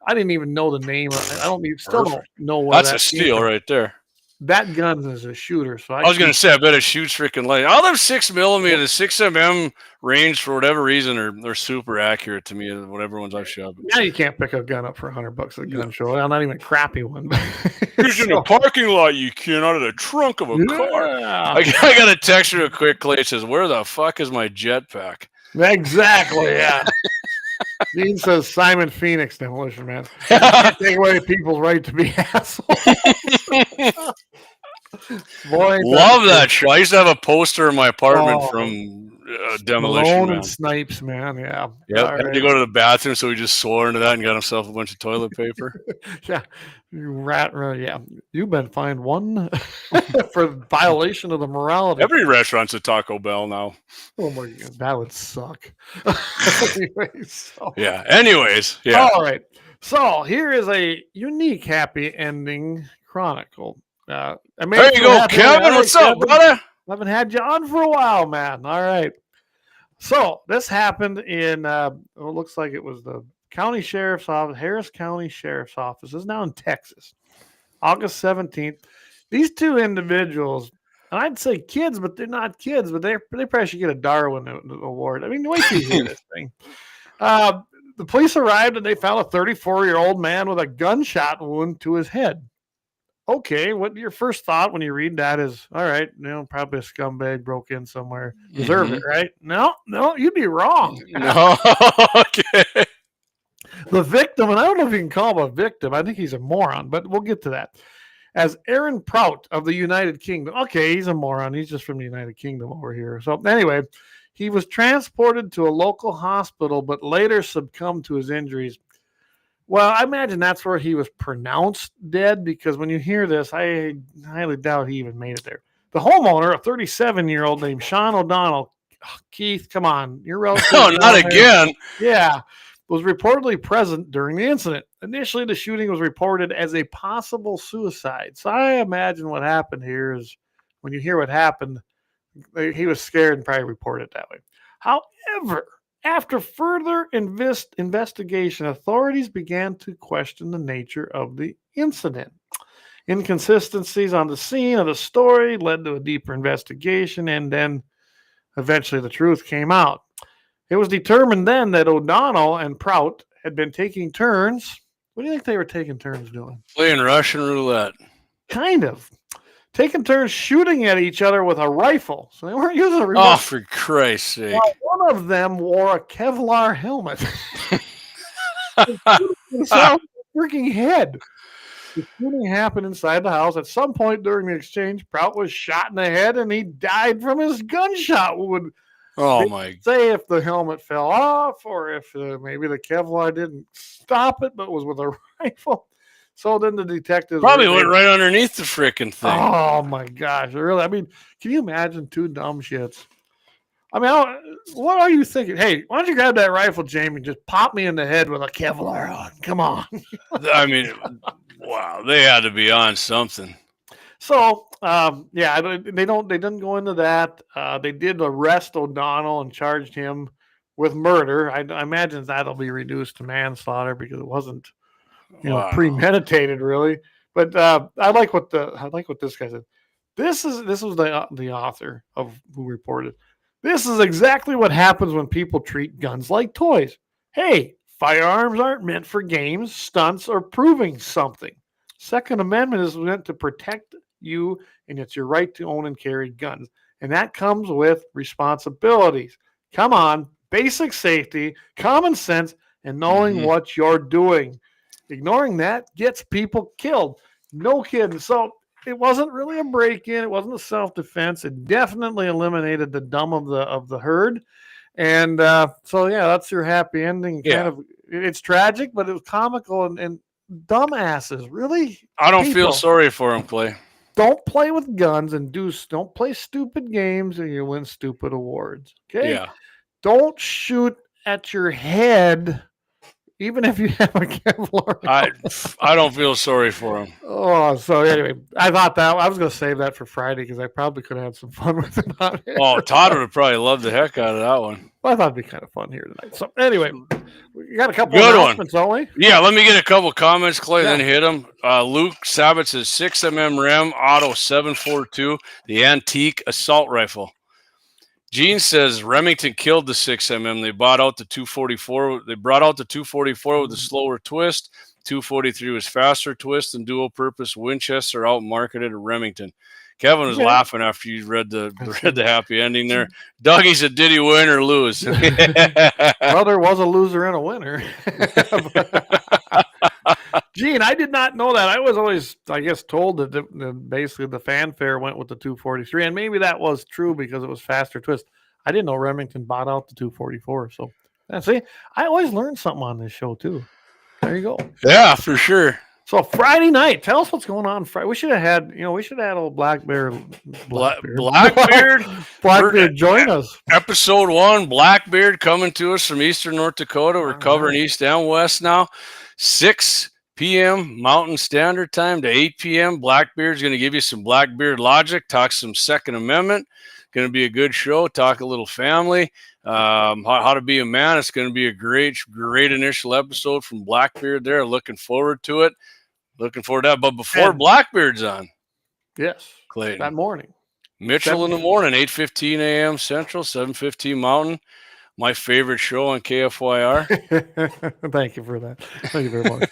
A: I didn't even know the name. Still don't know what
B: that's a steal right there.
A: That gun is a shooter. So
B: I was going to say, I bet it shoots freaking light. All them 6mm, the 6mm range for whatever reason they're super accurate to me. Whatever ones I've shot.
A: Now you can't pick a gun up for $100 at a gun show. Well, not even a crappy one.
B: He's in a parking lot. You can out of the trunk of a car. I got a text real quick. Clay says, "Where the fuck is my jetpack?"
A: Exactly, yeah. Dean says Simon Phoenix demolition, man. Take away people's right to be assholes. Boy,
B: love that show. I used to have a poster in my apartment from Demolition
A: Malone
B: Man.
A: And Snipes, man. Yeah.
B: Yep. Had to go to the bathroom, so he just swore into that and got himself a bunch of toilet paper.
A: Yeah. Yeah. You've been fined one for violation of the morality.
B: Every restaurant's a Taco Bell now.
A: Oh my God, that would suck.
B: Anyways, yeah.
A: All right. So here is a unique happy ending chronicle.
B: There you go, Kevin. What's up, brother?
A: I haven't had you on for a while, man. All right. So this happened in, it looks like it was the county sheriff's office, Harris County Sheriff's Office. This is now in Texas, August 17th. These two individuals, and I'd say kids, but they're not kids, but they probably should get a Darwin Award. I mean, wait till you hear this thing. The police arrived and they found a 34-year-old man with a gunshot wound to his head. Okay, what your first thought when you read that is, all right, probably a scumbag broke in somewhere, deserved it, right? No, you'd be wrong.
B: No, okay.
A: The victim, and I don't know if you can call him a victim. I think he's a moron, but we'll get to that. As Aaron Prout of the United Kingdom. Okay, he's a moron. He's just from the United Kingdom over here. So anyway, he was transported to a local hospital, but later succumbed to his injuries. Well, I imagine that's where he was pronounced dead, because when you hear this, I highly doubt he even made it there. The homeowner, a 37-year-old named Sean O'Donnell, Keith, come on, you're relative.
B: No, not again.
A: Yeah, was reportedly present during the incident. Initially, the shooting was reported as a possible suicide. So I imagine what happened here is when you hear what happened, he was scared and probably reported it that way. However, after further investigation, authorities began to question the nature of the incident. Inconsistencies on the scene of the story led to a deeper investigation, and then eventually the truth came out. It was determined then that O'Donnell and Prout had been taking turns. What do you think they were taking turns doing?
B: Playing Russian roulette.
A: Kind of. Taking turns shooting at each other with a rifle. So they weren't using a remote.
B: Oh, for Christ's sake.
A: Well, one of them wore a Kevlar helmet. himself in the freaking head. The shooting happened inside the house. At some point during the exchange, Prout was shot in the head, and he died from his gunshot wound.
B: Oh
A: They
B: my!
A: say if the helmet fell off, or if maybe the Kevlar didn't stop it, but was with a rifle. So then the detectives
B: Probably went right underneath the freaking thing.
A: Oh my gosh! Really? I mean, can you imagine two dumb shits? I mean, what are you thinking? Hey, why don't you grab that rifle, Jamie, and just pop me in the head with a Kevlar on? Come on.
B: I mean, wow, they had to be on something.
A: So, yeah, they didn't go into that. They did arrest O'Donnell and charged him with murder. I imagine that'll be reduced to manslaughter because it wasn't, premeditated really. But I like what this guy said. This was the author of who reported. This is exactly what happens when people treat guns like toys. Hey, firearms aren't meant for games, stunts, or proving something. Second Amendment is meant to protect you, and it's your right to own and carry guns. And that comes with responsibilities. Come on, basic safety, common sense, and knowing what you're doing. Ignoring that gets people killed. No kidding. So it wasn't really a break-in. It wasn't a self-defense. It definitely eliminated the dumb of the herd. And so, yeah, that's your happy ending.
B: Yeah.
A: Kind of, it's tragic, but it was comical and dumbasses. Really?
B: I don't feel sorry for him, Clay.
A: Don't play with guns and don't play stupid games and you win stupid awards. Okay?
B: Yeah.
A: Don't shoot at your head. Even if you have a Kevlar.
B: I don't feel sorry for him.
A: Oh, so anyway, I thought that I was going to save that for Friday because I probably could have had some fun with it on here.
B: Oh, Todd would have probably loved the heck out of that one.
A: Well, I thought it'd be kind of fun here tonight. So anyway, we got a couple
B: Good
A: of announcements, don't we?
B: Yeah, let me get a couple comments, Clay, then hit them. Luke Sabat says 6mm Rem Auto 742, the antique assault rifle. Gene says Remington killed the 6mm. They bought out the 244. They brought out the 244 with a slower twist. 243 was faster twist and dual purpose. Winchester outmarketed Remington. Kevin was laughing after you read the happy ending there. Dougie said, did he win or lose?
A: Well, there was a loser and a winner. Gene, I did not know that. I was always, I guess, told that basically the fanfare went with the 243, and maybe that was true because it was faster twist. I didn't know Remington bought out the 244. So, see, I always learn something on this show too. There you go.
B: Yeah, for sure.
A: So Friday night, tell us what's going on Friday. We should have had, old Blackbeard join us.
B: Episode 1, Blackbeard coming to us from Eastern North Dakota. We're covering East and West now. 6 p.m. Mountain Standard Time to 8 p.m. Blackbeard's going to give you some Blackbeard logic, talk some Second Amendment. Going to be a good show. Talk a little family, how to be a man. It's going to be a great initial episode from Blackbeard there. Looking forward to it. Looking forward to that. But before Blackbeard's on.
A: Yes.
B: Clayton.
A: That morning.
B: Mitchell in the morning, 8:15 a.m. Central, 7:15 Mountain. My favorite show on KFYR.
A: Thank you for that. Thank you very much.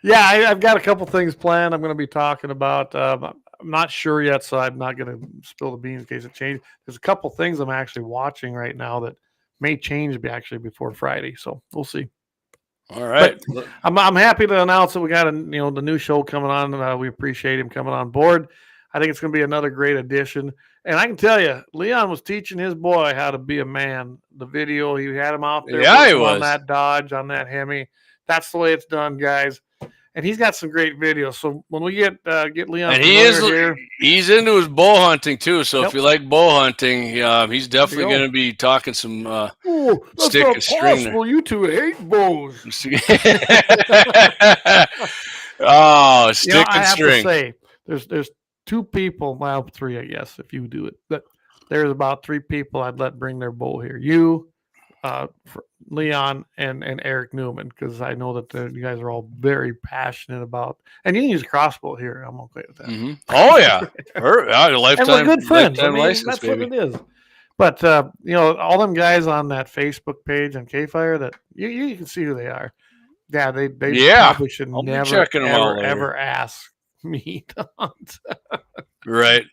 A: Yeah, I've got a couple things planned I'm going to be talking about. I'm not sure yet, so I'm not going to spill the beans in case it changes. There's a couple things I'm actually watching right now that may change actually before Friday, so we'll see.
B: All right.
A: But I'm happy to announce that we got the new show coming on. We appreciate him coming on board. I think it's going to be another great addition. And I can tell you, Leon was teaching his boy how to be a man. The video, he had him out there on that Dodge, on that Hemi. That's the way it's done, guys. And he's got some great videos. So when we get Leon,
B: and he's into his bow hunting too. So if you like bow hunting, he's definitely going to be talking some stick and string. There.
A: You two hate bows.
B: Stick and string.
A: To say, there's 2 people, well, 3, I guess, if you do it. But there's about 3 people I'd let bring their bow here. You, Leon, and Eric Newman, because I know that you guys are all very passionate about. And you can use a crossbow here. I'm okay with that.
B: Mm-hmm. Oh yeah, lifetime.
A: And we're good friends.
B: License,
A: that's
B: baby.
A: what it is. But all them guys on that Facebook page on KFYR, that you can see who they are. Yeah, they probably should never ever ask me to hunt.
B: Right.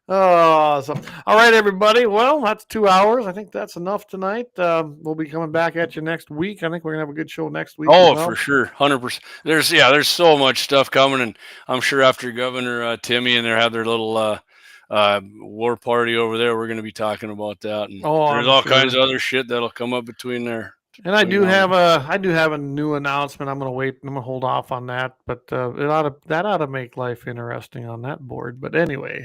A: So, all right, everybody. Well, that's 2 hours. I think that's enough tonight. We'll be coming back at you next week. I think we're gonna have a good show next week.
B: Oh,
A: as well.
B: for sure, 100%. There's so much stuff coming, and I'm sure after Governor Timmy and they have their little war party over there, we're going to be talking about that. And there's all kinds of other shit that'll come up between there.
A: And I do have a new announcement. I'm going to wait. I'm going to hold off on that, but that ought to make life interesting on that board. But anyway,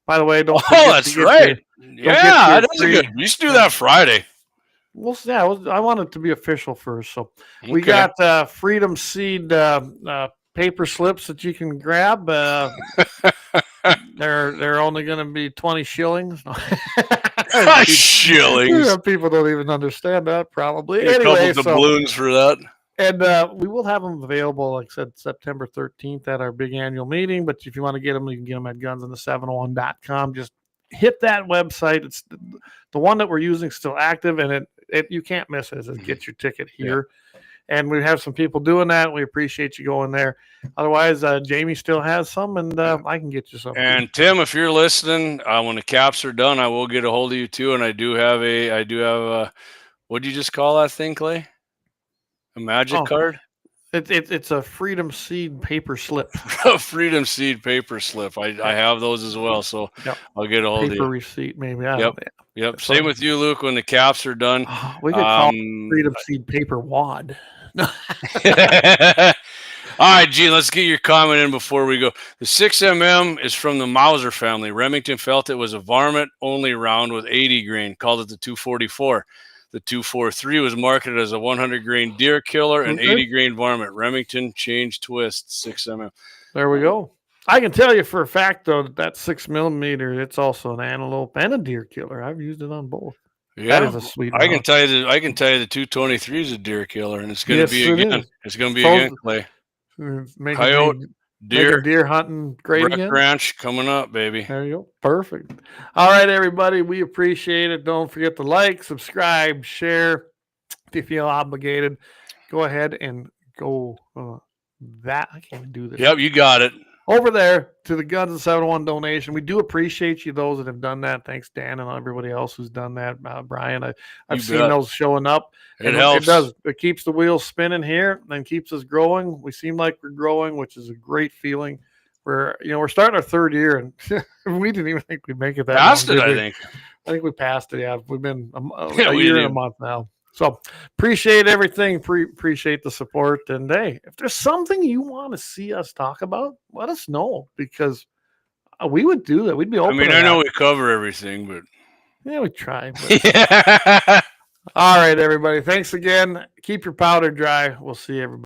A: by the way, don't.
B: Oh, that's right. Yeah, that's good. You should do that Friday.
A: Well, yeah, I want it to be official first. So we got Freedom Seed paper slips that you can grab. They're only going to be 20 shillings.
B: Shillings.
A: People don't even understand that probably.
B: Anyway, a couple doubloons for that.
A: And we will have them available, like I said, September 13th at our big annual meeting. But if you want to get them, you can get them at gunsinthe701.com. Just hit that website. It's the one that we're using is still active, and it you can't miss it. It Get Your Ticket Here. Yeah. And we have some people doing that. We appreciate you going there. Otherwise, Jamie still has some, and I can get you some.
B: And Tim, if you're listening, when the caps are done, I will get a hold of you too. And I do have a what do you just call that thing, Clay? A magic card?
A: It's a Freedom Seed paper slip.
B: Freedom Seed paper slip. I have those as well, so I'll get a hold of you.
A: Paper receipt, maybe.
B: Yep. Same with you, Luke. When the caps are done,
A: we could call Freedom Seed paper wad.
B: All right, Gene, let's get your comment in before we go. The 6mm is from the Mauser family. Remington felt it was a varmint-only round with 80 grain, called it the 244. The 243 was marketed as a 100 grain deer killer and 80 grain varmint. Remington changed twist, 6mm.
A: There we go. I can tell you for a fact, though, that 6mm, it's also an antelope and a deer killer. I've used it on both.
B: Yeah,
A: that is a sweet.
B: I can tell you the 223 is a deer killer, and it's going to be again. It's going to be again, Clay. Coyote,
A: deer hunting great again.
B: Ranch coming up, baby.
A: There you go. Perfect. All right, everybody. We appreciate it. Don't forget to like, subscribe, share. If you feel obligated, go ahead and go. I can't do this.
B: Yep, you got it.
A: Over there to the Guns and 701 donation. We do appreciate you, those that have done that. Thanks, Dan, and everybody else who's done that. Brian, I've seen those showing up.
B: It helps.
A: It does. It keeps the wheels spinning here and keeps us growing. We seem like we're growing, which is a great feeling. We're starting our third year, and we didn't even think we'd make it that
B: passed
A: long.
B: I
A: think we passed it. Yeah, we've been a year and a month now. So appreciate everything. Appreciate the support. And hey, if there's something you want to see us talk about, let us know, because we would do that. We'd be open.
B: I know we cover everything, but
A: yeah, we try. All right, everybody. Thanks again. Keep your powder dry. We'll see everybody.